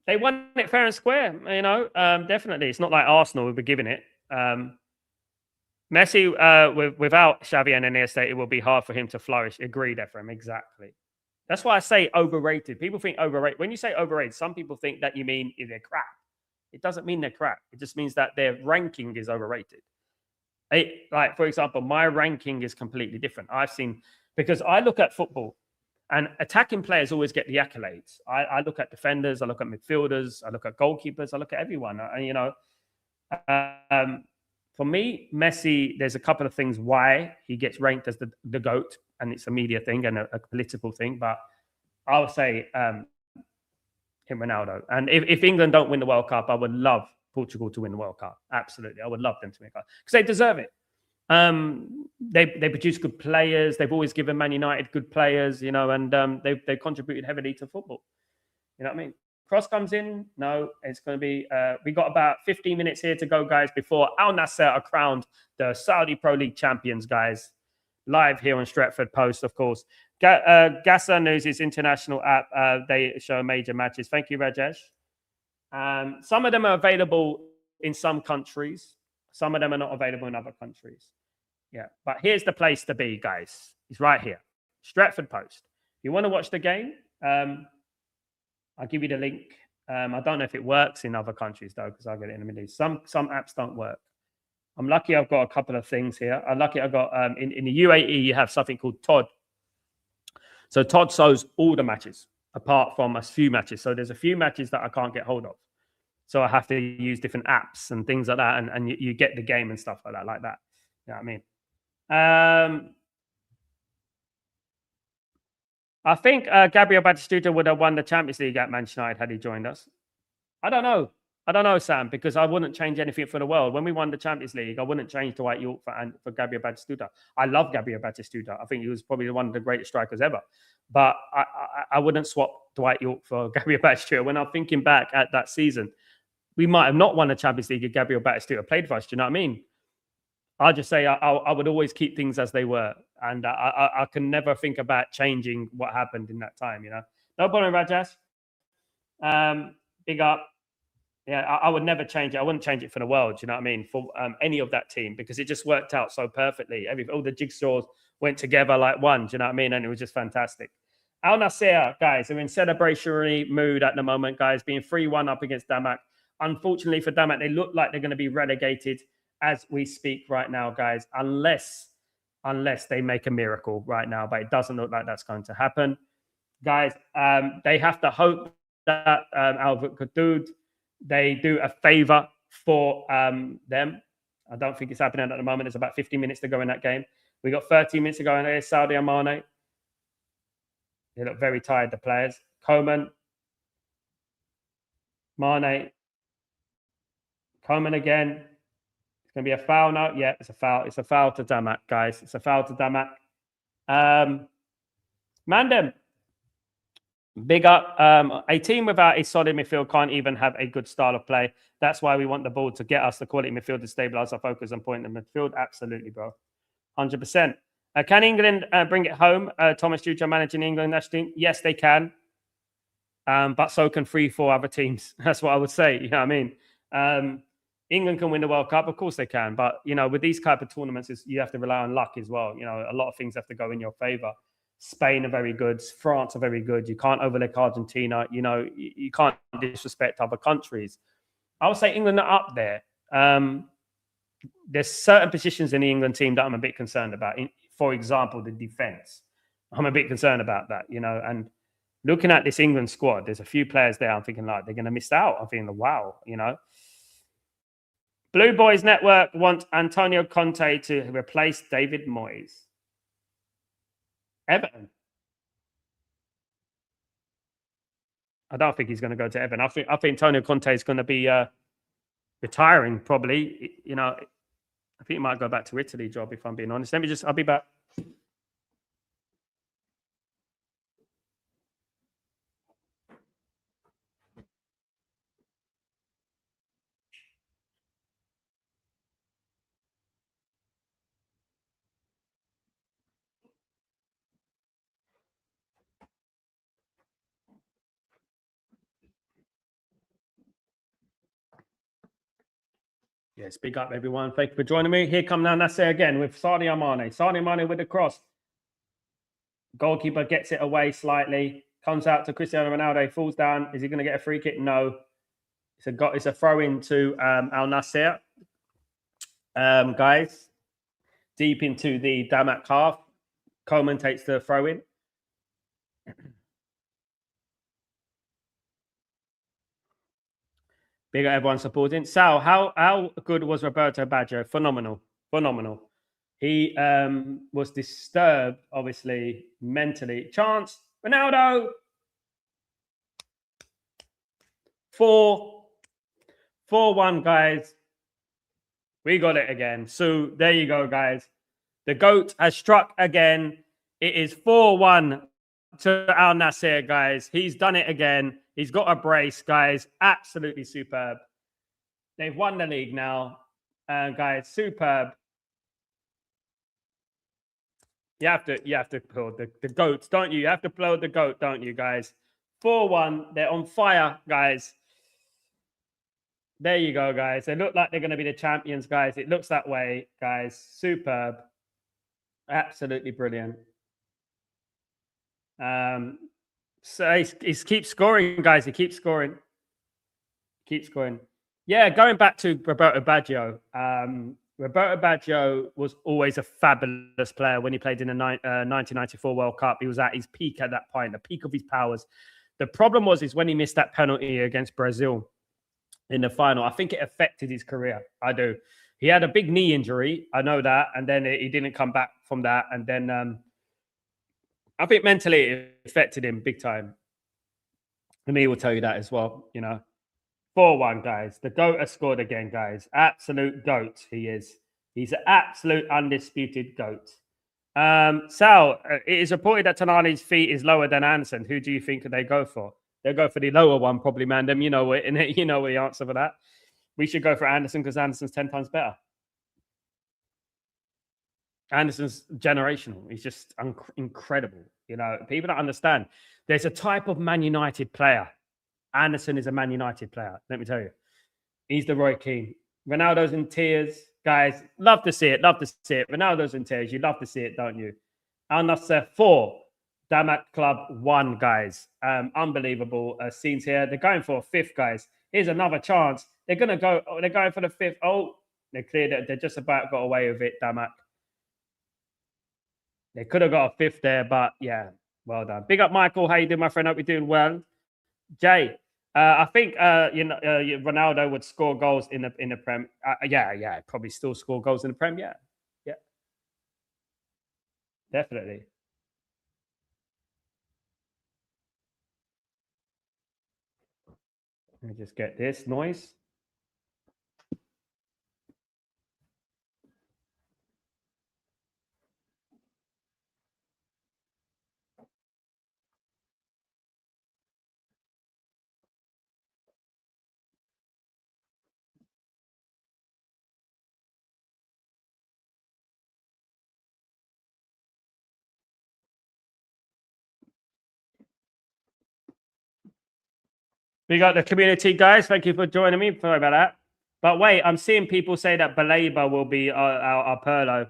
They won it fair and square, you know. Definitely, it's not like Arsenal would be giving it. Messi, without Xavi and Iniesta, it will be hard for him to flourish. Agreed, Ephraim. Exactly. That's why I say overrated. People think overrated. When you say overrated, some people think that you mean they're crap. It doesn't mean they're crap. It just means that their ranking is overrated. Like, for example, my ranking is completely different. I've seen, because I look at football and attacking players always get the accolades. I look at defenders, I look at midfielders, I look at goalkeepers, I look at everyone. You know, for me, Messi, there's a couple of things why he gets ranked as the GOAT, and it's a media thing and a political thing. But I would say him, Ronaldo. And if England don't win the World Cup, I would love Portugal to win the World Cup. Absolutely. I would love them to win the World Cup because they deserve it. They produce good players. They've always given Man United good players, you know, and they've contributed heavily to football. You know what I mean? Cross comes in. No, it's going to be, we got about 15 minutes here to go, guys, before Al-Nassr are crowned the Saudi Pro League champions, guys. Live here on Stretford Post, of course. Gassa News is international app. They show major matches. Thank you, Rajesh. Some of them are available in some countries. Some of them are not available in other countries. Yeah, but here's the place to be, guys. It's right here. Stretford Post. If you want to watch the game, I'll give you the link. I don't know if it works in other countries, though, because I'll get it in a minute. Some apps don't work. I'm lucky I've got a couple of things here. I'm lucky I've got, in the UAE, you have something called Todd. So Todd shows all the matches, apart from a few matches. So there's a few matches that I can't get hold of. So I have to use different apps and things like that. And you get the game and stuff like that. You know what I mean? I think Gabriel Batistuta would have won the Champions League at Manchester United had he joined us. I don't know, Sam, because I wouldn't change anything for the world. When we won the Champions League, I wouldn't change Dwight York for Gabriel Batistuta. I love Gabriel Batistuta. I think he was probably one of the greatest strikers ever. But I wouldn't swap Dwight York for Gabriel Batistuta. When I'm thinking back at that season, we might have not won the Champions League if Gabriel Batistuta played for us. Do you know what I mean? I'll just say I would always keep things as they were. And I can never think about changing what happened in that time, you know. No problem, Rajas. Big up. Yeah, I would never change it. I wouldn't change it for the world, do you know what I mean, for any of that team, because it just worked out so perfectly. All the jigsaws went together like one, do you know what I mean? And it was just fantastic. Al-Nassr, guys, are in celebratory mood at the moment, guys, being 3-1 up against Damac. Unfortunately for Damac, they look like they're going to be relegated as we speak right now, guys, unless they make a miracle right now. But it doesn't look like that's going to happen. Guys, they have to hope that Al-Aqtoud, they do a favor for them. I don't think it's happening at the moment. There's about 15 minutes to go in that game. We got 13 minutes to go in there. Saudi and Mane. They look very tired, the players. Coman. Mane. Coman again. It's going to be a foul now. Yeah, it's a foul. It's a foul to Damac, guys. It's a foul to Damac. Mandem. Big up. A team without a solid midfield can't even have a good style of play. That's why we want the ball to get us the quality midfield to stabilize our focus and point in the midfield. Absolutely, bro. 100%. Can England bring it home? Thomas Tuchel managing the England national team? Yes, they can. But so can 3-4 other teams. That's what I would say. You know what I mean? England can win the World Cup, of course they can, but you know, with these type of tournaments, you have to rely on luck as well. You know, a lot of things have to go in your favor. Spain are very good, France are very good. You can't overlook Argentina. You know, you can't disrespect other countries. I would say England are up there. There's certain positions in the England team that I'm a bit concerned about. For example, the defense. I'm a bit concerned about that, you know, and looking at this England squad, there's a few players there I'm thinking like they're going to miss out. I'm thinking, wow, you know. Blue Boys Network want Antonio Conte to replace David Moyes. Everton. I don't think he's going to go to Everton. I think Antonio Conte is going to be retiring probably. You know, I think he might go back to Italy job if I'm being honest. I'll be back. Yes, big up everyone. Thank you for joining me. Here come Al-Nassr again with Sadio Mane. Sadio Mane with the cross. Goalkeeper gets it away slightly. Comes out to Cristiano Ronaldo. Falls down. Is he going to get a free kick? No. It's a throw in to Al-Nassr. Guys, deep into the Damac half. Coleman takes the throw in. Big up everyone supporting. Sal, how good was Roberto Baggio? Phenomenal. Phenomenal. He was disturbed, obviously, mentally. Chance, Ronaldo. 4-1, guys. We got it again. So there you go, guys. The GOAT has struck again. It is 4-1 to Al-Nassr, guys. He's done it again. He's got a brace, guys. Absolutely superb. They've won the league now. Guys, superb. You have to applaud the GOATs, don't you? You have to applaud the GOAT, don't you, guys? 4-1. They're on fire, guys. There you go, guys. They look like they're going to be the champions, guys. It looks that way, guys. Superb. Absolutely brilliant. So he keeps scoring, guys. He keeps scoring. Keeps scoring. Yeah, going back to Roberto Baggio. Roberto Baggio was always a fabulous player when he played in the 1994 World Cup. He was at his peak at that point, the peak of his powers. The problem was when he missed that penalty against Brazil in the final. I think it affected his career. I do. He had a big knee injury. I know that. And then he didn't come back from that. And then I think mentally it affected him big time. And he will tell you that as well, you know. 4-1, guys. The GOAT has scored again, guys. Absolute GOAT he is. He's an absolute undisputed GOAT. Sal, it is reported that Tonali's feet is lower than Anderson. Who do you think they go for? They'll go for the lower one, probably, Mandem. You know it, you know the answer for that. We should go for Anderson because Anderson's 10 times better. Anderson's generational. He's just incredible. You know, people don't understand. There's a type of Man United player. Anderson is a Man United player. Let me tell you. He's the Roy Keane. Ronaldo's in tears. Guys, love to see it. Love to see it. Ronaldo's in tears. You love to see it, don't you? Al-Nassr 4. Damac Club 1, guys. Unbelievable scenes here. They're going for a 5th, guys. Here's another chance. They're going to go. Oh, they're going for the 5th. Oh, they cleared it. They just about got away with it, Damac. They could have got a 5th there, but yeah, well done. Big up, Michael. How you doing, my friend? Hope you're doing well. Jay, I think Ronaldo would score goals in the Prem. Yeah, probably still score goals in the Prem. Yeah, definitely. Let me just get this noise. We got the community, guys. Thank you for joining me. Sorry about that. But wait, I'm seeing people say that Baleba will be our Perlo.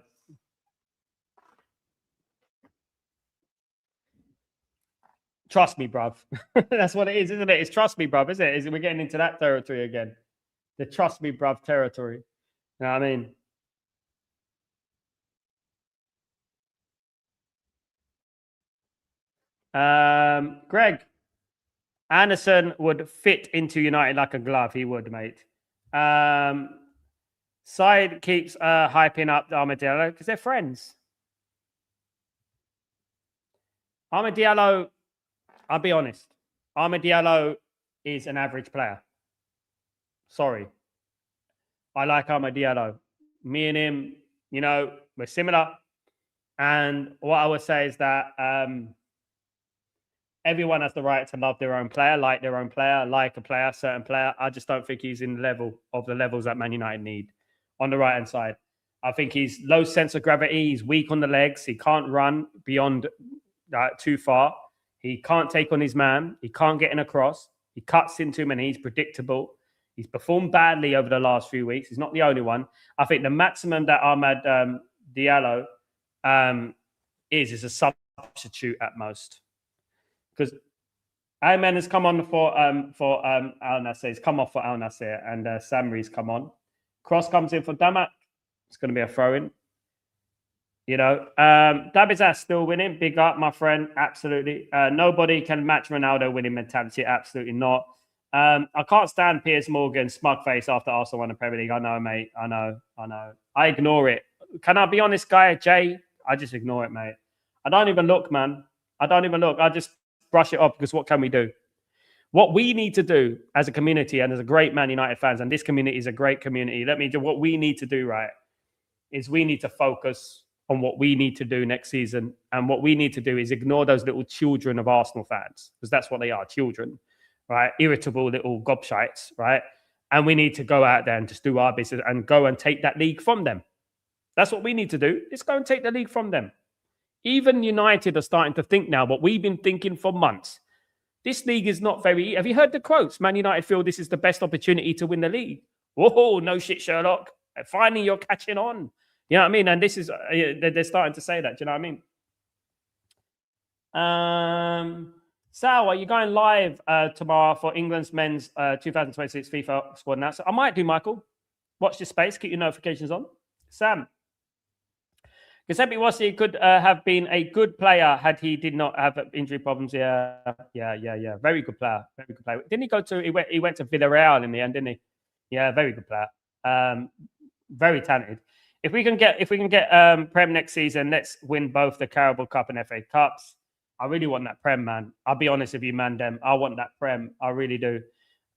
Trust me, bruv. That's what it is, isn't it? It's trust me, bruv, isn't it? We're getting into that territory again. The trust me, bruv territory. You know what I mean? Greg, Anderson would fit into United like a glove. He would, mate. Side keeps hyping up Armadillo because they're friends. Armadillo, I'll be honest. Armadillo is an average player. Sorry. I like Armadillo. Me and him, you know, we're similar. And what I would say is that everyone has the right to love their own player, like their own player, like a player, certain player. I just don't think he's in the level of the levels that Man United need on the right-hand side. I think he's low sense of gravity. He's weak on the legs. He can't run beyond too far. He can't take on his man. He can't get in across. He cuts into him and he's predictable. He's performed badly over the last few weeks. He's not the only one. I think the maximum that Ahmad Diallo is a substitute at most. Because Ayman has come on for Al-Nassr. He's come off for Al-Nassr and Samri's come on. Cross comes in for Damac. It's going to be a throw-in. You know, Dabizas still winning. Big up, my friend. Absolutely. Nobody can match Ronaldo winning mentality. Absolutely not. I can't stand Piers Morgan's smug face after Arsenal won the Premier League. I know, mate. I know. I ignore it. Can I be honest, guy? Jay, I just ignore it, mate. I don't even look, man. I don't even look. I just brush it off because what can we do? What we need to do as a community and as a great Man United fans, and this community is a great community. Let me do what we need to do, right? Is we need to focus on what we need to do next season. And what we need to do is ignore those little children of Arsenal fans, because that's what they are, children, right? Irritable little gobshites, right? And we need to go out there and just do our business and go and take that league from them. That's what we need to do. Let's go and take the league from them. Even United are starting to think now what we've been thinking for months. This league is not very... Have you heard the quotes? Man United feel this is the best opportunity to win the league. Whoa, no shit, Sherlock. Finally, you're catching on. You know what I mean? And this is... they're starting to say that. Do you know what I mean? Sal, are you going live tomorrow for England's men's 2026 FIFA squad announcement? I might do, Michael. Watch this space. Keep your notifications on. Sam. Giuseppe Rossi could have been a good player had he did not have injury problems. Yeah. Very good player. Very good player. Didn't he go to? He went to Villarreal in the end, didn't he? Yeah, very good player. Very talented. If we can get Prem next season, let's win both the Carabao Cup and FA Cups. I really want that Prem, man. I'll be honest with you, man. Dem, I want that Prem. I really do.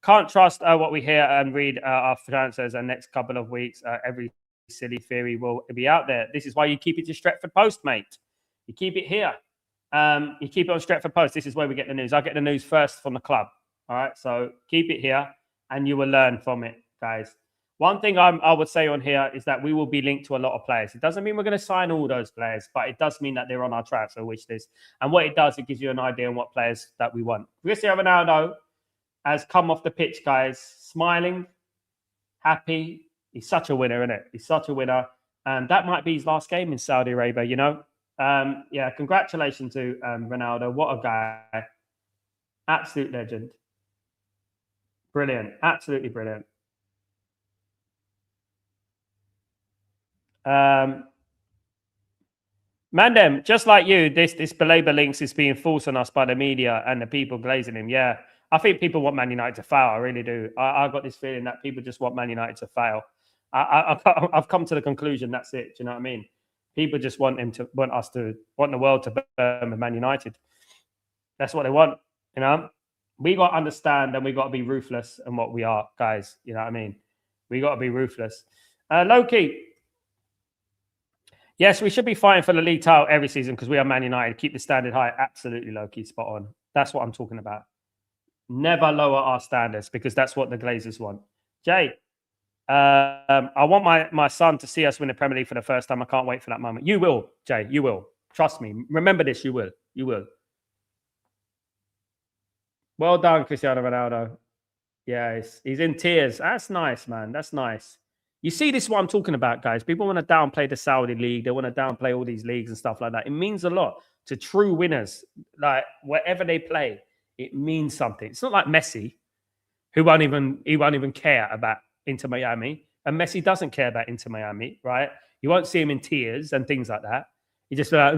Can't trust what we hear and read after transfers and next couple of weeks. Every silly theory will be out there. This is why you keep it to Stretford Post, mate. You keep it here. You keep it on Stretford Post. This is where we get the news. I get the news first from the club. All right, so keep it here and you will learn from it, guys. One thing I would say on here is that we will be linked to a lot of players. It doesn't mean we're going to sign all those players, but it does mean that they're on our transfer wish list. And what it does, it gives you an idea on what players that we want. Cristiano Ronaldo has come off the pitch, guys, smiling, happy. He's such a winner, isn't it? He's such a winner. And that might be his last game in Saudi Arabia, you know? Yeah, congratulations to Ronaldo. What a guy. Absolute legend. Brilliant. Absolutely brilliant. Mandem, just like you, this Baleba links is being forced on us by the media and the people glazing him. Yeah, I think people want Man United to fail. I really do. I've got this feeling that people just want Man United to fail. I've come to the conclusion that's it. Do you know what I mean? People just want the world to burn with Man United. That's what they want. You know, we got to understand and we got to be ruthless in what we are, guys. You know what I mean? We got to be ruthless. Loki. Yes, we should be fighting for the league title every season because we are Man United. Keep the standard high. Absolutely, Loki. Spot on. That's what I'm talking about. Never lower our standards because that's what the Glazers want. Jay, I want my son to see us win the Premier League for the first time. I can't wait for that moment. You will, Jay. You will. Trust me. Remember this. You will. You will. Well done, Cristiano Ronaldo. Yeah, he's in tears. That's nice, man. That's nice. You see, this is what I'm talking about, guys. People want to downplay the Saudi league. They want to downplay all these leagues and stuff like that. It means a lot to true winners. Like wherever they play, it means something. It's not like Messi, who won't even care about Inter Miami, and Messi doesn't care about Inter Miami, right? You won't see him in tears and things like that. He just be like,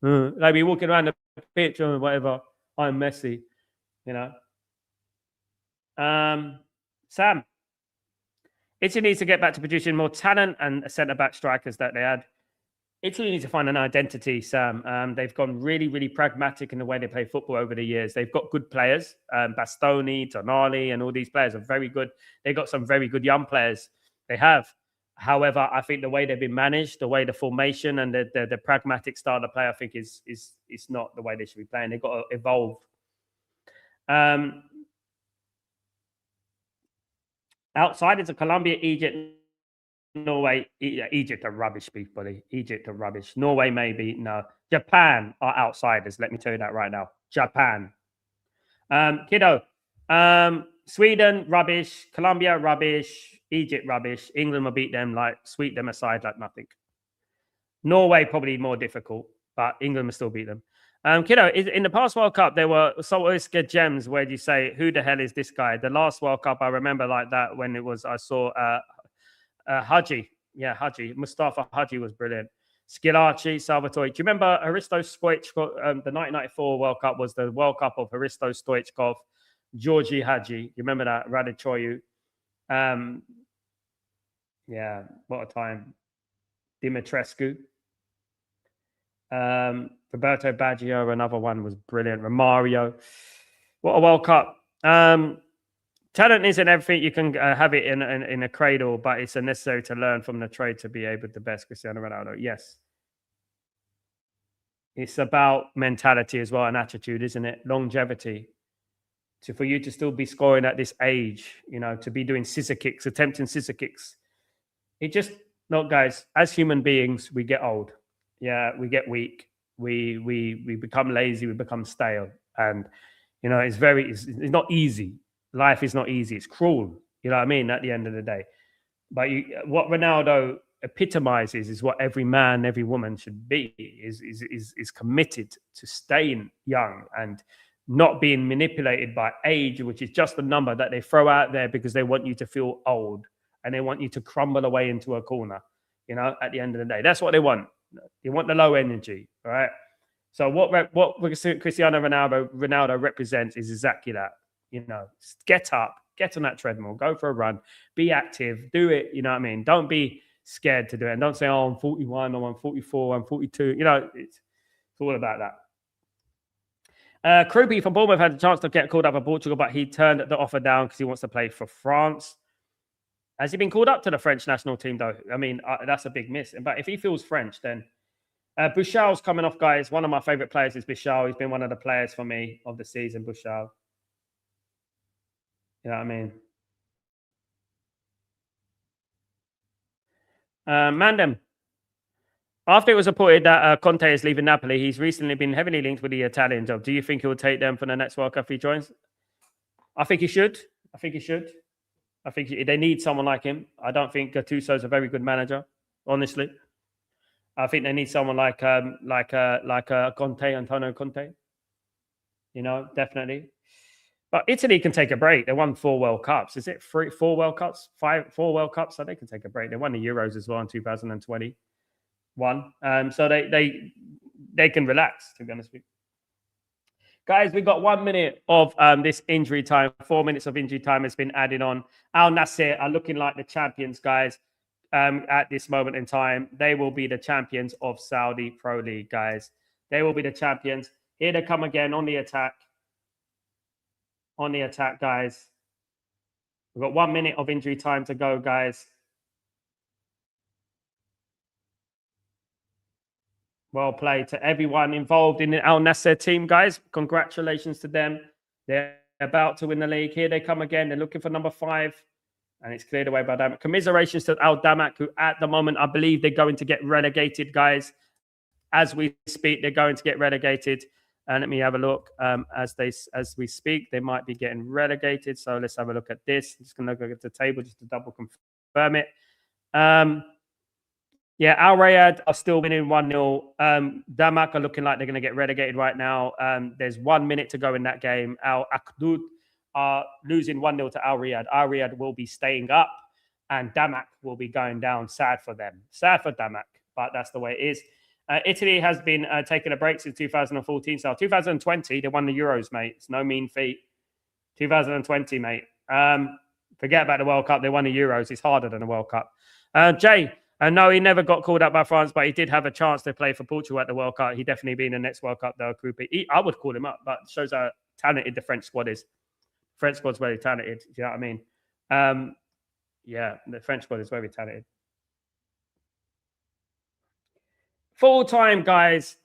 like be walking around the pitch or whatever. I'm Messi, you know. Sam, Italy needs to get back to producing more talent and centre-back strikers that they had. Italy needs to find an identity, Sam. They've gone really, really pragmatic in the way they play football over the years. They've got good players. Bastoni, Tonali, and all these players are very good. They've got some very good young players. They have. However, I think the way they've been managed, the way the formation and the pragmatic style of play, I think is not the way they should be playing. They've got to evolve. Outside is Colombia, Egypt, Norway. Egypt are rubbish, buddy. Egypt are rubbish. Norway, maybe. No. Japan are outsiders. Let me tell you that right now. Japan. Kiddo. Sweden, rubbish. Colombia, rubbish. Egypt, rubbish. England will beat them, like sweep them aside like nothing. Norway, probably more difficult, but England will still beat them. Kiddo, in the past World Cup, there were Solskjaer gems where you say, who the hell is this guy? The last World Cup, I remember like that when it was, I saw Hadji. Yeah, Hadji. Mustafa Hadji was brilliant. Skilacci, Salvatore. Do you remember Hristo Stoichkov? The 1994 World Cup was the World Cup of Hristo Stoichkov, Georgi Hadji. You remember that? Radichoyu. Yeah, what a time. Dimitrescu. Roberto Baggio, another one, was brilliant. Romario. What a World Cup. Talent isn't everything. You can have it in a cradle, but it's necessary to learn from the trade to be able to best. Cristiano Ronaldo. Yes. It's about mentality as well and attitude, isn't it? Longevity. For you to still be scoring at this age, to be doing scissor kicks, attempting scissor kicks. It just, look, guys, as human beings, we get old. Yeah, we get weak. We become lazy. We become stale. And, it's not easy. Life is not easy. It's cruel. You know what I mean? At the end of the day. But what Ronaldo epitomizes is what every man, every woman should be, is committed to staying young and not being manipulated by age, which is just a number that they throw out there because they want you to feel old and they want you to crumble away into a corner, at the end of the day. That's what they want. They want the low energy, all right? So what Cristiano Ronaldo represents is exactly that. Get up, get on that treadmill, go for a run, be active, do it. You know what I mean? Don't be scared to do it. And don't say, oh, I'm 41, or I'm 44, I'm 42. It's all about that. Krupi from Bournemouth had a chance to get called up for Portugal, but he turned the offer down because he wants to play for France. Has he been called up to the French national team, though? I mean, that's a big miss. But if he feels French, then Bouchal's coming off, guys. One of my favorite players is Bouchal. He's been one of the players for me of the season, Bouchal. You know what I mean? Mandem. After it was reported that Conte is leaving Napoli, he's recently been heavily linked with the Italian job. Do you think he will take them for the next World Cup if he joins? I think he should. I think they need someone like him. I don't think Gattuso is a very good manager, honestly. I think they need someone like Conte, Antonio Conte. Definitely. But Italy can take a break. They won 4 World Cups. Is it 4 World Cups? 4 World Cups? So they can take a break. They won the Euros as well in 2021. So they can relax, to be honest with you. Guys, we've got 1 minute of this injury time. 4 minutes of injury time has been added on. Al-Nassr are looking like the champions, guys, at this moment in time. They will be the champions of Saudi Pro League, guys. They will be the champions. Here they come again on the attack. On the attack, guys. We've got 1 minute of injury time to go, guys. Well played to everyone involved in the Al-Nassr team, guys. Congratulations to them. They're about to win the league. Here they come again. They're looking for number 5. And it's cleared away by Damac. Commiserations to Al-Damac, who at the moment, I believe they're going to get relegated, guys. As we speak, they're going to get relegated. And let me have a look. As we speak, they might be getting relegated. So let's have a look at this. I'm just going to look at the table just to double confirm it. Yeah, Al Riyadh are still winning 1-0. Damac are looking like they're going to get relegated right now. There's 1 minute to go in that game. Al Akdud are losing 1-0 to Al Riyadh. Al Riyadh will be staying up, and Damac will be going down. Sad for them. Sad for Damac, but that's the way it is. Italy has been taking a break since 2014. So 2020, they won the Euros, mate. It's no mean feat. 2020, mate. Forget about the World Cup. They won the Euros. It's harder than the World Cup. Jay, no, he never got called up by France, but he did have a chance to play for Portugal at the World Cup. He definitely be in the next World Cup, though. I would call him up, but it shows how talented the French squad is. French squad's very talented. You know what I mean? Yeah, the French squad is very talented. Full time, guys.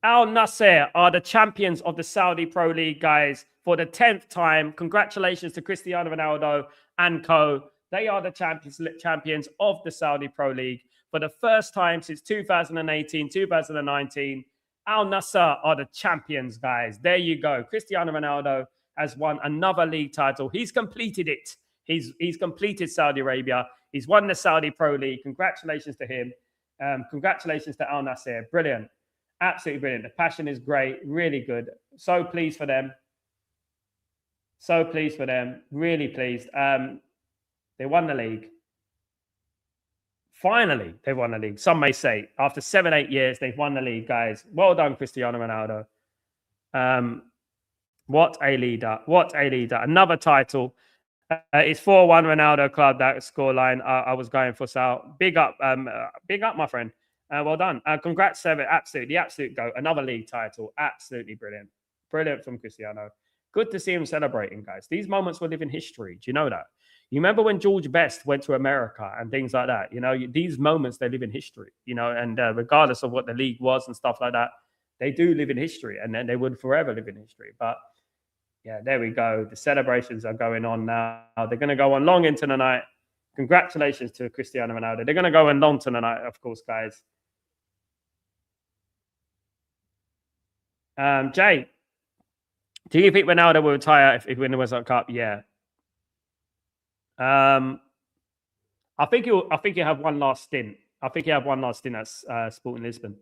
Al-Nassr are the champions of the Saudi Pro League, guys, for the 10th time. Congratulations to Cristiano Ronaldo and co. They are the champions of the Saudi Pro League for the first time since 2018, 2019. Al-Nassr are the champions, guys. There you go. Cristiano Ronaldo has won another league title. He's completed it. He's completed Saudi Arabia. He's won the Saudi Pro League. Congratulations to him. Congratulations to Al-Nassr. Brilliant. Absolutely brilliant. The passion is great. Really good. So pleased for them. So pleased for them. Really pleased. They won the league. Finally, they won the league. Some may say after 7-8 years, they've won the league, guys. Well done, Cristiano Ronaldo. What a leader. What a leader. Another title. It's 4-1 Ronaldo club, that scoreline I was going for. So big up, my friend. Well done. Congrats, Seven. Absolutely. The absolute go. Another league title. Absolutely brilliant. Brilliant from Cristiano. Good to see him celebrating, guys. These moments will live in history. Do you know that? You remember when George Best went to America and things like that? You know, these moments, they live in history, you know, and regardless of what the league was and stuff like that, they do live in history, and then they would forever live in history. But yeah, there we go. The celebrations are going on now. They're going to go on long into the night. Congratulations to Cristiano Ronaldo. They're going to go on long to the night, of course, guys. Jay, do you think Ronaldo will retire if he wins the World Cup? Yeah. I think he'll have one last stint. I think he'll have one last stint at Sporting Lisbon.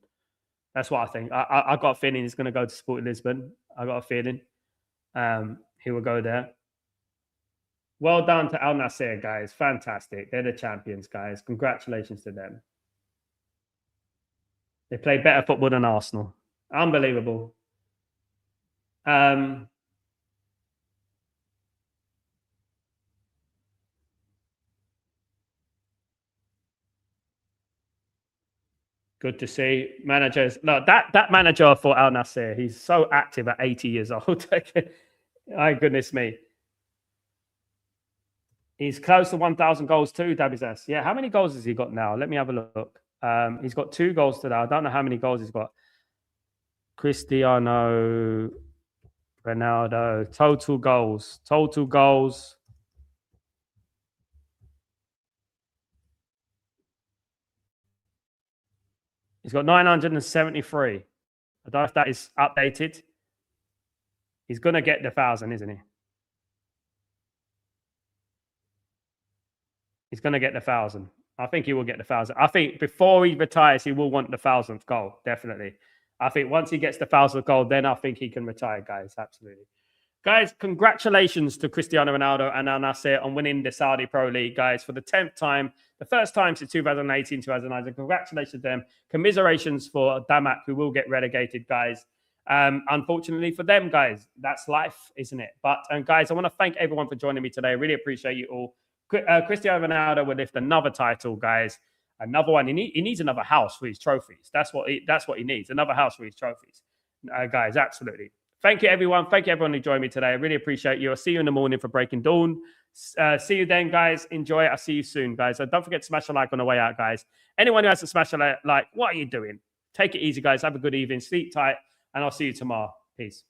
That's what I think. I got a feeling he's going to go to Sporting Lisbon. I got a feeling he will go there. Well done to Al-Nassr, guys. Fantastic. They're the champions, guys. Congratulations to them. They play better football than Arsenal. Unbelievable. Good to see managers. No, that manager for Al-Nassr, he's so active at 80 years old. My goodness me. He's close to 1,000 goals too, Dabizas. Yeah, how many goals has he got now? Let me have a look. He's got 2 goals today. I don't know how many goals he's got. Cristiano Ronaldo. Total goals. Total goals. He's got 973. I don't know if that is updated. He's going to get the 1,000, isn't he? He's going to get the 1,000. I think he will get the 1,000. I think before he retires, he will want the 1,000th goal, definitely. I think once he gets the 1,000th goal, then I think he can retire, guys. Absolutely. Guys, congratulations to Cristiano Ronaldo and Al-Nassr on winning the Saudi Pro League, guys, for the 10th time, the first time since 2018, 2019. Congratulations to them. Commiserations for Damac, who will get relegated, guys. Unfortunately for them, guys, that's life, isn't it? But, guys, I want to thank everyone for joining me today. I really appreciate you all. Cristiano Ronaldo will lift another title, guys. Another one. He needs another house for his trophies. That's what he needs. Another house for his trophies. Guys, absolutely. Thank you, everyone. Thank you, everyone who joined me today. I really appreciate you. I'll see you in the morning for Breaking Dawn. See you then, guys. Enjoy it. I'll see you soon, guys. So don't forget to smash a like on the way out, guys. Anyone who hasn't smashed a like, what are you doing? Take it easy, guys. Have a good evening. Sleep tight. And I'll see you tomorrow. Peace.